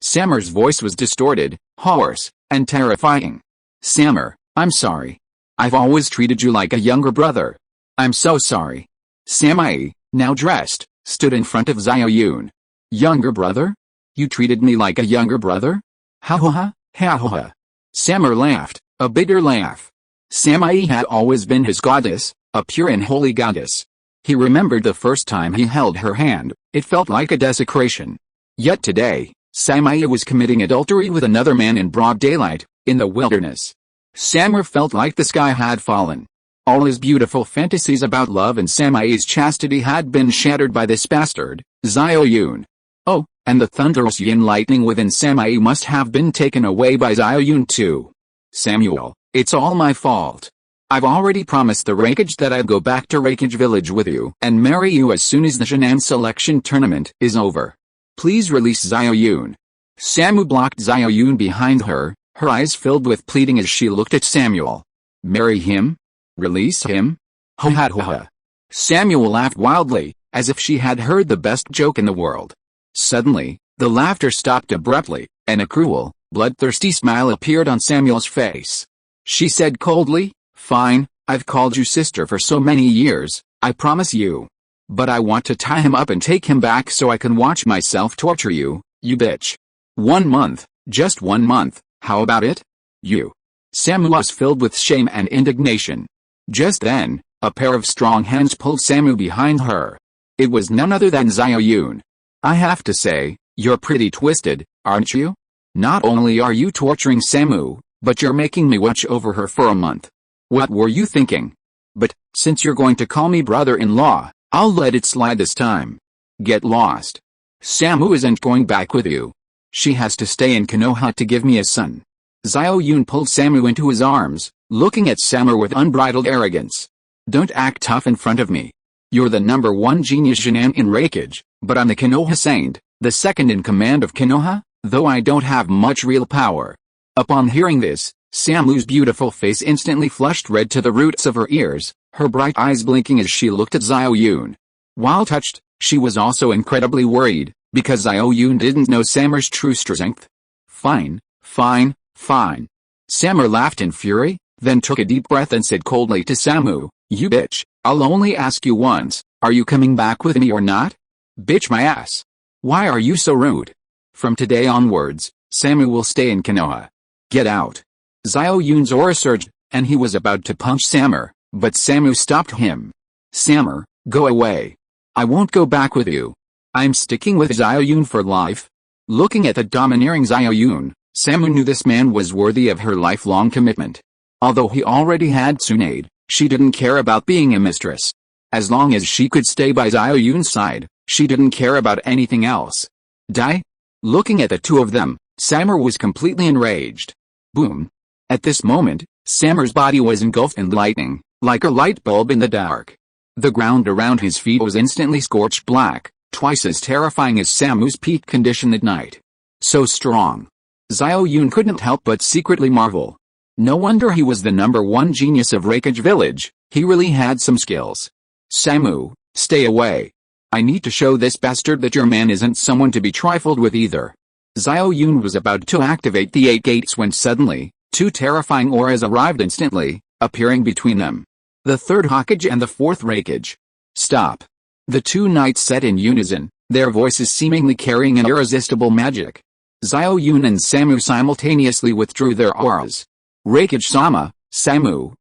Samur's voice was distorted, hoarse, and terrifying. Samur, I'm sorry. I've always treated you like a younger brother. I'm so sorry. Samai, now dressed, stood in front of Xiao Yun. Younger brother? You treated me like a younger brother? Ha ha ha, ha ha ha. Samur laughed, a bitter laugh. Samai had always been his goddess, a pure and holy goddess. He remembered the first time he held her hand, it felt like a desecration. Yet today, Samaya was committing adultery with another man in broad daylight, in the wilderness. Samur felt like the sky had fallen. All his beautiful fantasies about love and Samaya's chastity had been shattered by this bastard, Xiao Yun. Oh, and the thunderous yin lightning within Samaya must have been taken away by Xiao Yun too. Samuel, it's all my fault. I've already promised the Raikage that I'd go back to Raikage village with you and marry you as soon as the Shin'an selection tournament is over. Please release Xiao Yun. Samu blocked Xiao Yun behind her, her eyes filled with pleading as she looked at Samuel. Marry him? Release him? Ho ha ho ha. Samuel laughed wildly, as if she had heard the best joke in the world. Suddenly, the laughter stopped abruptly, and a cruel, bloodthirsty smile appeared on Samuel's face. She said coldly, "Fine, I've called you sister for so many years, I promise you. But I want to tie him up and take him back so I can watch myself torture you, you bitch. 1 month, just 1 month, how about it? You." Samu was filled with shame and indignation. Just then, a pair of strong hands pulled Samu behind her. It was none other than Xiao Yun. "I have to say, you're pretty twisted, aren't you? Not only are you torturing Samu, but you're making me watch over her for a month. What were you thinking? But, since you're going to call me brother-in-law, I'll let it slide this time. Get lost. Samu isn't going back with you. She has to stay in Konoha to give me a son." Xiao Yun pulled Samu into his arms, looking at Samu with unbridled arrogance. "Don't act tough in front of me. You're the #1 genius Shin'an in Raikage, but I'm the Konoha Saint, the second in command of Konoha, though I don't have much real power." Upon hearing this, Samu's beautiful face instantly flushed red to the roots of her ears, her bright eyes blinking as she looked at Xiao Yun. While touched, she was also incredibly worried, because Xiao Yun didn't know Samu's true strength. "Fine, fine, fine." Samu laughed in fury, then took a deep breath and said coldly to Samu, "You bitch, I'll only ask you once, are you coming back with me or not? Bitch my ass. Why are you so rude? From today onwards, Samu will stay in Konoha. Get out." Xiao Yun's aura surged, and he was about to punch Samu, but Samu stopped him. "Samu, go away. I won't go back with you. I'm sticking with Xiao Yun for life." Looking at the domineering Xiao Yun, Samu knew this man was worthy of her lifelong commitment. Although he already had Tsunade, she didn't care about being a mistress. As long as she could stay by Xiao Yun's side, she didn't care about anything else. Die? Looking at the two of them, Samu was completely enraged. Boom. At this moment, Samu's body was engulfed in lightning, like a light bulb in the dark. The ground around his feet was instantly scorched black, twice as terrifying as Samu's peak condition at night. So strong. Xiao Yun couldn't help but secretly marvel. No wonder he was the #1 genius of Raikage village, he really had some skills. "Samu, stay away. I need to show this bastard that your man isn't someone to be trifled with either." Xiao Yun was about to activate the 8 gates when suddenly, 2 terrifying auras arrived instantly, appearing between them. The 3rd Hokage and the 4th Raikage. "Stop." The 2 knights said in unison, their voices seemingly carrying an irresistible magic. Xiao Yun and Samu simultaneously withdrew their auras. "Raikage-sama, Samu,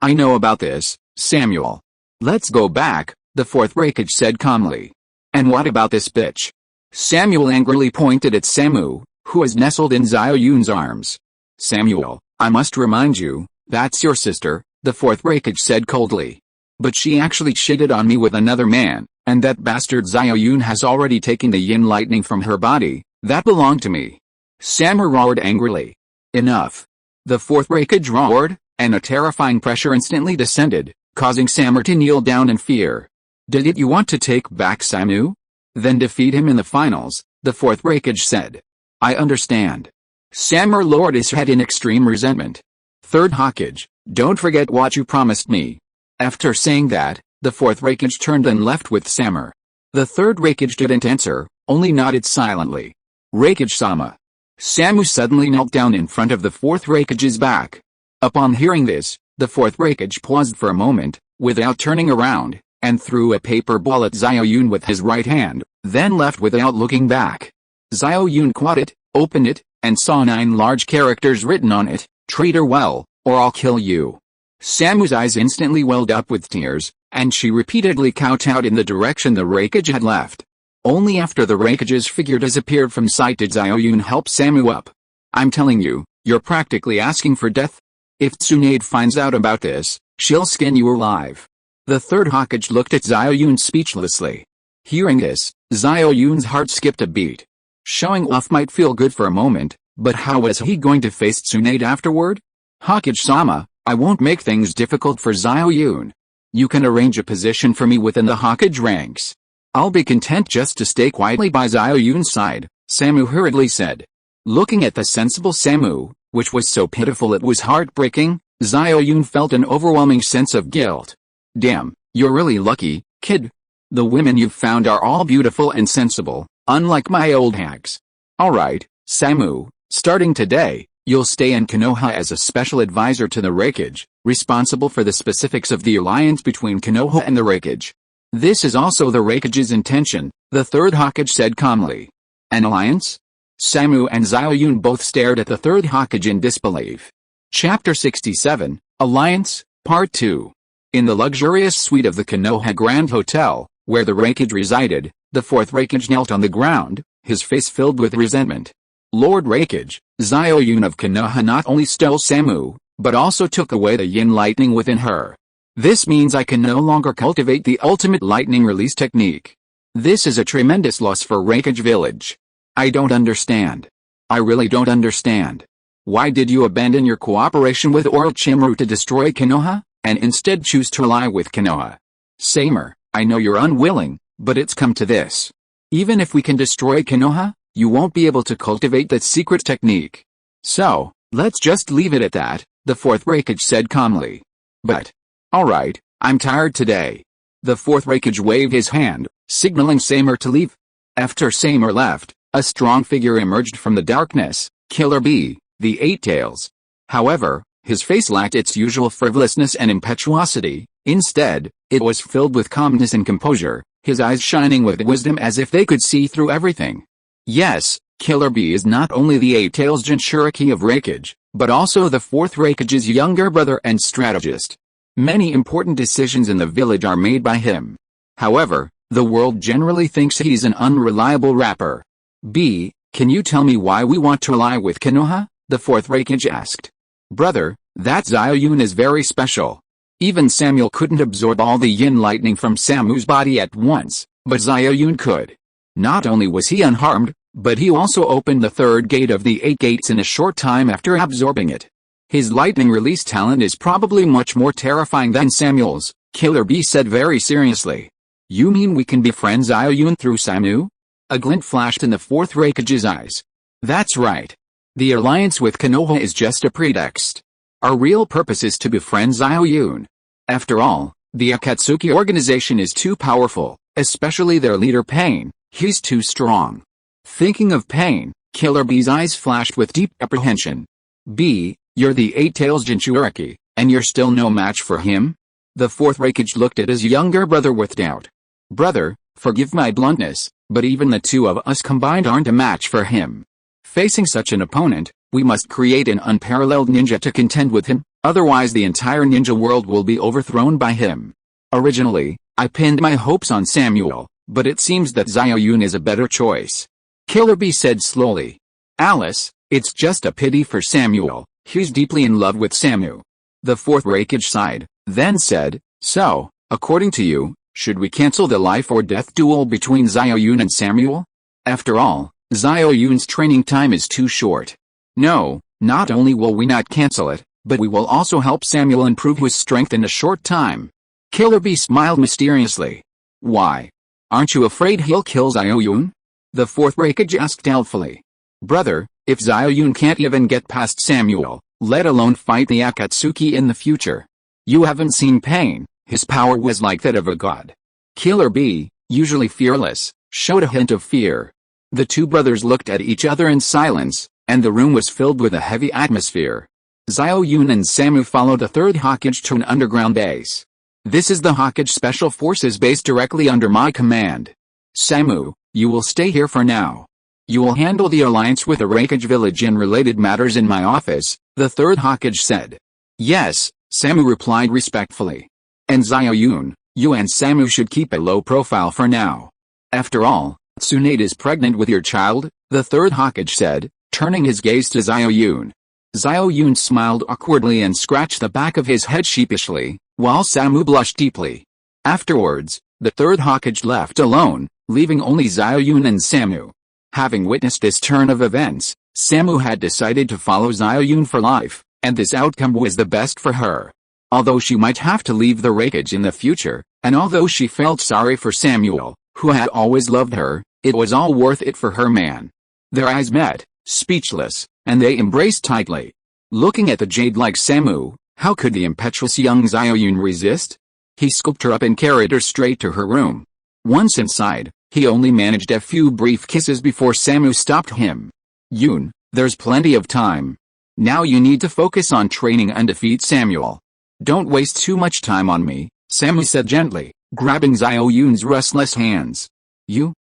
I know about this, Samuel. Let's go back," the 4th Raikage said calmly. "And what about this bitch?" Samuel angrily pointed at Samu, who was nestled in Xiao Yun's arms. "Samuel, I must remind you, that's your sister," the 4th Raikage said coldly. "But she actually cheated on me with another man, and that bastard Xiao Yun has already taken the yin lightning from her body, that belonged to me." Samu roared angrily. "Enough." The 4th Raikage roared, and a terrifying pressure instantly descended, causing Samu to kneel down in fear. "Did you want to take back Samu? Then defeat him in the finals," the 4th Raikage said. "I understand." Samu lowered his head in extreme resentment. "3rd Hokage, don't forget what you promised me." After saying that, the 4th Raikage turned and left with Samu. The 3rd Raikage didn't answer, only nodded silently. "Raikage-sama." Samu suddenly knelt down in front of the 4th Raikage's back. Upon hearing this, the 4th Raikage paused for a moment, without turning around, and threw a paper ball at Xiao Yun with his right hand, then left without looking back. Xiao Yun caught it, opened it, and saw 9 large characters written on it, "Treat her well, or I'll kill you." Samu's eyes instantly welled up with tears, and she repeatedly kowtowed in the direction the Raikage had left. Only after the Raikage's figure disappeared from sight did Xiao Yun help Samu up. I'm telling you, you're practically asking for death. If Tsunade finds out about this, she'll skin you alive. The third Hokage looked at Xiao Yun speechlessly. Hearing this, Xiao Yun's heart skipped a beat. Showing off might feel good for a moment, but how was he going to face Tsunade afterward? Hokage-sama, I won't make things difficult for Xiao Yun. You can arrange a position for me within the Hokage ranks. I'll be content just to stay quietly by Xiao Yun's side, Samu hurriedly said. Looking at the sensible Samu, which was so pitiful it was heartbreaking, Xiao Yun felt an overwhelming sense of guilt. Damn, you're really lucky, kid. The women you've found are all beautiful and sensible, unlike my old hags. Alright, Samu, starting today, you'll stay in Konoha as a special advisor to the Raikage, responsible for the specifics of the alliance between Konoha and the Raikage. This is also the Raikage's intention, the third Hokage said calmly. An alliance? Samu and Xiao Yun both stared at the third Hokage in disbelief. Chapter 67, Alliance, Part 2. In the luxurious suite of the Konoha Grand Hotel, where the Raikage resided, the fourth Raikage knelt on the ground, his face filled with resentment. Lord Raikage, Xiao Yun of Konoha not only stole Samu, but also took away the yin lightning within her. This means I can no longer cultivate the ultimate lightning release technique. This is a tremendous loss for Raikage Village. I don't understand. I really don't understand. Why did you abandon your cooperation with Orochimaru to destroy Konoha, and instead choose to ally with Konoha? Samer, I know you're unwilling, but it's come to this. Even if we can destroy Konoha, you won't be able to cultivate that secret technique. So, let's just leave it at that, the fourth Raikage said calmly. But, alright, I'm tired today. The fourth Raikage waved his hand, signaling Samer to leave. After Samer left, a strong figure emerged from the darkness, Killer Bee, the Eight Tails. However, his face lacked its usual frivolousness and impetuosity. Instead, it was filled with calmness and composure, his eyes shining with wisdom as if they could see through everything. Yes, Killer Bee is not only the Eight Tails Jinchuriki of Raikage, but also the fourth Raikage's younger brother and strategist. Many important decisions in the village are made by him. However, the world generally thinks he's an unreliable rapper. B, can you tell me why we want to ally with Konoha? The fourth Raikage asked. Brother, that Xiao Yun is very special. Even Samuel couldn't absorb all the yin lightning from Samu's body at once, but Xiao Yun could. Not only was he unharmed, but he also opened the third gate of the 8 gates in a short time after absorbing it. His lightning release talent is probably much more terrifying than Samuel's, Killer Bee said very seriously. You mean we can befriend Xiao Yun through Samu? A glint flashed in the fourth Raikage's eyes. That's right. The alliance with Konoha is just a pretext. Our real purpose is to befriend Xiao Yun. After all, the Akatsuki organization is too powerful, especially their leader Pain. He's too strong. Thinking of Pain, Killer Bee's eyes flashed with deep apprehension. B, you're the Eight Tails Jinchuriki, and you're still no match for him? The fourth Raikage looked at his younger brother with doubt. Brother, forgive my bluntness, but even the two of us combined aren't a match for him. Facing such an opponent, we must create an unparalleled ninja to contend with him, otherwise the entire ninja world will be overthrown by him. Originally, I pinned my hopes on Samuel, but it seems that Xiao Yun is a better choice. Killer Bee said slowly. Alice, it's just a pity for Samuel, he's deeply in love with Samu. The fourth Raikage sighed, then said, so, according to you, should we cancel the life or death duel between Xiao Yun and Samuel? After all, Xiao Yun's training time is too short. No, not only will we not cancel it, but we will also help Samuel improve his strength in a short time. Killer Bee smiled mysteriously. Why? Aren't you afraid he'll kill Xiao Yun? The fourth Raikage asked doubtfully. Brother, if Xiao Yun can't even get past Samuel, let alone fight the Akatsuki in the future. You haven't seen Pain, his power was like that of a god. Killer Bee, usually fearless, showed a hint of fear. The two brothers looked at each other in silence, and the room was filled with a heavy atmosphere. Xiao Yun and Samu followed the third Hokage to an underground base. This is the Hokage Special Forces base directly under my command. Samu, you will stay here for now. You will handle the alliance with the Raikage village and related matters in my office, the third Hokage said. Yes, Samu replied respectfully. And Xiao Yun, you and Samu should keep a low profile for now. After all, Tsunade is pregnant with your child, the third Hokage said, turning his gaze to Xiao Yun. Xiao Yun smiled awkwardly and scratched the back of his head sheepishly, while Samu blushed deeply. Afterwards, the third Hokage left alone, leaving only Xiao Yun and Samu. Having witnessed this turn of events, Samu had decided to follow Xiao Yun for life, and this outcome was the best for her. Although she might have to leave the Raikage in the future, and although she felt sorry for Samuel, who had always loved her, it was all worth it for her man. Their eyes met, speechless, and they embraced tightly. Looking at the jade-like Samu, how could the impetuous young Xiao Yun resist? He scooped her up and carried her straight to her room. Once inside, he only managed a few brief kisses before Samu stopped him. Yun, there's plenty of time. Now you need to focus on training and defeat Samuel. Don't waste too much time on me, Samu said gently, grabbing Xiao Yun's restless hands.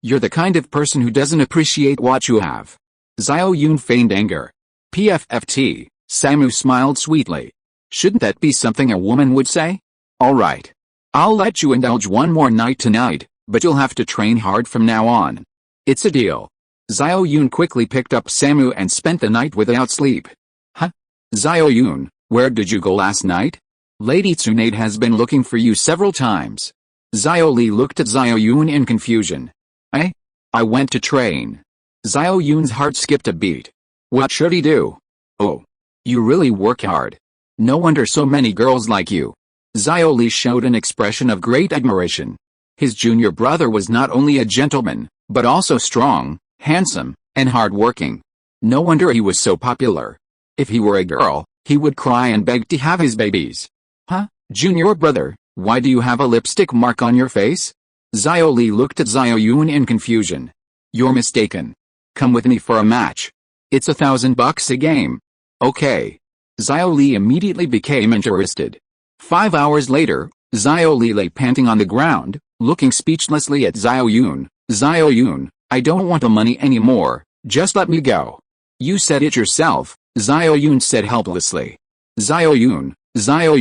You're the kind of person who doesn't appreciate what you have. Xiao Yun feigned anger. PFFT, Samu smiled sweetly. Shouldn't that be something a woman would say? Alright. I'll let you indulge one more night tonight, but you'll have to train hard from now on. It's a deal. Xiao Yun quickly picked up Samu and spent the night without sleep. Huh? Xiao Yun, where did you go last night? Lady Tsunade has been looking for you several times. Xiao Li looked at Xiao Yun in confusion. I went to train. Xiao Yun's heart skipped a beat. What should he do? Oh. You really work hard. No wonder so many girls like you. Xiao Li showed an expression of great admiration. His junior brother was not only a gentleman, but also strong, handsome, and hard-working. No wonder he was so popular. If he were a girl, he would cry and beg to have his babies. Huh? Junior brother, why do you have a lipstick mark on your face? Xiao Li looked at Xiao Yun in confusion. You're mistaken. Come with me for a match. It's $1,000 a game. Okay. Xiao Li immediately became interested. 5 hours later, Xiao Li lay panting on the ground, looking speechlessly at Xiao Yun. Xiao Yun, I don't want the money anymore, just let me go. You said it yourself, Xiao Yun said helplessly. Xiao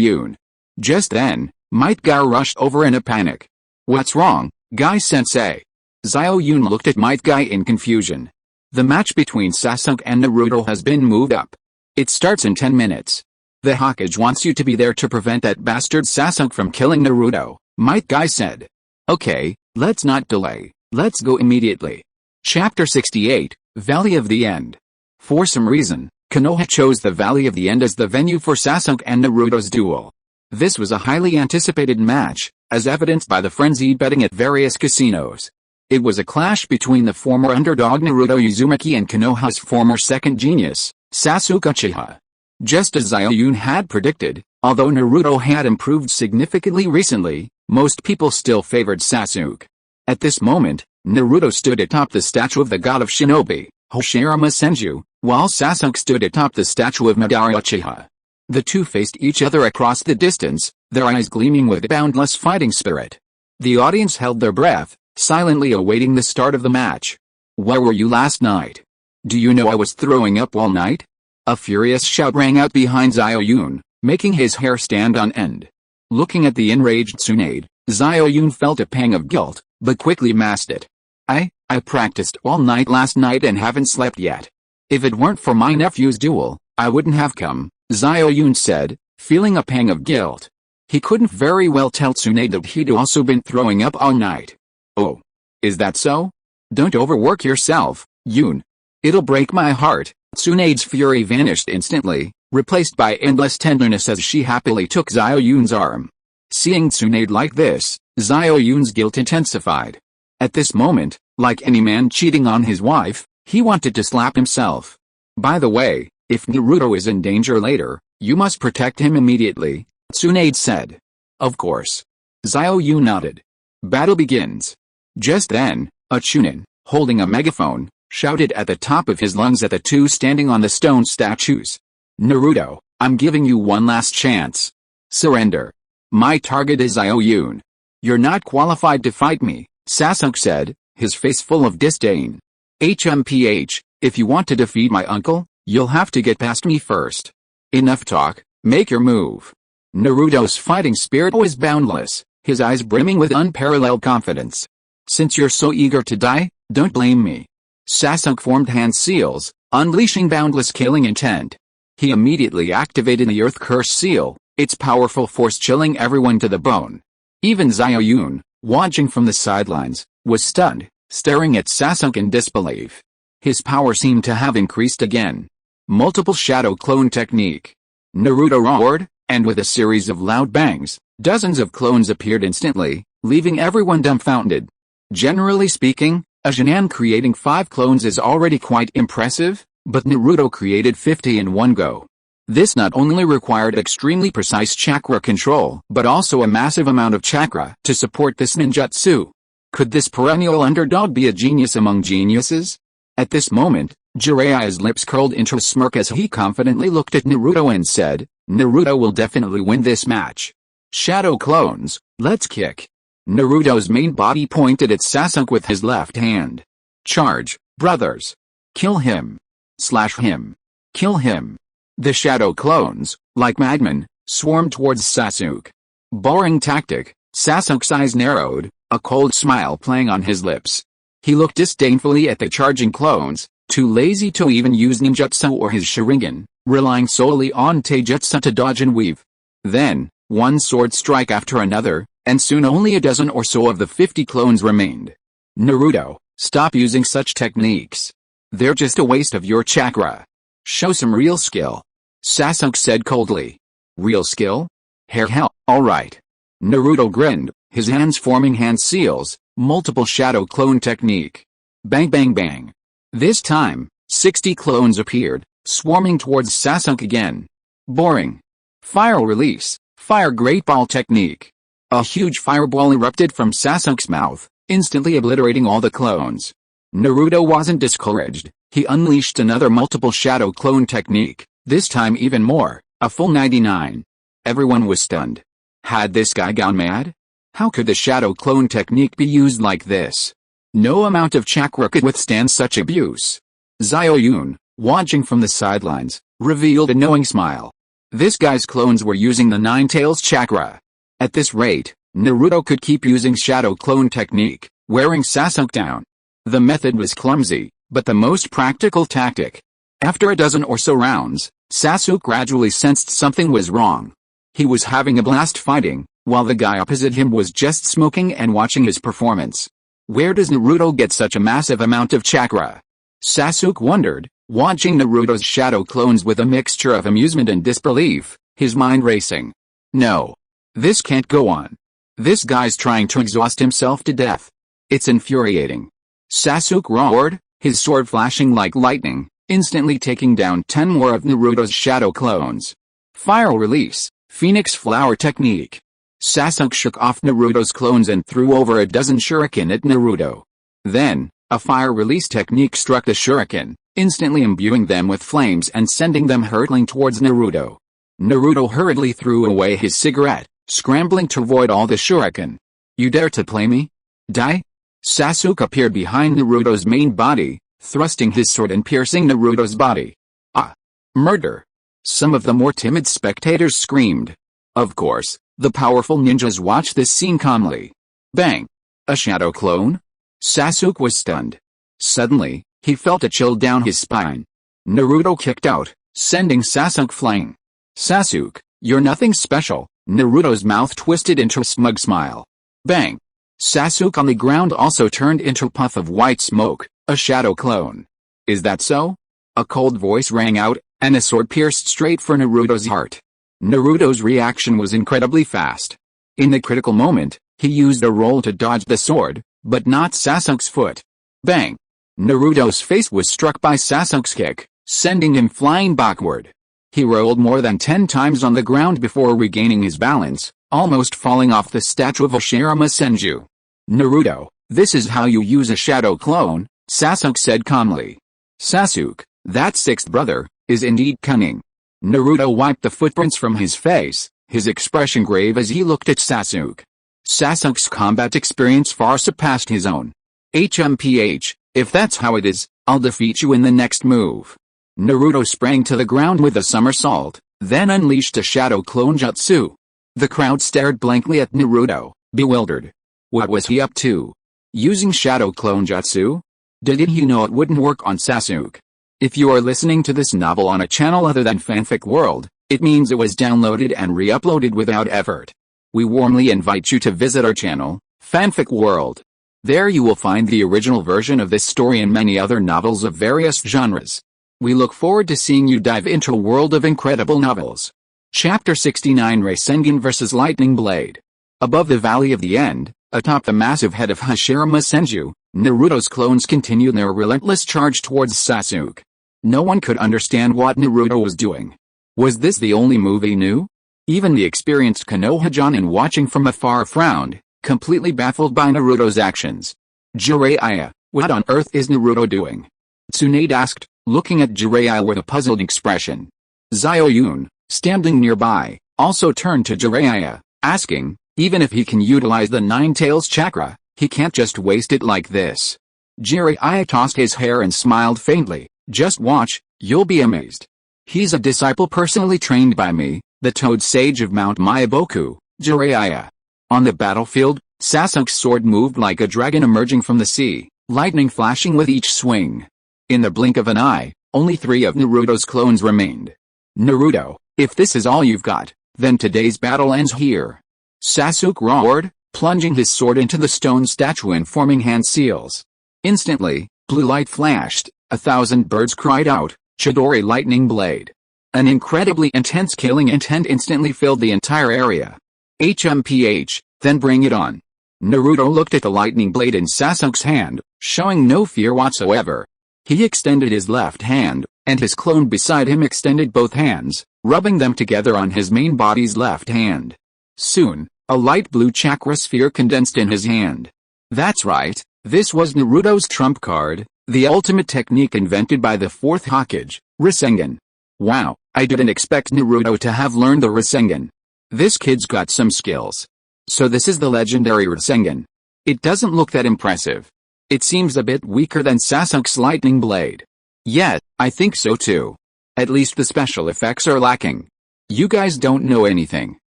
Yun. Just then, Might Guy rushed over in a panic. What's wrong, Guy-sensei? Xiao Yun looked at Might Guy in confusion. The match between Sasuke and Naruto has been moved up. It starts in 10 minutes. The Hokage wants you to be there to prevent that bastard Sasuke from killing Naruto, Might Guy said. Okay, let's not delay, let's go immediately. Chapter 68, Valley of the End. For some reason, Konoha chose the Valley of the End as the venue for Sasuke and Naruto's duel. This was a highly anticipated match, as evidenced by the frenzied betting at various casinos. It was a clash between the former underdog Naruto Uzumaki and Konoha's former second genius, Sasuke Uchiha. Just as Xiao Yun had predicted, although Naruto had improved significantly recently, most people still favored Sasuke. At this moment, Naruto stood atop the statue of the god of shinobi, Hoshirama Senju, while Sasuke stood atop the statue of Madara Uchiha. The two faced each other across the distance, their eyes gleaming with boundless fighting spirit. The audience held their breath, silently awaiting the start of the match. Where were you last night? Do you know I was throwing up all night? A furious shout rang out behind Xiao Yun, making his hair stand on end. Looking at the enraged Tsunade, Xiao Yun felt a pang of guilt, but quickly masked it. I practiced all night last night and haven't slept yet. If it weren't for my nephew's duel, I wouldn't have come, Xiao Yun said, feeling a pang of guilt. He couldn't very well tell Tsunade that he'd also been throwing up all night. Oh. Is that so? Don't overwork yourself, Yun. It'll break my heart. Tsunade's fury vanished instantly, replaced by endless tenderness as she happily took Xiao Yun's arm. Seeing Tsunade like this, Xiao Yun's guilt intensified. At this moment, like any man cheating on his wife, he wanted to slap himself. By the way, if Naruto is in danger later, you must protect him immediately, Tsunade said. Of course. Xiao Yun nodded. Battle begins. Just then, a Chunin, holding a megaphone, shouted at the top of his lungs at the two standing on the stone statues. Naruto, I'm giving you one last chance. Surrender. My target is Xiao Yun. You're not qualified to fight me, Sasuke said, his face full of disdain. HMPH, if you want to defeat my uncle, you'll have to get past me first. Enough talk, make your move. Naruto's fighting spirit was boundless, his eyes brimming with unparalleled confidence. Since you're so eager to die, Don't blame me. Sasuke formed hand seals, unleashing boundless killing intent. He immediately activated the Earth Curse seal, its powerful force chilling everyone to the bone. Even Xiao Yun, watching from the sidelines, was stunned, staring at Sasuke in disbelief. His power seemed to have increased again. Multiple shadow clone technique. Naruto roared, and with a series of loud bangs, dozens of clones appeared instantly, leaving everyone dumbfounded. Generally speaking, a Genin creating 5 clones is already quite impressive, but Naruto created 50 in one go. This not only required extremely precise chakra control, but also a massive amount of chakra to support this ninjutsu. Could this perennial underdog be a genius among geniuses? At this moment, Jiraiya's lips curled into a smirk as he confidently looked at Naruto and said, Naruto will definitely win this match. Shadow clones, let's kick. Naruto's main body pointed at Sasuke with his left hand. Charge, brothers. Kill him. Slash him. Kill him. The shadow clones, like madmen, swarmed towards Sasuke. Boring tactic, Sasuke's eyes narrowed, a cold smile playing on his lips. He looked disdainfully at the charging clones, too lazy to even use ninjutsu or his Sharingan, relying solely on taijutsu to dodge and weave. Then, one sword strike after another, and soon only a dozen or so of the 50 clones remained. Naruto, stop using such techniques. They're just a waste of your chakra. Show some real skill. Sasuke said coldly. Real skill? Hell, alright. Naruto grinned, his hands forming hand seals, multiple shadow clone technique. Bang bang bang. This time, 60 clones appeared, swarming towards Sasuke again. Boring. Fire release, fire great ball technique. A huge fireball erupted from Sasuke's mouth, instantly obliterating all the clones. Naruto wasn't discouraged, he unleashed another multiple shadow clone technique, this time even more, a full 99. Everyone was stunned. Had this guy gone mad? How could the shadow clone technique be used like this? No amount of chakra could withstand such abuse. Xiao Yun, watching from the sidelines, revealed a knowing smile. This guy's clones were using the Nine Tails chakra. At this rate, Naruto could keep using shadow clone technique, wearing Sasuke down. The method was clumsy, but the most practical tactic. After a dozen or so rounds, Sasuke gradually sensed something was wrong. He was having a blast fighting, while the guy opposite him was just smoking and watching his performance. Where does Naruto get such a massive amount of chakra? Sasuke wondered, watching Naruto's shadow clones with a mixture of amusement and disbelief, his mind racing. No. This can't go on. This guy's trying to exhaust himself to death. It's infuriating. Sasuke roared, his sword flashing like lightning, instantly taking down 10 more of Naruto's shadow clones. Fire release, Phoenix Flower technique. Sasuke shook off Naruto's clones and threw over a dozen shuriken at Naruto. Then, a fire release technique struck the shuriken, instantly imbuing them with flames and sending them hurtling towards Naruto. Naruto hurriedly threw away his cigarette, scrambling to avoid all the shuriken. You dare to play me? Die? Sasuke appeared behind Naruto's main body, thrusting his sword and piercing Naruto's body. Ah! Murder! Some of the more timid spectators screamed. Of course, the powerful ninjas watched this scene calmly. Bang! A shadow clone? Sasuke was stunned. Suddenly, he felt a chill down his spine. Naruto kicked out, sending Sasuke flying. Sasuke, you're nothing special. Naruto's mouth twisted into a smug smile. Bang! Sasuke on the ground also turned into a puff of white smoke, a shadow clone. Is that so? A cold voice rang out, and a sword pierced straight for Naruto's heart. Naruto's reaction was incredibly fast. In the critical moment, he used a roll to dodge the sword, but not Sasuke's foot. Bang! Naruto's face was struck by Sasuke's kick, sending him flying backward. He rolled more than 10 times on the ground before regaining his balance, almost falling off the statue of Oshirama Senju. Naruto, this is how you use a shadow clone, Sasuke said calmly. Sasuke, that sixth brother, is indeed cunning. Naruto wiped the footprints from his face, his expression grave as he looked at Sasuke. Sasuke's combat experience far surpassed his own. HMPH, if that's how it is, I'll defeat you in the next move. Naruto sprang to the ground with a somersault, then unleashed a shadow clone jutsu. The crowd stared blankly at Naruto, bewildered. What was he up to? Using shadow clone jutsu? Didn't you know it wouldn't work on Sasuke? If you are listening to this novel on a channel other than Fanfic World, it means it was downloaded and re-uploaded without effort. We warmly invite you to visit our channel, Fanfic World. There you will find the original version of this story and many other novels of various genres. We look forward to seeing you dive into a world of incredible novels. Chapter 69 Rasengan vs. Lightning Blade. Above the Valley of the End, atop the massive head of Hashirama Senju, Naruto's clones continued their relentless charge towards Sasuke. No one could understand what Naruto was doing. Was this the only move he knew? Even the experienced Konoha-Jonin watching from afar frowned, completely baffled by Naruto's actions. Jiraiya, what on earth is Naruto doing? Tsunade asked, looking at Jiraiya with a puzzled expression. Xiao Yun, standing nearby, also turned to Jiraiya, asking, even if he can utilize the Nine Tails chakra, he can't just waste it like this. Jiraiya tossed his hair and smiled faintly. Just watch, you'll be amazed. He's a disciple personally trained by me, the Toad Sage of Mount Myaboku, Jiraiya. On the battlefield, Sasuke's sword moved like a dragon emerging from the sea, lightning flashing with each swing. In the blink of an eye, only 3 of Naruto's clones remained. Naruto, if this is all you've got, then today's battle ends here. Sasuke roared, plunging his sword into the stone statue and forming hand seals. Instantly, blue light flashed, 1,000 birds cried out, Chidori Lightning Blade. An incredibly intense killing intent instantly filled the entire area. HMPH, then bring it on. Naruto looked at the lightning blade in Sasuke's hand, showing no fear whatsoever. He extended his left hand, and his clone beside him extended both hands, rubbing them together on his main body's left hand. Soon, a light blue chakra sphere condensed in his hand. That's right, this was Naruto's trump card, the ultimate technique invented by the 4th Hokage, Rasengan. Wow, I didn't expect Naruto to have learned the Rasengan. This kid's got some skills. So this is the legendary Rasengan. It doesn't look that impressive. It seems a bit weaker than Sasuke's lightning blade. Yet, I think so too. At least the special effects are lacking. You guys don't know anything.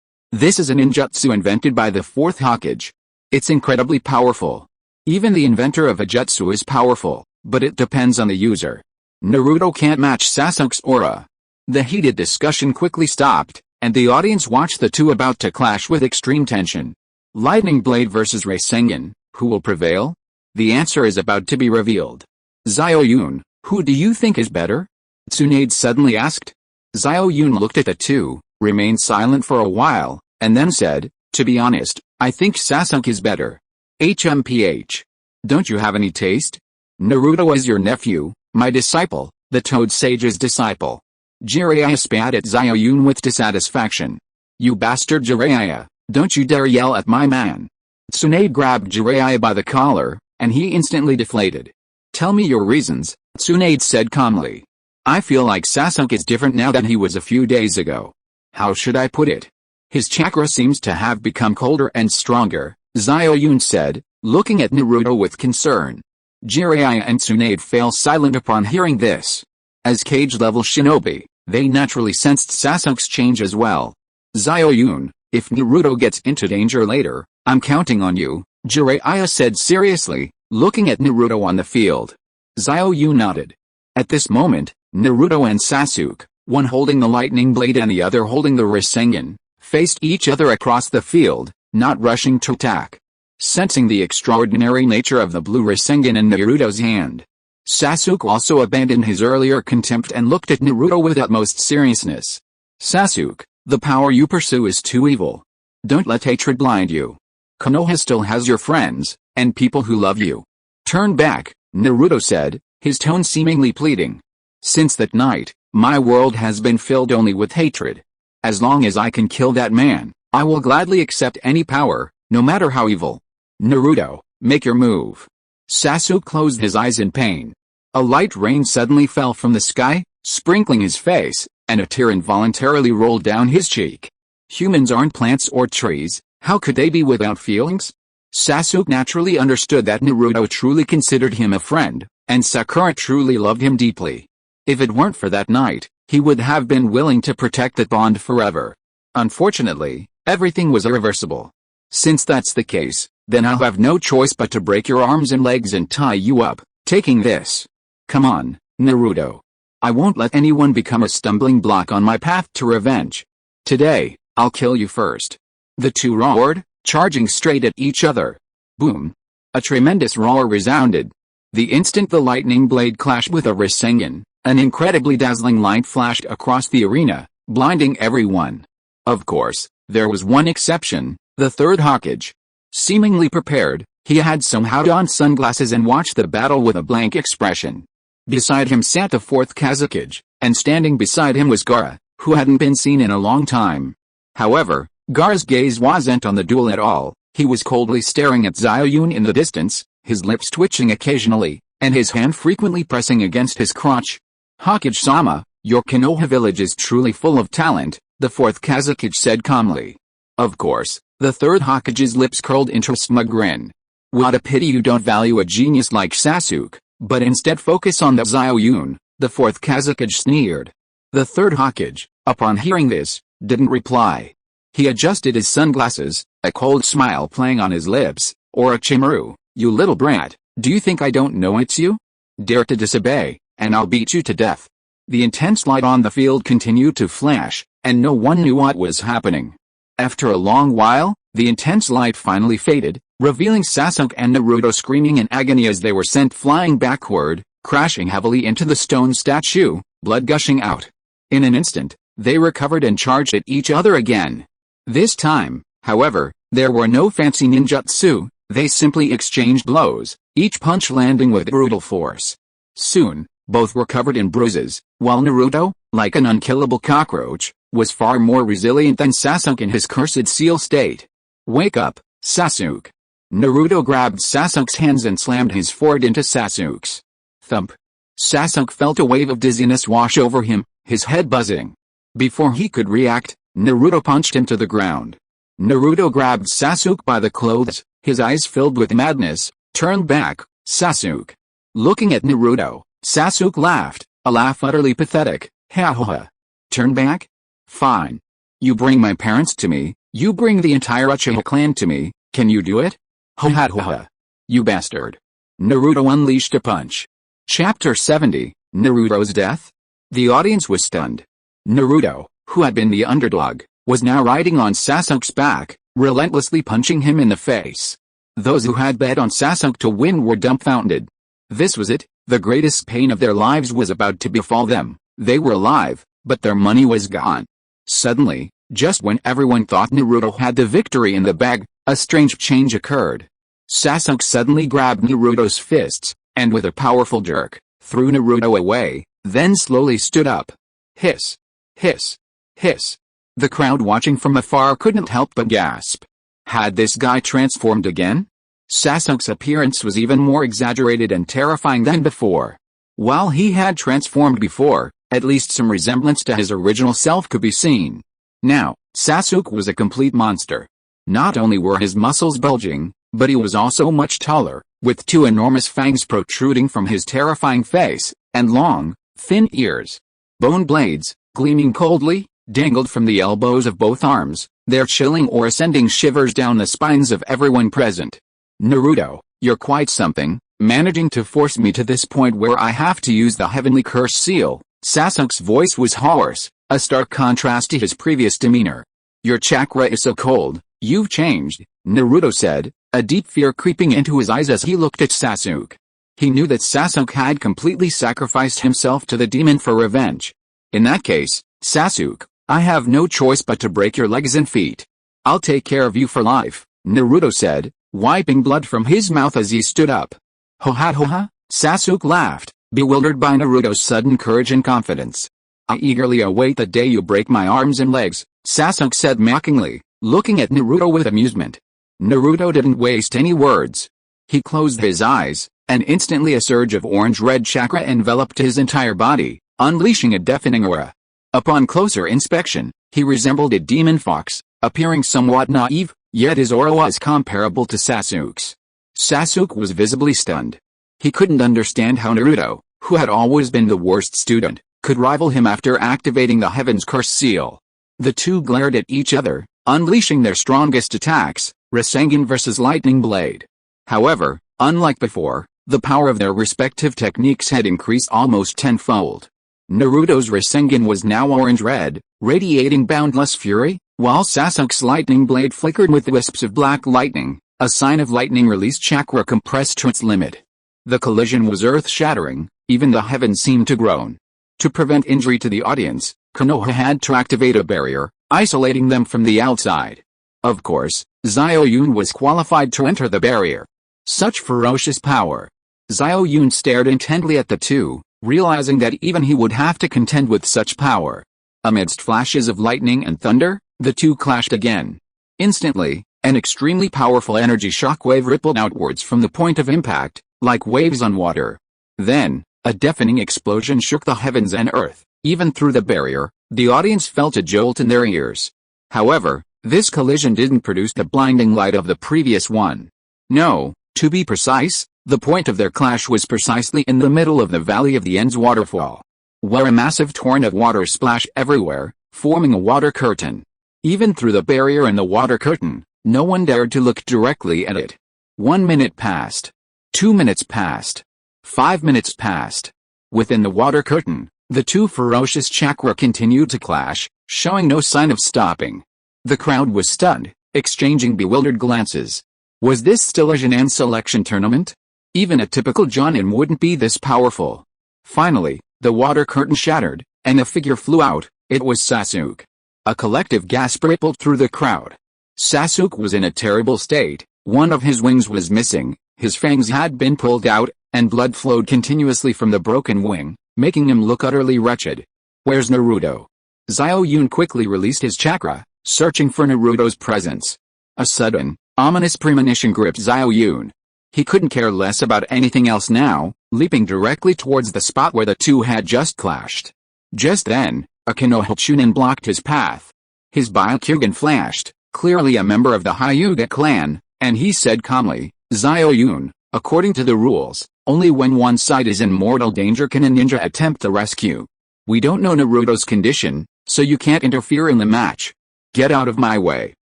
This is a ninjutsu invented by the 4th Hokage. It's incredibly powerful. Even the inventor of a jutsu is powerful, but it depends on the user. Naruto can't match Sasuke's aura. The heated discussion quickly stopped, and the audience watched the two about to clash with extreme tension. Lightning Blade versus Rasengan, who will prevail? The answer is about to be revealed. Xiao Yun, who do you think is better? Tsunade suddenly asked. Xiao Yun looked at the two, remained silent for a while, and then said, to be honest, I think Sasuke is better. HMPH. Don't you have any taste? Naruto is your nephew, my disciple, the Toad Sage's disciple. Jiraiya spat at Xiao Yun with dissatisfaction. You bastard Jiraiya, don't you dare yell at my man. Tsunade grabbed Jiraiya by the collar, and he instantly deflated. Tell me your reasons, Tsunade said calmly. I feel like Sasuke is different now than he was a few days ago. How should I put it? His chakra seems to have become colder and stronger, Xiao Yun said, looking at Naruto with concern. Jiraiya and Tsunade fell silent upon hearing this. As cage-level shinobi, they naturally sensed Sasuke's change as well. Xiao Yun, if Naruto gets into danger later, I'm counting on you, Jiraiya said seriously, looking at Naruto on the field. Xiao Yun nodded. At this moment, Naruto and Sasuke, one holding the lightning blade and the other holding the Rasengan, faced each other across the field, not rushing to attack. Sensing the extraordinary nature of the blue Rasengan in Naruto's hand, Sasuke also abandoned his earlier contempt and looked at Naruto with utmost seriousness. Sasuke, the power you pursue is too evil. Don't let hatred blind you. Konoha still has your friends, and people who love you. Turn back, Naruto said, his tone seemingly pleading. Since that night, my world has been filled only with hatred. As long as I can kill that man, I will gladly accept any power, no matter how evil. Naruto, make your move. Sasuke closed his eyes in pain. A light rain suddenly fell from the sky, sprinkling his face, and a tear involuntarily rolled down his cheek. Humans aren't plants or trees, how could they be without feelings? Sasuke naturally understood that Naruto truly considered him a friend, and Sakura truly loved him deeply. If it weren't for that night, he would have been willing to protect that bond forever. Unfortunately, everything was irreversible. Since that's the case, then I'll have no choice but to break your arms and legs and tie you up, Taking this. Come on, Naruto. I won't let anyone become a stumbling block on my path to revenge. Today, I'll kill you first. The two roared, charging straight at each other. Boom. A tremendous roar resounded. The instant the lightning blade clashed with a Rasengan, an incredibly dazzling light flashed across the arena, blinding everyone. Of course, there was one exception, the third Hokage. Seemingly prepared, he had somehow donned sunglasses and watched the battle with a blank expression. Beside him sat the fourth Kazekage, and standing beside him was Gaara, who hadn't been seen in a long time. However, Gaara's gaze wasn't on the duel at all. He was coldly staring at Xiao Yun in the distance, his lips twitching occasionally, and his hand frequently pressing against his crotch. Hokage-sama, your Konoha village is truly full of talent, the fourth Kazekage said calmly. Of course, the third Hokage's lips curled into a smug grin. What a pity you don't value a genius like Sasuke, but instead focus on the Xiao Yun, the fourth Kazekage sneered. The third Hokage, upon hearing this, didn't reply. He adjusted his sunglasses, a cold smile playing on his lips. Orochimaru, you little brat, do you think I don't know it's you? Dare to disobey, and I'll beat you to death. The intense light on the field continued to flash, and no one knew what was happening. After a long while, the intense light finally faded, revealing Sasuke and Naruto screaming in agony as they were sent flying backward, crashing heavily into the stone statue, blood gushing out. In an instant, they recovered and charged at each other again. This time, however, there were no fancy ninjutsu, they simply exchanged blows, each punch landing with brutal force. Soon, both were covered in bruises, while Naruto, like an unkillable cockroach, was far more resilient than Sasuke in his cursed seal state. Wake up, Sasuke. Naruto grabbed Sasuke's hands and slammed his forehead into Sasuke's. Thump. Sasuke felt a wave of dizziness wash over him, his head buzzing. Before he could react, Naruto punched him to the ground. Naruto grabbed Sasuke by the clothes, his eyes filled with madness. Turn back, Sasuke. Looking at Naruto, Sasuke laughed, a laugh utterly pathetic. Ha ha ha. Turn back? Fine. You bring my parents to me, you bring the entire Uchiha clan to me, can you do it? Ha ha ha ha. You bastard. Naruto unleashed a punch. Chapter 70, Naruto's death? The audience was stunned. Naruto, who had been the underdog, was now riding on Sasuke's back, relentlessly punching him in the face. Those who had bet on Sasuke to win were dumbfounded. This was it, the greatest pain of their lives was about to befall them. They were alive, but their money was gone. Suddenly, just when everyone thought Naruto had the victory in the bag, a strange change occurred. Sasuke suddenly grabbed Naruto's fists, and with a powerful jerk, threw Naruto away, then slowly stood up. Hiss. Hiss. Hiss. The crowd watching from afar couldn't help but gasp. Had this guy transformed again? Sasuke's appearance was even more exaggerated and terrifying than before. While he had transformed before, at least some resemblance to his original self could be seen. Now, Sasuke was a complete monster. Not only were his muscles bulging, but he was also much taller, with two enormous fangs protruding from his terrifying face, and long, thin ears. Bone blades, gleaming coldly, dangled from the elbows of both arms, their chilling aura sending shivers down the spines of everyone present. Naruto, you're quite something, managing to force me to this point where I have to use the heavenly curse seal. Sasuke's voice was hoarse, a stark contrast to his previous demeanor. Your chakra is so cold, you've changed, Naruto said, a deep fear creeping into his eyes as he looked at Sasuke. He knew that Sasuke had completely sacrificed himself to the demon for revenge. In that case, Sasuke, I have no choice but to break your legs and feet. I'll take care of you for life, Naruto said, wiping blood from his mouth as he stood up. Ho ha ho ha, Sasuke laughed, bewildered by Naruto's sudden courage and confidence. I eagerly await the day you break my arms and legs, Sasuke said mockingly, looking at Naruto with amusement. Naruto didn't waste any words. He closed his eyes, and instantly a surge of orange-red chakra enveloped his entire body, unleashing a deafening aura. Upon closer inspection, he resembled a demon fox, appearing somewhat naive, yet his aura was comparable to Sasuke's. Sasuke was visibly stunned. He couldn't understand how Naruto, who had always been the worst student, could rival him after activating the Heaven's Curse seal. The two glared at each other, unleashing their strongest attacks, Rasengan versus Lightning Blade. However, unlike before, The power of their respective techniques had increased almost tenfold. Naruto's Rasengan was now orange-red, radiating boundless fury, while Sasuke's lightning blade flickered with wisps of black lightning, a sign of lightning-released chakra compressed to its limit. The collision was earth-shattering, even the heavens seemed to groan. To prevent injury to the audience, Konoha had to activate a barrier, isolating them from the outside. Of course, Xiao Yun was qualified to enter the barrier. Such ferocious power. Xiao Yun stared intently at the two, realizing that even he would have to contend with such power. Amidst flashes of lightning and thunder, the two clashed again. Instantly, an extremely powerful energy shockwave rippled outwards from the point of impact, like waves on water. Then, a deafening explosion shook the heavens and earth. Even through the barrier, the audience felt a jolt in their ears. However, this collision didn't produce the blinding light of the previous one. No, to be precise, the point of their clash was precisely in the middle of the Valley of the End's waterfall, where a massive torrent of water splashed everywhere, forming a water curtain. Even through the barrier and the water curtain, no one dared to look directly at it. 1 minute passed. 2 minutes passed. 5 minutes passed. Within the water curtain, the two ferocious chakra continued to clash, showing no sign of stopping. The crowd was stunned, exchanging bewildered glances. Was this still a Junin selection tournament? Even a typical Jonin wouldn't be this powerful. Finally, the water curtain shattered, and a figure flew out. It was Sasuke. A collective gasp rippled through the crowd. Sasuke was in a terrible state. One of his wings was missing, his fangs had been pulled out, and blood flowed continuously from the broken wing, making him look utterly wretched. Where's Naruto? Xiao Yun quickly released his chakra, searching for Naruto's presence. A sudden, ominous premonition gripped Xiao Yun. He couldn't care less about anything else now, leaping directly towards the spot where the two had just clashed. Just then, a Konoha Chunin blocked his path. His Byakugan flashed, clearly a member of the Hyuga clan, and he said calmly, Xiao Yun, according to the rules, only when one side is in mortal danger can a ninja attempt the rescue. We don't know Naruto's condition, so you can't interfere in the match. Get out of my way.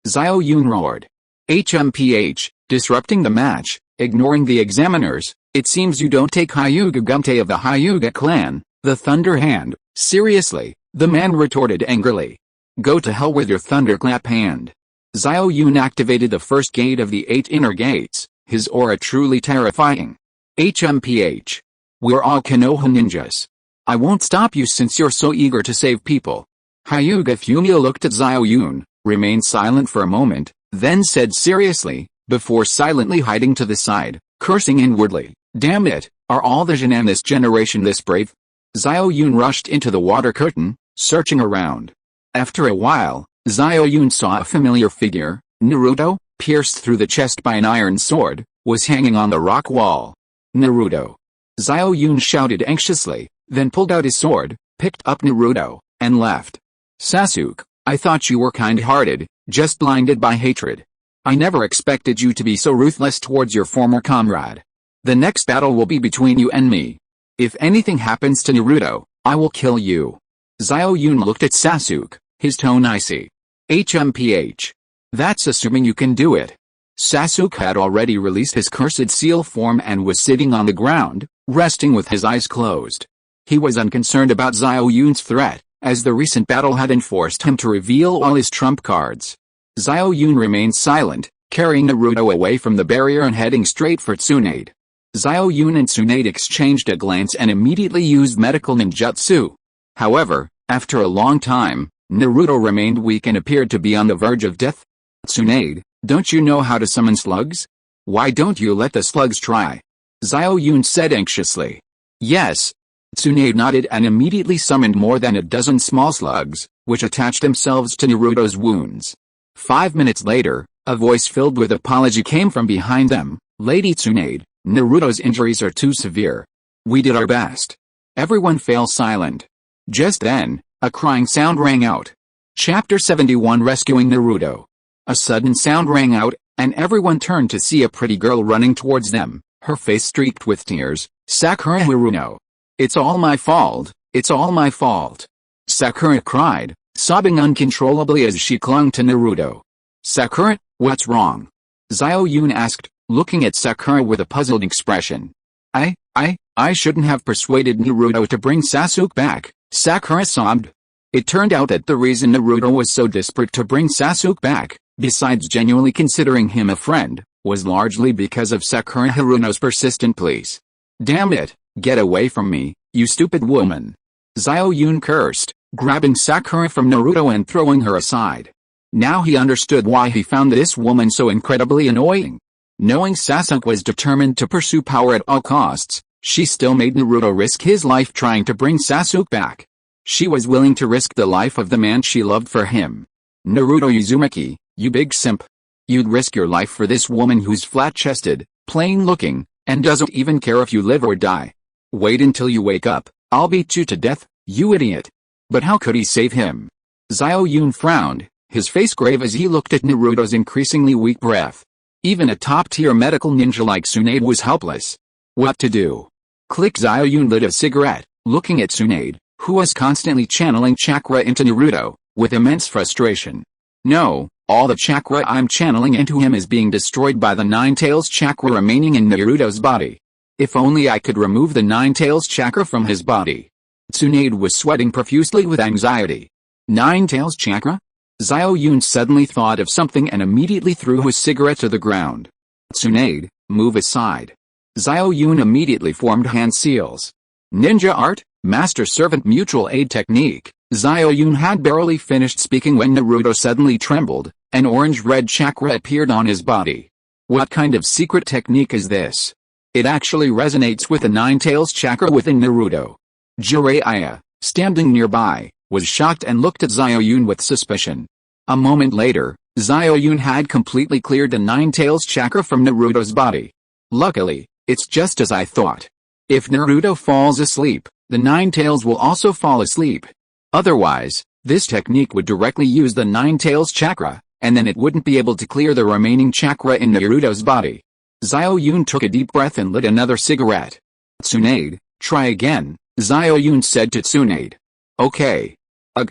Xiao Yun roared. HMPH, disrupting the match, ignoring the examiners, it seems you don't take Hyuga Gumte of the Hyuga clan, the Thunder Hand, seriously, the man retorted angrily. Go to hell with your Thunderclap hand. Xiao Yun activated the first gate of the 8 inner gates, his aura truly terrifying. HMPH. We're all Konoha ninjas. I won't stop you since you're so eager to save people. Hyuga Fumio looked at Xiao Yun, remained silent for a moment, then said seriously, before silently hiding to the side, cursing inwardly, damn it, are all the Junin this generation this brave? Xiao Yun rushed into the water curtain, searching around. After a while, Xiao Yun saw a familiar figure. Naruto, pierced through the chest by an iron sword, was hanging on the rock wall. Naruto. Xiao Yun shouted anxiously, then pulled out his sword, picked up Naruto, and left. Sasuke, I thought you were kind-hearted, just blinded by hatred. I never expected you to be so ruthless towards your former comrade. The next battle will be between you and me. If anything happens to Naruto, I will kill you. Xiao Yun looked at Sasuke, his tone icy. HMPH. That's assuming you can do it. Sasuke had already released his cursed seal form and was sitting on the ground, resting with his eyes closed. He was unconcerned about Xiao Yun's threat, as the recent battle had enforced him to reveal all his trump cards. Xiao Yun remained silent, carrying Naruto away from the barrier and heading straight for Tsunade. Xiao Yun and Tsunade exchanged a glance and immediately used medical ninjutsu. However, after a long time, Naruto remained weak and appeared to be on the verge of death. Tsunade, don't you know how to summon slugs? Why don't you let the slugs try? Xiao Yun said anxiously. Yes. Tsunade nodded and immediately summoned more than a dozen small slugs, which attached themselves to Naruto's wounds. 5 minutes later, a voice filled with apology came from behind them. Lady Tsunade, Naruto's injuries are too severe. We did our best. Everyone fell silent. Just then, a crying sound rang out. Chapter 71 Rescuing Naruto. A sudden sound rang out, and everyone turned to see a pretty girl running towards them, her face streaked with tears. Sakura Haruno. It's all my fault, it's all my fault. Sakura cried, sobbing uncontrollably as she clung to Naruto. Sakura, what's wrong? Xiao Yun asked, looking at Sakura with a puzzled expression. I shouldn't have persuaded Naruto to bring Sasuke back, Sakura sobbed. It turned out that the reason Naruto was so desperate to bring Sasuke back, besides genuinely considering him a friend, was largely because of Sakura Haruno's persistent pleas. Damn it, get away from me, you stupid woman. Xiao Yun cursed, grabbing Sakura from Naruto and throwing her aside. Now he understood why he found this woman so incredibly annoying. Knowing Sasuke was determined to pursue power at all costs, she still made Naruto risk his life trying to bring Sasuke back. She was willing to risk the life of the man she loved for him. Naruto Uzumaki, you big simp. You'd risk your life for this woman who's flat-chested, plain-looking, and doesn't even care if you live or die. Wait until you wake up, I'll beat you to death, you idiot. But how could he save him? Xiao Yun frowned, his face grave as he looked at Naruto's increasingly weak breath. Even a top-tier medical ninja like Tsunade was helpless. What to do? Click. Xiao Yun lit a cigarette, looking at Tsunade, who was constantly channeling chakra into Naruto, with immense frustration. No, all the chakra I'm channeling into him is being destroyed by the Nine Tails chakra remaining in Naruto's body. If only I could remove the Nine Tails chakra from his body. Tsunade was sweating profusely with anxiety. Nine Tails chakra? Xiao Yun suddenly thought of something and immediately threw his cigarette to the ground. Tsunade, move aside. Xiao Yun immediately formed hand seals. Ninja art, master-servant mutual aid technique. Xiao Yun had barely finished speaking when Naruto suddenly trembled. An orange-red chakra appeared on his body. What kind of secret technique is this? It actually resonates with the Nine Tails chakra within Naruto. Jiraiya, standing nearby, was shocked and looked at Xiao Yun with suspicion. A moment later, Xiao Yun had completely cleared the Nine Tails chakra from Naruto's body. Luckily, it's just as I thought. If Naruto falls asleep, the Nine Tails will also fall asleep. Otherwise, this technique would directly use the Nine Tails chakra, and then it wouldn't be able to clear the remaining chakra in Naruto's body. Xiao Yun took a deep breath and lit another cigarette. Tsunade, try again, Xiao Yun said to Tsunade. Okay. Ugh.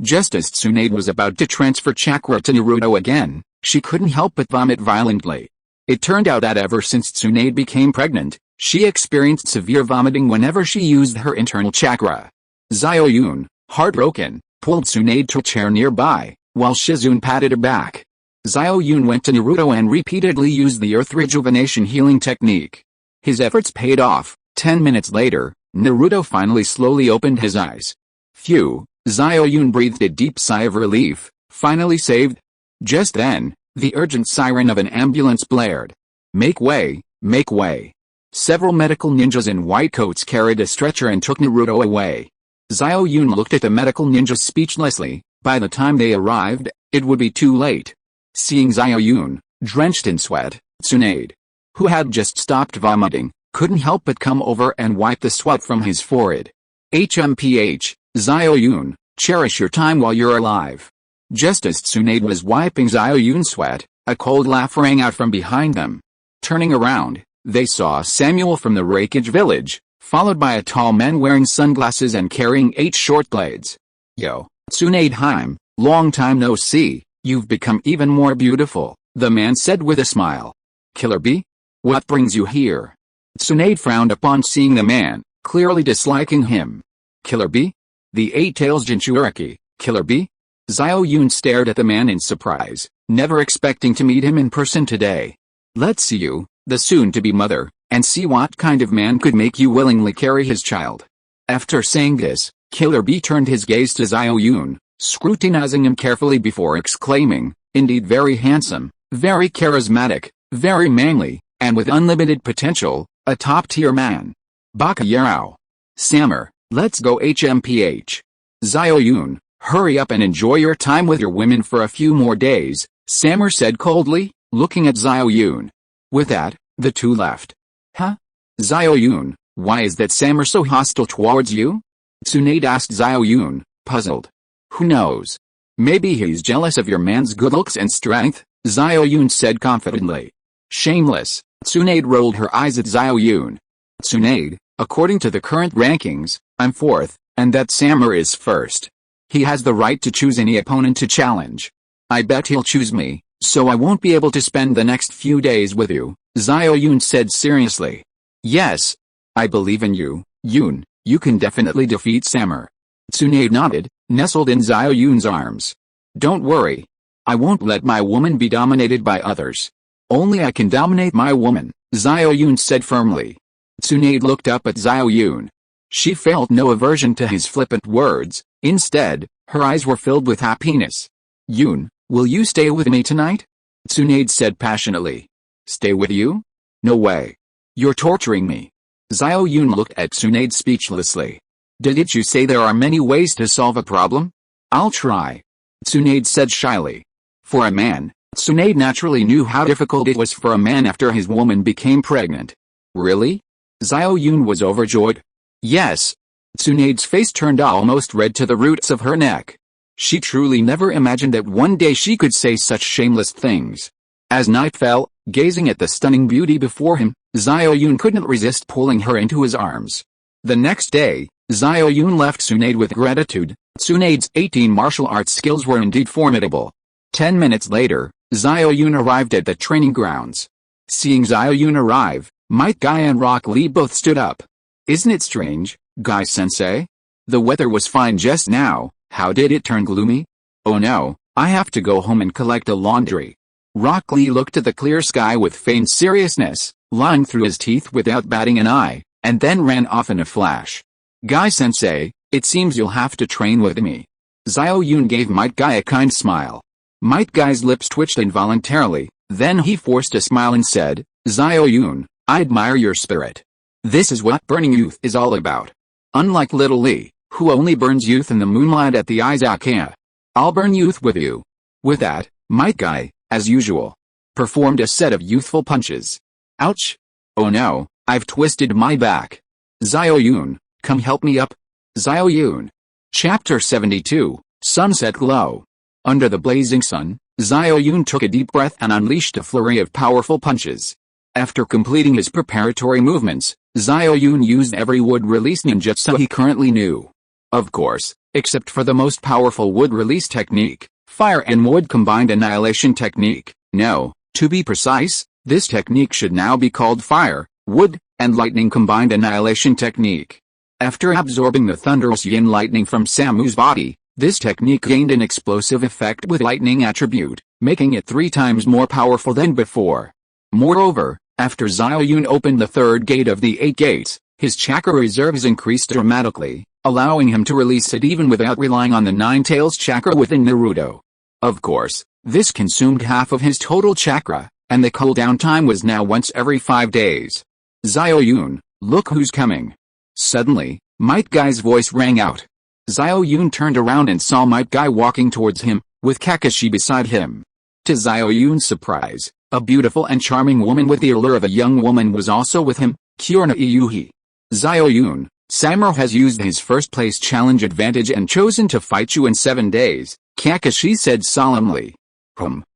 Just as Tsunade was about to transfer chakra to Naruto again, she couldn't help but vomit violently. It turned out that ever since Tsunade became pregnant, she experienced severe vomiting whenever she used her internal chakra. Xiao Yun, heartbroken, pulled Tsunade to a chair nearby, while Shizune patted her back. Xiao Yun went to Naruto and repeatedly used the Earth Rejuvenation healing technique. His efforts paid off. 10 minutes later, Naruto finally slowly opened his eyes. Phew, Xiao Yun breathed a deep sigh of relief, finally saved. Just then, the urgent siren of an ambulance blared. Make way, make way. Several medical ninjas in white coats carried a stretcher and took Naruto away. Xiao Yun looked at the medical ninjas speechlessly. By the time they arrived, it would be too late. Seeing Xiao Yun, drenched in sweat, Tsunade, who had just stopped vomiting, couldn't help but come over and wipe the sweat from his forehead. HMPH, Xiao Yun, cherish your time while you're alive. Just as Tsunade was wiping Xiao Yun's sweat, a cold laugh rang out from behind them. Turning around, they saw Samuel from the Raikage village, followed by a tall man wearing sunglasses and carrying 8 short blades. Yo, Tsunade Haim, long time no see, you've become even more beautiful, the man said with a smile. Killer Bee? What brings you here? Tsunade frowned upon seeing the man, clearly disliking him. Killer Bee? The 8 Tails Jinchuriki, Killer Bee? Xiao Yun stared at the man in surprise, never expecting to meet him in person today. Let's see you, the soon-to-be mother, and see what kind of man could make you willingly carry his child. After saying this, Killer Bee turned his gaze to Xiao Yun, scrutinizing him carefully before exclaiming, indeed very handsome, very charismatic, very manly, and with unlimited potential, a top-tier man. Baka Yarao. Sammer, let's go HMPH. Xiao Yun, hurry up and enjoy your time with your women for a few more days, Sammer said coldly, looking at Xiao Yun. With that, the two left. Huh? Xiao Yun, why is that Sammer so hostile towards you? Tsunade asked Xiao Yun, puzzled. Who knows? Maybe he's jealous of your man's good looks and strength, Xiao Yun said confidently. Shameless, Tsunade rolled her eyes at Xiao Yun. Tsunade, according to the current rankings, I'm 4th, and that Sammer is 1st. He has the right to choose any opponent to challenge. I bet he'll choose me, so I won't be able to spend the next few days with you, Xiao Yun said seriously. Yes. I believe in you, Yun. You can definitely defeat Samur. Tsunade nodded, nestled in Xiao Yun's arms. Don't worry. I won't let my woman be dominated by others. Only I can dominate my woman, Xiao Yun said firmly. Tsunade looked up at Xiao Yun. She felt no aversion to his flippant words. Instead, her eyes were filled with happiness. Yun, will you stay with me tonight? Tsunade said passionately. Stay with you? No way. You're torturing me. Xiao Yun looked at Tsunade speechlessly. Didn't you say there are many ways to solve a problem? I'll try. Tsunade said shyly. For a man, Tsunade naturally knew how difficult it was for a man after his woman became pregnant. Really? Xiao Yun was overjoyed. Yes. Tsunade's face turned almost red to the roots of her neck. She truly never imagined that one day she could say such shameless things. As night fell, gazing at the stunning beauty before him, Xiao Yun couldn't resist pulling her into his arms. The next day, Xiao Yun left Tsunade with gratitude. Tsunade's 18 martial arts skills were indeed formidable. 10 minutes later, Xiao Yun arrived at the training grounds. Seeing Xiao Yun arrive, Might Guy and Rock Lee both stood up. Isn't it strange, Guy-sensei? The weather was fine just now, how did it turn gloomy? Oh no, I have to go home and collect the laundry. Rock Lee looked at the clear sky with feigned seriousness, lying through his teeth without batting an eye, and then ran off in a flash. Guy-sensei, it seems you'll have to train with me. Xiao Yun gave Might Guy a kind smile. Might Guy's lips twitched involuntarily, then he forced a smile and said, Xiao Yun, I admire your spirit. This is what burning youth is all about. Unlike little Lee, who only burns youth in the moonlight at the izakaya. I'll burn youth with you. With that, Might Guy, as usual, performed a set of youthful punches. Ouch! Oh no, I've twisted my back. Xiao Yun, come help me up. Xiao Yun. Chapter 72, Sunset Glow. Under the blazing sun, Xiao Yun took a deep breath and unleashed a flurry of powerful punches. After completing his preparatory movements, Xiao Yun used every wood-release ninjutsu he currently knew. Of course, except for the most powerful wood-release technique, fire and wood combined annihilation technique. No, to be precise, this technique should now be called fire, wood, and lightning combined annihilation technique. After absorbing the thunderous yin lightning from Samu's body, this technique gained an explosive effect with lightning attribute, making it 3 times more powerful than before. Moreover, after Xiao Yun opened the third gate of the 8 gates, his chakra reserves increased dramatically, allowing him to release it even without relying on the 9 tails chakra within Naruto. Of course, this consumed half of his total chakra, and the cooldown time was now once every 5 days. Xiao Yun, look who's coming. Suddenly, Might Guy's voice rang out. Xiao Yun turned around and saw Might Guy walking towards him, with Kakashi beside him. To Xiao Yun's surprise, a beautiful and charming woman with the allure of a young woman was also with him, Kurona Iyuhi. Xiao Yun, Samur has used his first place challenge advantage and chosen to fight you in 7 days, Kakashi said solemnly.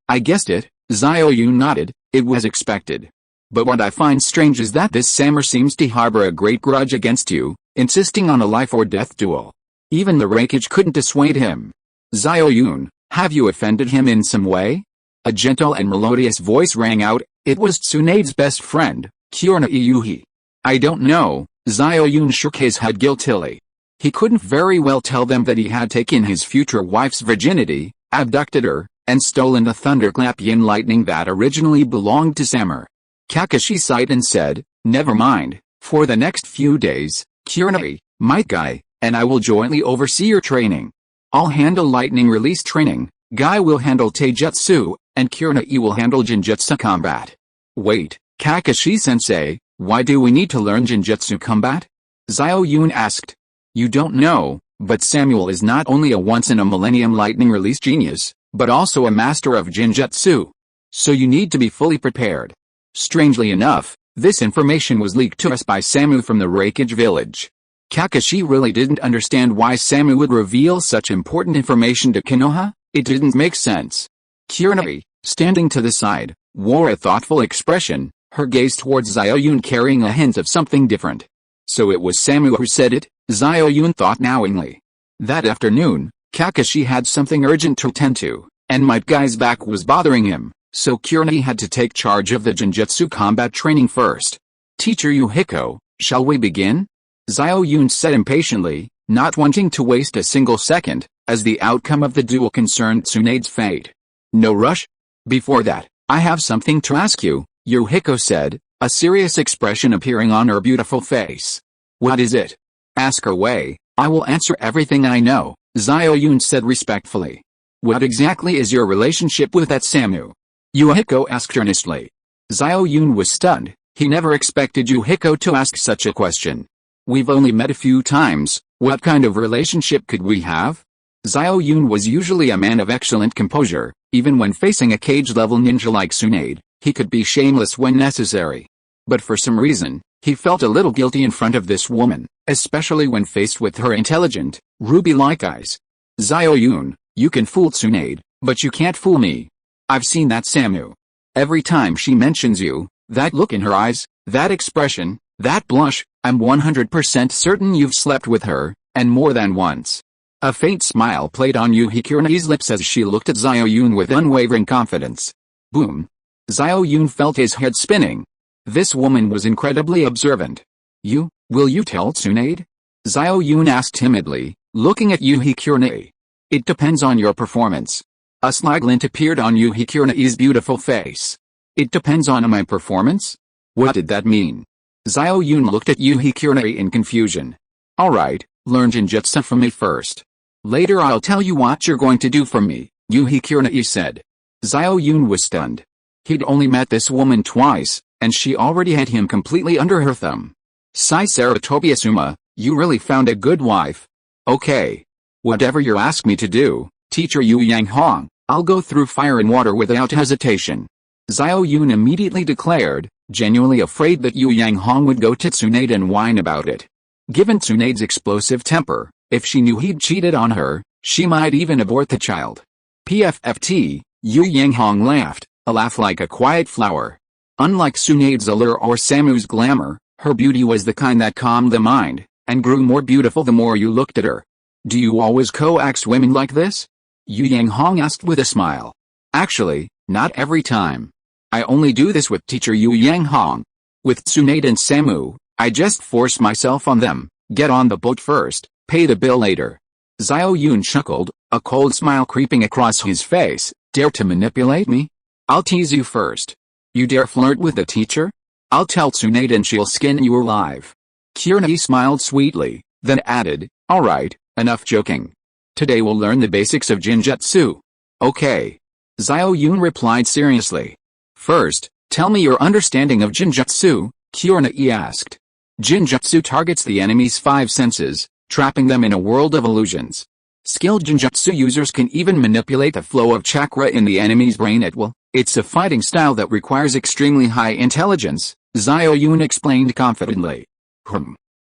I guessed it, Xiao Yun nodded, it was expected. But what I find strange is that this Samur seems to harbor a great grudge against you, insisting on a life or death duel. Even the Raikage couldn't dissuade him. Xiao Yun, have you offended him in some way? A gentle and melodious voice rang out. It was Tsunade's best friend, Kurona Iyuhi. I don't know, Xiao Yun shook his head guiltily. He couldn't very well tell them that he had taken his future wife's virginity, abducted her, and stolen the thunderclap yin lightning that originally belonged to Samur. Kakashi sighed and said, never mind, for the next few days, Kurona, Might Guy, and I will jointly oversee your training. I'll handle lightning release training, Guy will handle taijutsu, and Kurona will handle jinjutsu combat. Wait, Kakashi-sensei, why do we need to learn jinjutsu combat? Xiao Yun asked. You don't know, but Samuel is not only a once-in-a-millennium lightning release genius, but also a master of jinjutsu. So you need to be fully prepared. Strangely enough, this information was leaked to us by Samu from the Raikage village. Kakashi really didn't understand why Samu would reveal such important information to Konoha. It didn't make sense. Kurona, standing to the side, wore a thoughtful expression, her gaze towards Xiao Yun carrying a hint of something different. So it was Samu who said it, Xiao Yun thought knowingly. That afternoon, Kakashi had something urgent to attend to, and Might Guy's back was bothering him, so Kurona had to take charge of the jinjutsu combat training first. Teacher Yuhiko, shall we begin? Xiao Yun said impatiently, not wanting to waste a single second, as the outcome of the duel concerned Tsunade's fate. No rush? Before that, I have something to ask you, Yuhiko said, a serious expression appearing on her beautiful face. What is it? Ask away, I will answer everything I know, Xiao Yun said respectfully. What exactly is your relationship with that Samu? Yuhiko asked earnestly. Xiao Yun was stunned, he never expected Yuhiko to ask such a question. We've only met a few times, what kind of relationship could we have? Xiao Yun was usually a man of excellent composure, even when facing a cage-level ninja like Tsunade, he could be shameless when necessary. But for some reason, he felt a little guilty in front of this woman, especially when faced with her intelligent, ruby-like eyes. Xiao Yun, you can fool Tsunade, but you can't fool me. I've seen that Samu. Every time she mentions you, that look in her eyes, that expression, that blush, I'm 100% certain you've slept with her, and more than once. A faint smile played on Yuhiko's lips as she looked at Xiao Yun with unwavering confidence. Boom. Xiao Yun felt his head spinning. This woman was incredibly observant. Will you tell Tsunade? Xiao Yun asked timidly, looking at Yuhiko. It depends on your performance. A sly glint appeared on Yuhiko's beautiful face. It depends on my performance? What did that mean? Xiao Yun looked at Yuhiko in confusion. Alright, learn Jinjutsu from me first. Later I'll tell you what you're going to do for me, Yuhiko said. Xiao Yun was stunned. He'd only met this woman twice, and she already had him completely under her thumb. Sai Saratobiasuma, you really found a good wife. Okay. Whatever you ask me to do, teacher Yu Yang Hong, I'll go through fire and water without hesitation. Xiao Yun immediately declared, genuinely afraid that Yu Yang Hong would go to Tsunade and whine about it. Given Tsunade's explosive temper, if she knew he'd cheated on her, she might even abort the child. PFFT, Yu Yang Hong laughed, a laugh like a quiet flower. Unlike Tsunade's allure or Samu's glamour, her beauty was the kind that calmed the mind, and grew more beautiful the more you looked at her. Do you always coax women like this? Yu Yang Hong asked with a smile. Actually, not every time. I only do this with teacher Yu Yang Hong. With Tsunade and Samu, I just force myself on them, get on the boat first, pay the bill later. Xiao Yun chuckled, a cold smile creeping across his face. Dare to manipulate me? I'll tease you first. You dare flirt with the teacher? I'll tell Tsunade and she'll skin you alive. Kirna smiled sweetly, then added, alright, enough joking. Today we'll learn the basics of Jinjutsu. Okay. Xiao Yun replied seriously. First, tell me your understanding of Jinjutsu, Kirna asked. Jinjutsu targets the enemy's 5 senses, trapping them in a world of illusions. Skilled Jinjutsu users can even manipulate the flow of chakra in the enemy's brain at will. It's a fighting style that requires extremely high intelligence, Xiao Yun explained confidently.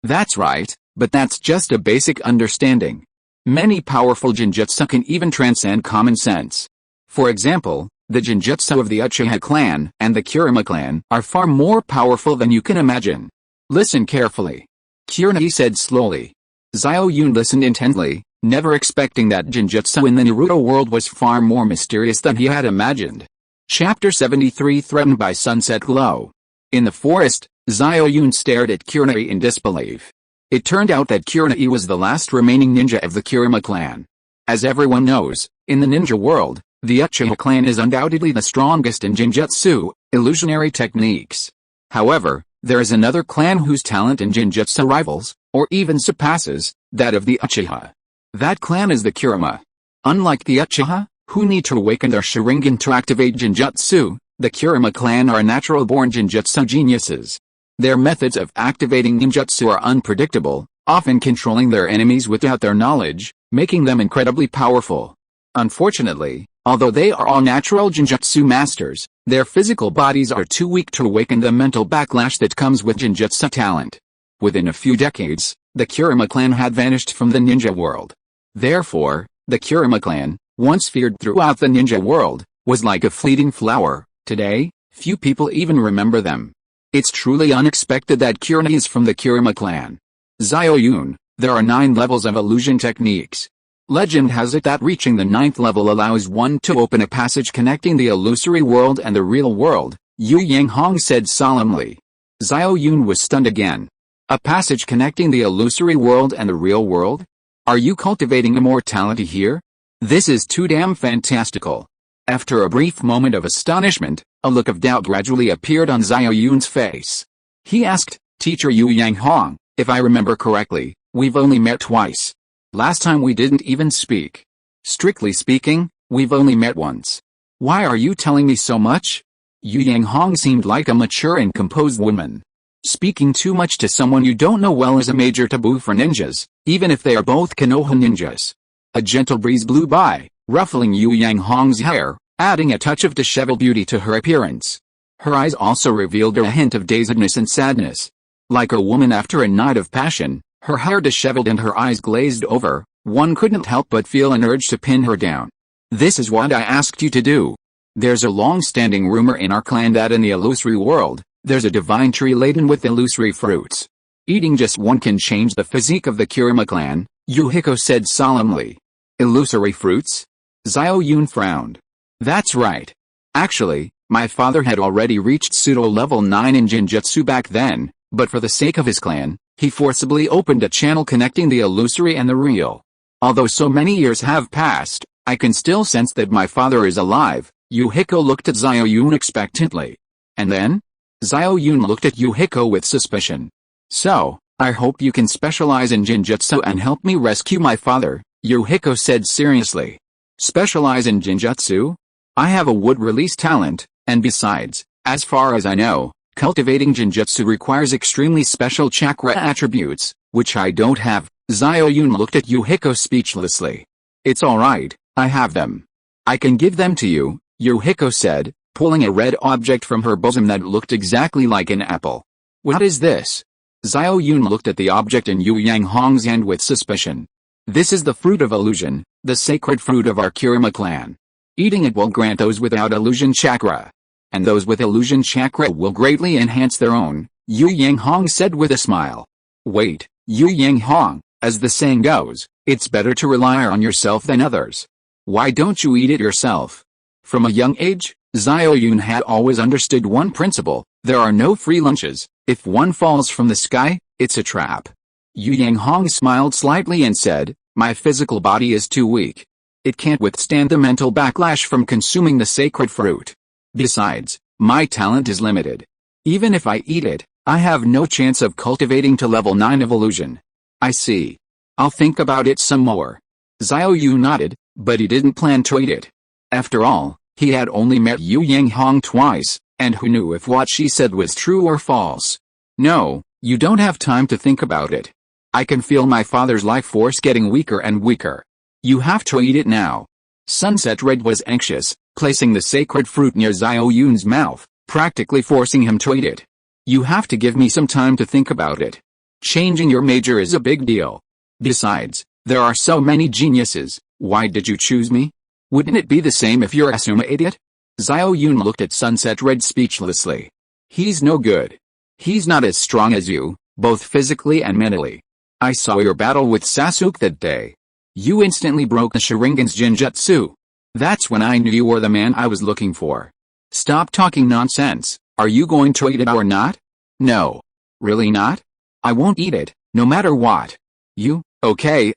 That's right, but that's just a basic understanding. Many powerful Jinjutsu can even transcend common sense. For example, the Jinjutsu of the Uchiha clan and the Kurama clan are far more powerful than you can imagine. Listen carefully. Kirna said slowly. Xiao Yun listened intently, never expecting that Jinjutsu in the Naruto world was far more mysterious than he had imagined. Chapter 73 Threatened by Sunset Glow. In the forest, Xiao Yun stared at Kirna in disbelief. It turned out that Kirna was the last remaining ninja of the Kurama clan. As everyone knows, in the ninja world, the Uchiha clan is undoubtedly the strongest in Jinjutsu, illusionary techniques. However, there is another clan whose talent in Jinjutsu rivals, or even surpasses, that of the Uchiha. That clan is the Kurama. Unlike the Uchiha, who need to awaken their Sharingan to activate Jinjutsu, the Kurama clan are natural-born Jinjutsu geniuses. Their methods of activating ninjutsu are unpredictable, often controlling their enemies without their knowledge, making them incredibly powerful. Unfortunately, although they are all natural Jinjutsu masters, their physical bodies are too weak to awaken the mental backlash that comes with Jinjutsu talent. Within a few decades, the Kurama clan had vanished from the ninja world. Therefore, the Kurama clan, once feared throughout the ninja world, was like a fleeting flower. Today, few people even remember them. It's truly unexpected that Kirna is from the Kurama clan. Xiao Yun, there are 9 levels of illusion techniques. Legend has it that reaching the 9th level allows one to open a passage connecting the illusory world and the real world, Yu Yang Hong said solemnly. Xiao Yun was stunned again. A passage connecting the illusory world and the real world? Are you cultivating immortality here? This is too damn fantastical. After a brief moment of astonishment, a look of doubt gradually appeared on Xiao Yun's face. He asked, Teacher Yu Yanghong, if I remember correctly, we've only met twice. Last time we didn't even speak. Strictly speaking, we've only met once. Why are you telling me so much? Yu Yanghong seemed like a mature and composed woman. Speaking too much to someone you don't know well is a major taboo for ninjas, even if they are both Konoha ninjas. A gentle breeze blew by, ruffling Yu Yanghong's hair, adding a touch of disheveled beauty to her appearance. Her eyes also revealed a hint of dazedness and sadness. Like a woman after a night of passion, her hair disheveled and her eyes glazed over, one couldn't help but feel an urge to pin her down. This is what I asked you to do. There's a long-standing rumor in our clan that in the illusory world, there's a divine tree laden with illusory fruits. Eating just one can change the physique of the Kurama clan, Yuhiko said solemnly. Illusory fruits? Xiao Yun frowned. That's right. Actually, my father had already reached pseudo level 9 in Jinjutsu back then, but for the sake of his clan, he forcibly opened a channel connecting the illusory and the real. Although so many years have passed, I can still sense that my father is alive. Yuhiko looked at Xiao Yun expectantly. And then? Xiao Yun looked at Yuhiko with suspicion. So, I hope you can specialize in Jinjutsu and help me rescue my father, Yuhiko said seriously. Specialize in Jinjutsu? I have a wood release talent, and besides, as far as I know, cultivating Jinjutsu requires extremely special chakra attributes, which I don't have. Xiao Yun looked at Yuhiko speechlessly. It's alright, I have them. I can give them to you, Yuhiko said, pulling a red object from her bosom that looked exactly like an apple. What is this? Xiao Yun looked at the object in Yu Yanghong's hand with suspicion. This is the fruit of illusion, the sacred fruit of our Kurama clan. Eating it will grant those without illusion chakra. And those with illusion chakra will greatly enhance their own, Yu Yanghong said with a smile. Wait, Yu Yanghong, as the saying goes, it's better to rely on yourself than others. Why don't you eat it yourself? From a young age, Xiao Yun had always understood one principle, there are no free lunches. If one falls from the sky, it's a trap. Yu Yanghong smiled slightly and said, my physical body is too weak. It can't withstand the mental backlash from consuming the sacred fruit. Besides, my talent is limited. Even if I eat it, I have no chance of cultivating to level 9 of illusion. I see. I'll think about it some more. Xiao Yu nodded, but he didn't plan to eat it. After all, he had only met Yu Yanghong twice, and who knew if what she said was true or false. No, you don't have time to think about it. I can feel my father's life force getting weaker and weaker. You have to eat it now. Sunset Red was anxious, placing the sacred fruit near Xiao Yun's mouth, practically forcing him to eat it. You have to give me some time to think about it. Changing your major is a big deal. Besides, there are so many geniuses. Why did you choose me? Wouldn't it be the same if you're Asuma idiot? Xiao Yun looked at Sunset Red speechlessly. He's no good. He's not as strong as you, both physically and mentally. I saw your battle with Sasuke that day. You instantly broke the Sharingan's Jinjutsu. That's when I knew you were the man I was looking for. Stop talking nonsense. Are you going to eat it or not? No. Really not? I won't eat it, no matter what. You, okay.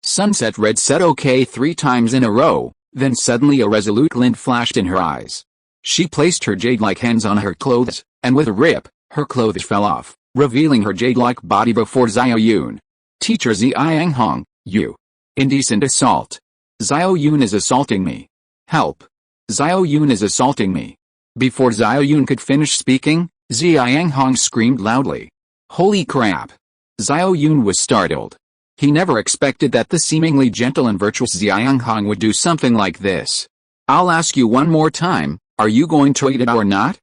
Sunset Red said okay 3 times in a row, then suddenly a resolute glint flashed in her eyes. She placed her jade-like hands on her clothes, and with a rip, her clothes fell off, revealing her jade-like body before Xiao Yun. Teacher Xianghong, you. Indecent assault. Xiao Yun is assaulting me. Help. Xiao Yun is assaulting me. Before Xiao Yun could finish speaking, Xianghong screamed loudly. Holy crap. Xiao Yun was startled. He never expected that the seemingly gentle and virtuous Xianghong would do something like this. I'll ask you one more time, are you going to eat it or not?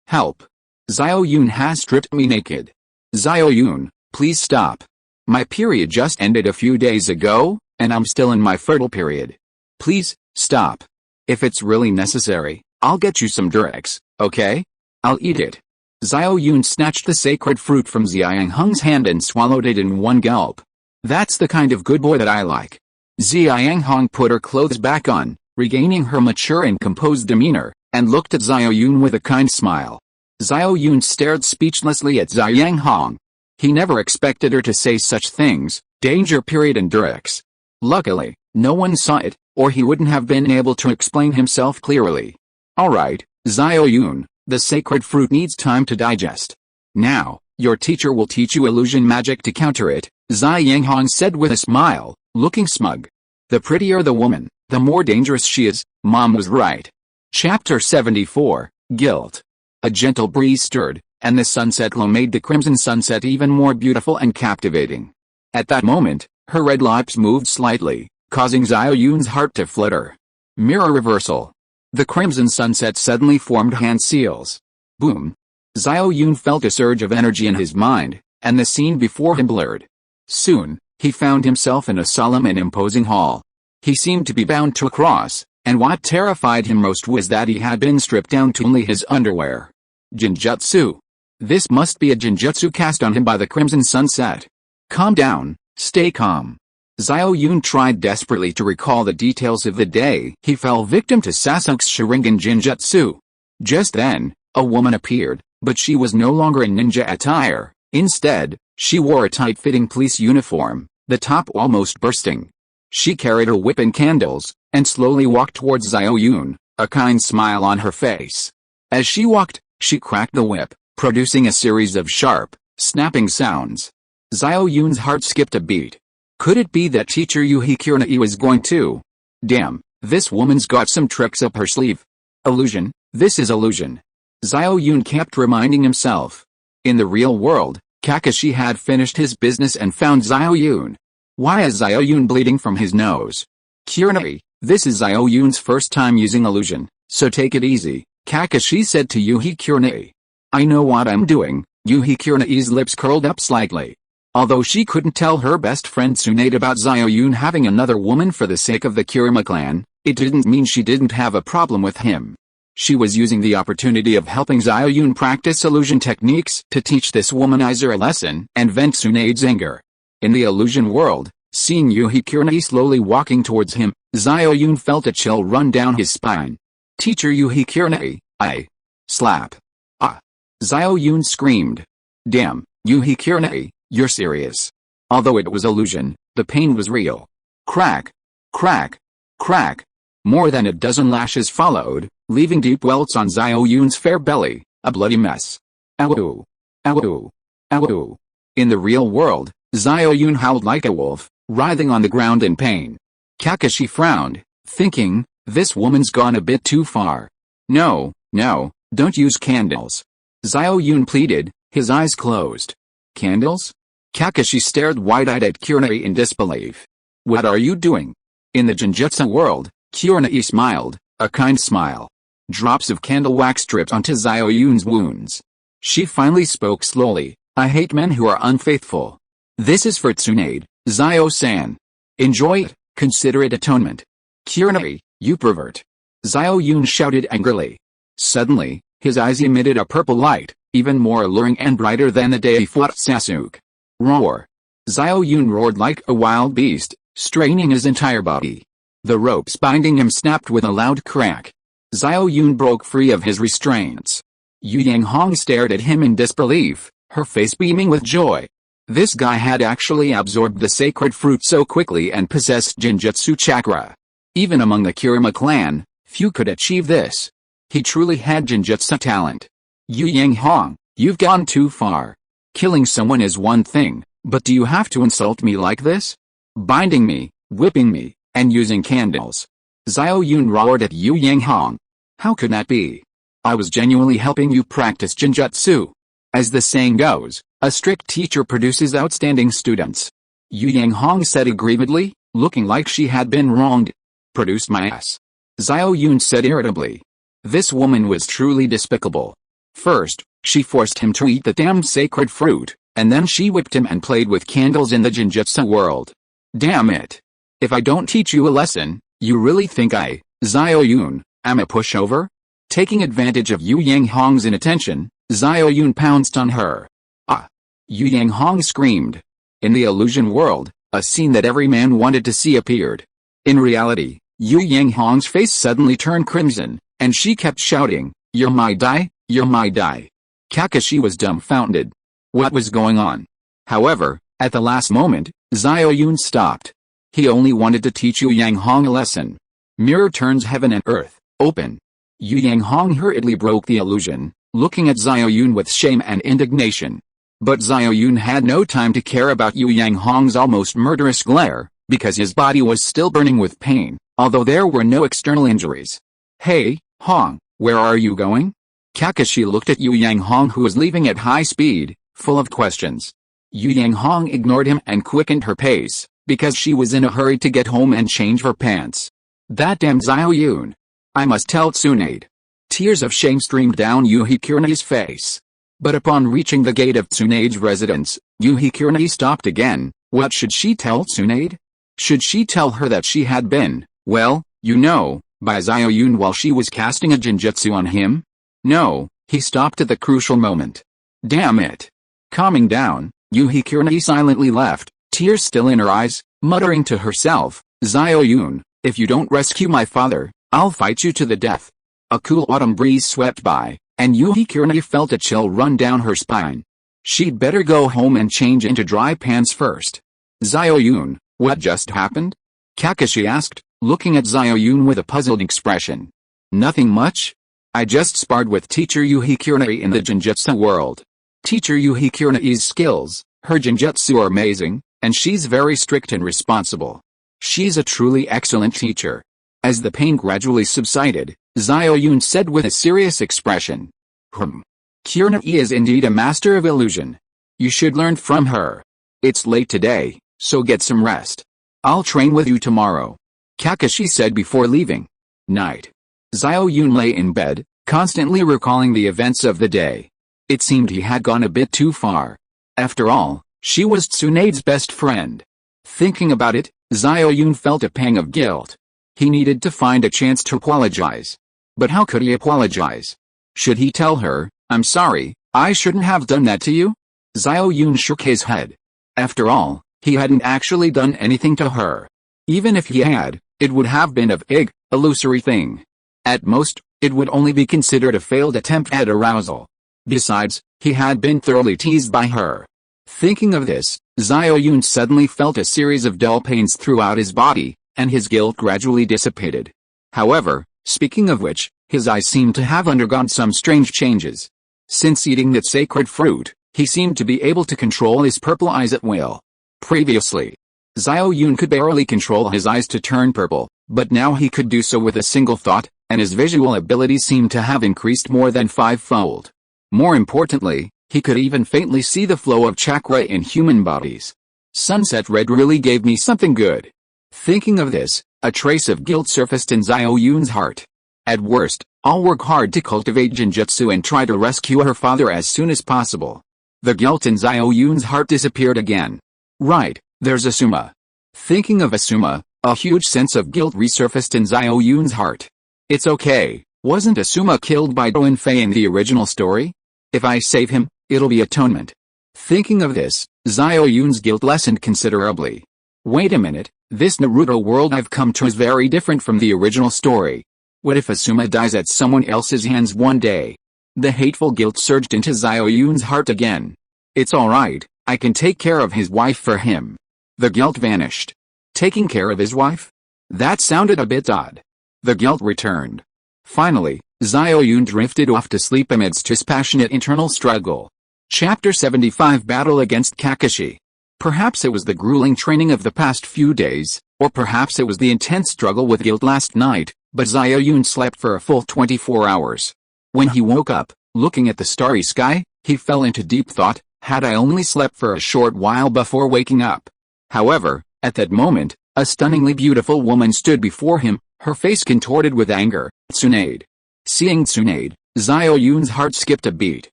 Help. Xiao Yun has stripped me naked. Xiao Yun, please stop. My period just ended a few days ago, and I'm still in my fertile period. Please, stop. If it's really necessary, I'll get you some Durex, okay? I'll eat it. Xiao Yun snatched the sacred fruit from Xianghong's hand and swallowed it in one gulp. That's the kind of good boy that I like. Xianghong put her clothes back on, regaining her mature and composed demeanor, and looked at Xiao Yun with a kind smile. Xiao Yun stared speechlessly at Zai Yang Hong. He never expected her to say such things, danger period and Durex. Luckily, no one saw it, or he wouldn't have been able to explain himself clearly. Alright, Xiao Yun, the sacred fruit needs time to digest. Now, your teacher will teach you illusion magic to counter it, Zai Yang Hong said with a smile, looking smug. The prettier the woman, the more dangerous she is, Mom was right. Chapter 74, Guilt. A gentle breeze stirred, and the sunset glow made the crimson sunset even more beautiful and captivating. At that moment, her red lips moved slightly, causing Xiao Yun's heart to flutter. Mirror reversal. The crimson sunset suddenly formed hand seals. Boom. Xiao Yun felt a surge of energy in his mind, and the scene before him blurred. Soon, he found himself in a solemn and imposing hall. He seemed to be bound to a cross, and what terrified him most was that he had been stripped down to only his underwear. Jinjutsu. This must be a jinjutsu cast on him by the crimson sunset. Calm down, stay calm. Xiao Yun tried desperately to recall the details of the day he fell victim to Sasuke's Sharingan Jinjutsu. Just then, a woman appeared, but she was no longer in ninja attire. Instead, she wore a tight-fitting police uniform, the top almost bursting. She carried a whip and candles, and slowly walked towards Xiao Yun, a kind smile on her face. As she walked, she cracked the whip, producing a series of sharp, snapping sounds. Xiao Yun's heart skipped a beat. Could it be that teacher Yuhi Kurenai was going to? Damn, this woman's got some tricks up her sleeve. Illusion, this is illusion. Xiao Yun kept reminding himself. In the real world, Kakashi had finished his business and found Xiao Yun. Why is Xiao Yun bleeding from his nose? Kurenai, this is Xiao Yun's first time using illusion, so take it easy, Kakashi said to Yuhi Kurenai. I know what I'm doing. Yuhi Kurenai's lips curled up slightly. Although she couldn't tell her best friend Tsunade about Xiao Yun having another woman for the sake of the Kurama clan, it didn't mean she didn't have a problem with him. She was using the opportunity of helping Xiao Yun practice illusion techniques to teach this womanizer a lesson and vent Tsunade's anger. In the illusion world, seeing Yuhi Kurenai slowly walking towards him, Xiao Yun felt a chill run down his spine. Teacher Yuhi Kurenai, I. Slap. Ah. Xiao Yun screamed. Damn, Yuhi Kurenai. You're serious. Although it was illusion, the pain was real. Crack. Crack. Crack. More than a dozen lashes followed, leaving deep welts on Xiao Yun's fair belly, a bloody mess. Ow. Ow. Ow. In the real world, Xiao Yun howled like a wolf, writhing on the ground in pain. Kakashi frowned, thinking, this woman's gone a bit too far. No, don't use candles. Xiao Yun pleaded, his eyes closed. Candles? Kakashi stared wide-eyed at Kurenai in disbelief. What are you doing? In the Jinjutsu world, Kurenai smiled, a kind smile. Drops of candle wax dripped onto Xiao Yun's wounds. She finally spoke slowly, I hate men who are unfaithful. This is for Tsunade, Xiao-san. Enjoy it, consider it atonement. Kurenai, you pervert. Xiao Yun shouted angrily. Suddenly, his eyes emitted a purple light, even more alluring and brighter than the day he fought Sasuke. Roar. Xiao Yun roared like a wild beast, straining his entire body. The ropes binding him snapped with a loud crack. Xiao Yun broke free of his restraints. Yu Yang Hong stared at him in disbelief, her face beaming with joy. This guy had actually absorbed the sacred fruit so quickly and possessed Jinjutsu chakra. Even among the Kurama clan, few could achieve this. He truly had Jinjutsu talent. Yu Yang Hong, you've gone too far. Killing someone is one thing, but do you have to insult me like this? Binding me, whipping me, and using candles. Xiao Yun roared at Yu Yang Hong. How could that be? I was genuinely helping you practice Jinjutsu. As the saying goes, a strict teacher produces outstanding students. Yu Yang Hong said aggrievedly, looking like she had been wronged. Produced my ass. Xiao Yun said irritably. This woman was truly despicable. First, she forced him to eat the damn sacred fruit, and then she whipped him and played with candles in the Jinjutsu world. Damn it. If I don't teach you a lesson, you really think I, Xiao Yun, am a pushover? Taking advantage of Yu Yang Hong's inattention, Xiao Yun pounced on her. Ah! Yu Yang Hong screamed. In the illusion world, a scene that every man wanted to see appeared. In reality, Yu Yang Hong's face suddenly turned crimson, and she kept shouting, You're my dai, you're my dai. Kakashi was dumbfounded. What was going on? However, at the last moment, Xiao Yun stopped. He only wanted to teach Yu Yang Hong a lesson. Mirror turns heaven and earth, open. Yu Yang Hong hurriedly broke the illusion, looking at Xiao Yun with shame and indignation. But Xiao Yun had no time to care about Yu Yang Hong's almost murderous glare, because his body was still burning with pain, although there were no external injuries. Hey, Hong, where are you going? Kakashi looked at Yu Yang Hong, who was leaving at high speed, full of questions. Yu Yang Hong ignored him and quickened her pace, because she was in a hurry to get home and change her pants. That damn Xiao Yun. I must tell Tsunade. Tears of shame streamed down Yuhi Kurena's face. But upon reaching the gate of Tsunade's residence, Yuhi Kurena stopped again. What should she tell Tsunade? Should she tell her that she had been, well, you know, by Xiao Yun while she was casting a genjutsu on him? No, he stopped at the crucial moment. Damn it. Calming down, Yuhi Kurena silently left, tears still in her eyes, muttering to herself, Xiao Yun, if you don't rescue my father, I'll fight you to the death. A cool autumn breeze swept by, and Yuhi Kurena felt a chill run down her spine. She'd better go home and change into dry pants first. Xiao Yun, what just happened? Kakashi asked, looking at Xiao Yun with a puzzled expression. Nothing much. I just sparred with Teacher Yuhi Kurena in the genjutsu world. Teacher Yuhi Kurena's skills, her genjutsu are amazing, and she's very strict and responsible. She's a truly excellent teacher. As the pain gradually subsided, Xiao Yun said with a serious expression. Kurena is indeed a master of illusion. You should learn from her. It's late today, so get some rest. I'll train with you tomorrow. Kakashi said before leaving. Night. Xiao Yun lay in bed, constantly recalling the events of the day. It seemed he had gone a bit too far. After all, she was Tsunade's best friend. Thinking about it, Xiao Yun felt a pang of guilt. He needed to find a chance to apologize. But how could he apologize? Should he tell her, I'm sorry, I shouldn't have done that to you? Xiao Yun shook his head. After all, he hadn't actually done anything to her. Even if he had, it would have been a vague, illusory thing. At most, it would only be considered a failed attempt at arousal. Besides, he had been thoroughly teased by her. Thinking of this, Xiao Yun suddenly felt a series of dull pains throughout his body, and his guilt gradually dissipated. However, speaking of which, his eyes seemed to have undergone some strange changes. Since eating that sacred fruit, he seemed to be able to control his purple eyes at will. Previously, Xiao Yun could barely control his eyes to turn purple, but now he could do so with a single thought, and his visual abilities seemed to have increased more than fivefold. More importantly, he could even faintly see the flow of chakra in human bodies. Sunset Red really gave me something good. Thinking of this, a trace of guilt surfaced in Xiao Yun's heart. At worst, I'll work hard to cultivate genjutsu and try to rescue her father as soon as possible. The guilt in Xiao Yun's heart disappeared again. Right, there's Asuma. Thinking of Asuma, a huge sense of guilt resurfaced in Xiao Yun's heart. It's okay, wasn't Asuma killed by Doin Fei in the original story? If I save him, it'll be atonement. Thinking of this, Xiao Yun's guilt lessened considerably. Wait a minute, this Naruto world I've come to is very different from the original story. What if Asuma dies at someone else's hands one day? The hateful guilt surged into Xiao Yun's heart again. It's alright, I can take care of his wife for him. The guilt vanished. Taking care of his wife? That sounded a bit odd. The guilt returned. Finally, Xiao Yun drifted off to sleep amidst his passionate internal struggle. Chapter 75 Battle against Kakashi. Perhaps it was the grueling training of the past few days, or perhaps it was the intense struggle with guilt last night, but Xiao Yun slept for a full 24 hours. When he woke up, looking at the starry sky, he fell into deep thought, had I only slept for a short while before waking up. However, at that moment, a stunningly beautiful woman stood before him, her face contorted with anger, Tsunade. Seeing Tsunade, Xiao Yun's heart skipped a beat.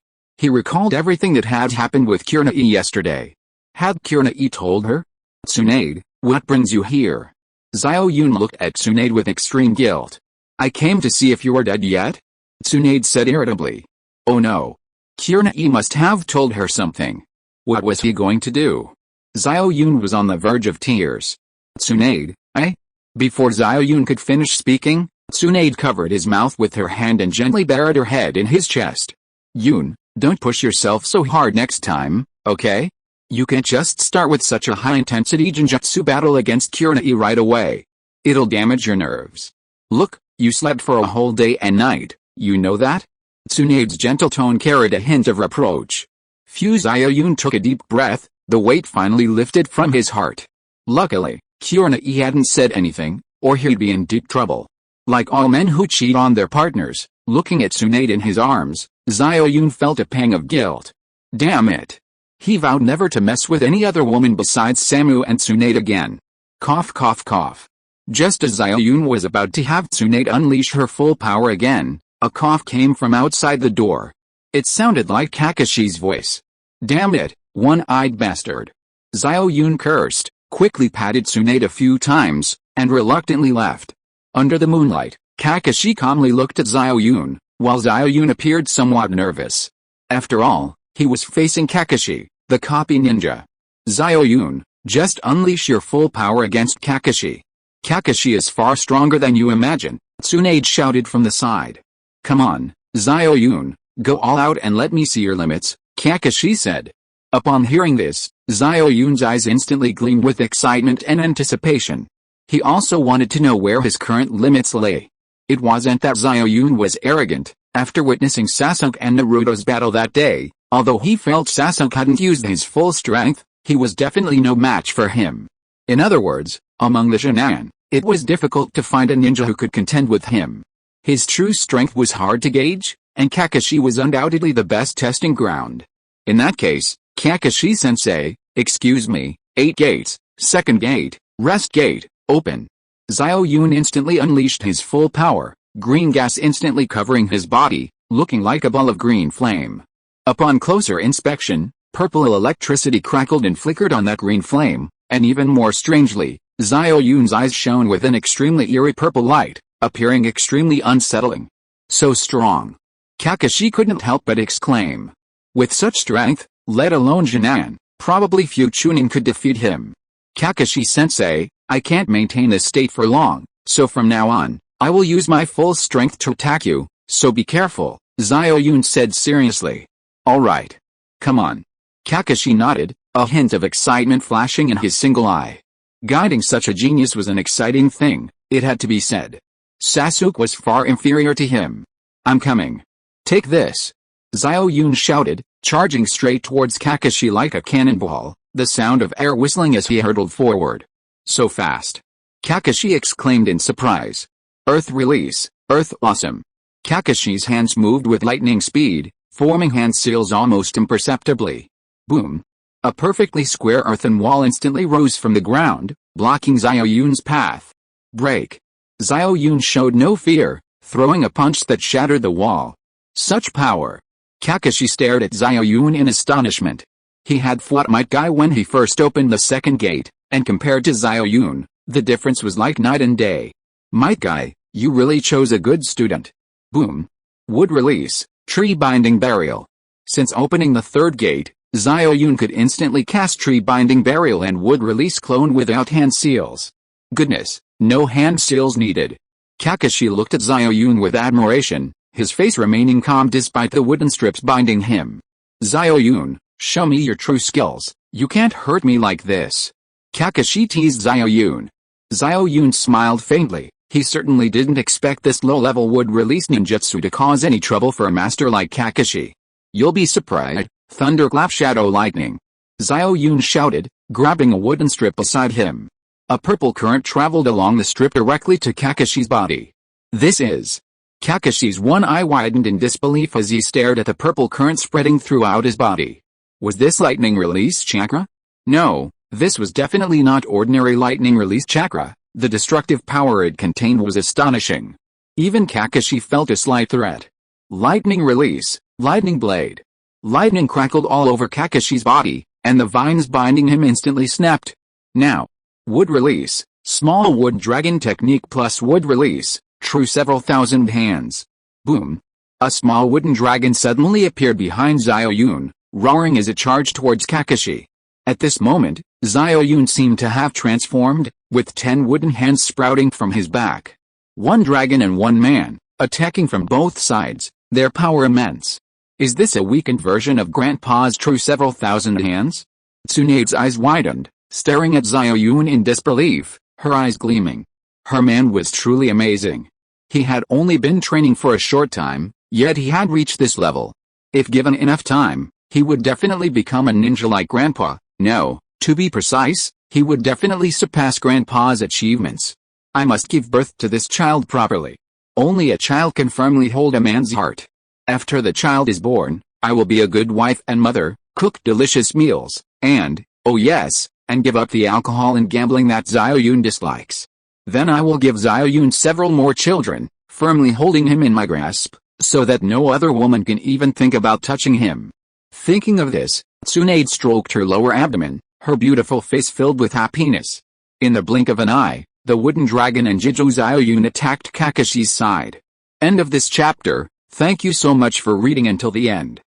He recalled everything that had happened with Kurena yesterday. Had Kurena told her? Tsunade, what brings you here? Xiao Yun looked at Tsunade with extreme guilt. I came to see if you are dead yet? Tsunade said irritably. Oh no. Kurena must have told her something. What was he going to do? Xiao Yun was on the verge of tears. Tsunade, eh? Before Xiao Yun could finish speaking, Tsunade covered his mouth with her hand and gently buried her head in his chest. Yun, Don't push yourself so hard next time, okay? You can't just start with such a high-intensity genjutsu battle against Tsunade right away. It'll damage your nerves. Look, you slept for a whole day and night, you know that? Tsunade's gentle tone carried a hint of reproach. Xiao Yun took a deep breath, the weight finally lifted from his heart. Luckily, Tsunade hadn't said anything, or he'd be in deep trouble. Like all men who cheat on their partners, looking at Tsunade in his arms, Xiao Yun felt a pang of guilt. Damn it. He vowed never to mess with any other woman besides Samu and Tsunade again. Cough cough cough. Just as Xiao Yun was about to have Tsunade unleash her full power again, a cough came from outside the door. It sounded like Kakashi's voice. Damn it, one-eyed bastard. Xiao Yun cursed, quickly patted Tsunade a few times, and reluctantly left. Under the moonlight, Kakashi calmly looked at Xiao Yun, while Xiao Yun appeared somewhat nervous. After all, he was facing Kakashi, the copy ninja. Xiao Yun, just unleash your full power against Kakashi. Kakashi is far stronger than you imagine, Tsunade shouted from the side. Come on, Xiao Yun, go all out and let me see your limits, Kakashi said. Upon hearing this, Xiao Yun's eyes instantly gleamed with excitement and anticipation. He also wanted to know where his current limits lay. It wasn't that Xiao Yun was arrogant. After witnessing Sasuke and Naruto's battle that day, although he felt Sasuke hadn't used his full strength, he was definitely no match for him. In other words, among the Shin'an, it was difficult to find a ninja who could contend with him. His true strength was hard to gauge, and Kakashi was undoubtedly the best testing ground. In that case, Kakashi-sensei, excuse me, 8 gates, second gate, rest gate, open. Xiao Yun instantly unleashed his full power, green gas instantly covering his body, looking like a ball of green flame. Upon closer inspection, purple electricity crackled and flickered on that green flame, and even more strangely, Xiao Yun's eyes shone with an extremely eerie purple light, appearing extremely unsettling. So strong. Kakashi couldn't help but exclaim. With such strength, let alone Jinan, probably few Chunin could defeat him. Kakashi-sensei, I can't maintain this state for long, so from now on, I will use my full strength to attack you, so be careful, Xiao Yun said seriously. Alright. Come on. Kakashi nodded, a hint of excitement flashing in his single eye. Guiding such a genius was an exciting thing, it had to be said. Sasuke was far inferior to him. I'm coming. Take this. Xiao Yun shouted, charging straight towards Kakashi like a cannonball, the sound of air whistling as he hurtled forward. So fast. Kakashi exclaimed in surprise. Earth release, Earth awesome. Kakashi's hands moved with lightning speed, forming hand seals almost imperceptibly. Boom. A perfectly square earthen wall instantly rose from the ground, blocking Xiao Yun's path. Break. Xiao Yun showed no fear, throwing a punch that shattered the wall. Such power. Kakashi stared at Xiao Yun in astonishment. He had fought Might Guy when he first opened the second gate, and compared to Xiao Yun, the difference was like night and day. Might Guy, you really chose a good student. Boom. Wood release, tree binding burial. Since opening the third gate, Xiao Yun could instantly cast tree binding burial and wood release clone without hand seals. Goodness, no hand seals needed. Kakashi looked at Xiao Yun with admiration, his face remaining calm despite the wooden strips binding him. Xiao Yun, show me your true skills, you can't hurt me like this. Kakashi teased Xiao Yun. Xiao Yun smiled faintly, he certainly didn't expect this low-level wood release ninjutsu to cause any trouble for a master like Kakashi. You'll be surprised, thunderclap shadow lightning. Xiao Yun shouted, grabbing a wooden strip beside him. A purple current traveled along the strip directly to Kakashi's body. This is... Kakashi's one eye widened in disbelief as he stared at the purple current spreading throughout his body. Was this lightning release chakra? No, this was definitely not ordinary lightning release chakra. The destructive power it contained was astonishing. Even Kakashi felt a slight threat. Lightning release, lightning blade. Lightning crackled all over Kakashi's body, and the vines binding him instantly snapped. Now. Wood release, small wood dragon technique plus wood release, true several thousand hands. Boom. A small wooden dragon suddenly appeared behind Xiao Yun, roaring as it charged towards Kakashi. At this moment, Xiao Yun seemed to have transformed, with 10 wooden hands sprouting from his back. One dragon and one man, attacking from both sides, their power immense. Is this a weakened version of Grandpa's true several thousand hands? Tsunade's eyes widened, staring at Xiao Yun in disbelief, her eyes gleaming. Her man was truly amazing. He had only been training for a short time, yet he had reached this level. If given enough time, he would definitely become a ninja like Grandpa. No, to be precise, he would definitely surpass Grandpa's achievements. I must give birth to this child properly. Only a child can firmly hold a man's heart. After the child is born, I will be a good wife and mother, cook delicious meals, and, oh yes, and give up the alcohol and gambling that Xiao Yun dislikes. Then I will give Xiao Yun several more children, firmly holding him in my grasp, so that no other woman can even think about touching him. Thinking of this, Tsunade stroked her lower abdomen, her beautiful face filled with happiness. In the blink of an eye, the wooden dragon and Jiju Xiao Yun attacked Kakashi's side. End of this chapter. Thank you so much for reading until the end.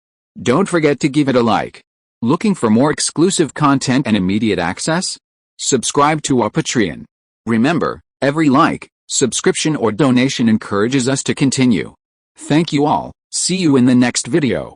Don't forget to give it a like. Looking for more exclusive content and immediate access? Subscribe to our Patreon. Remember, every like, subscription or donation encourages us to continue. Thank you all. See you in the next video.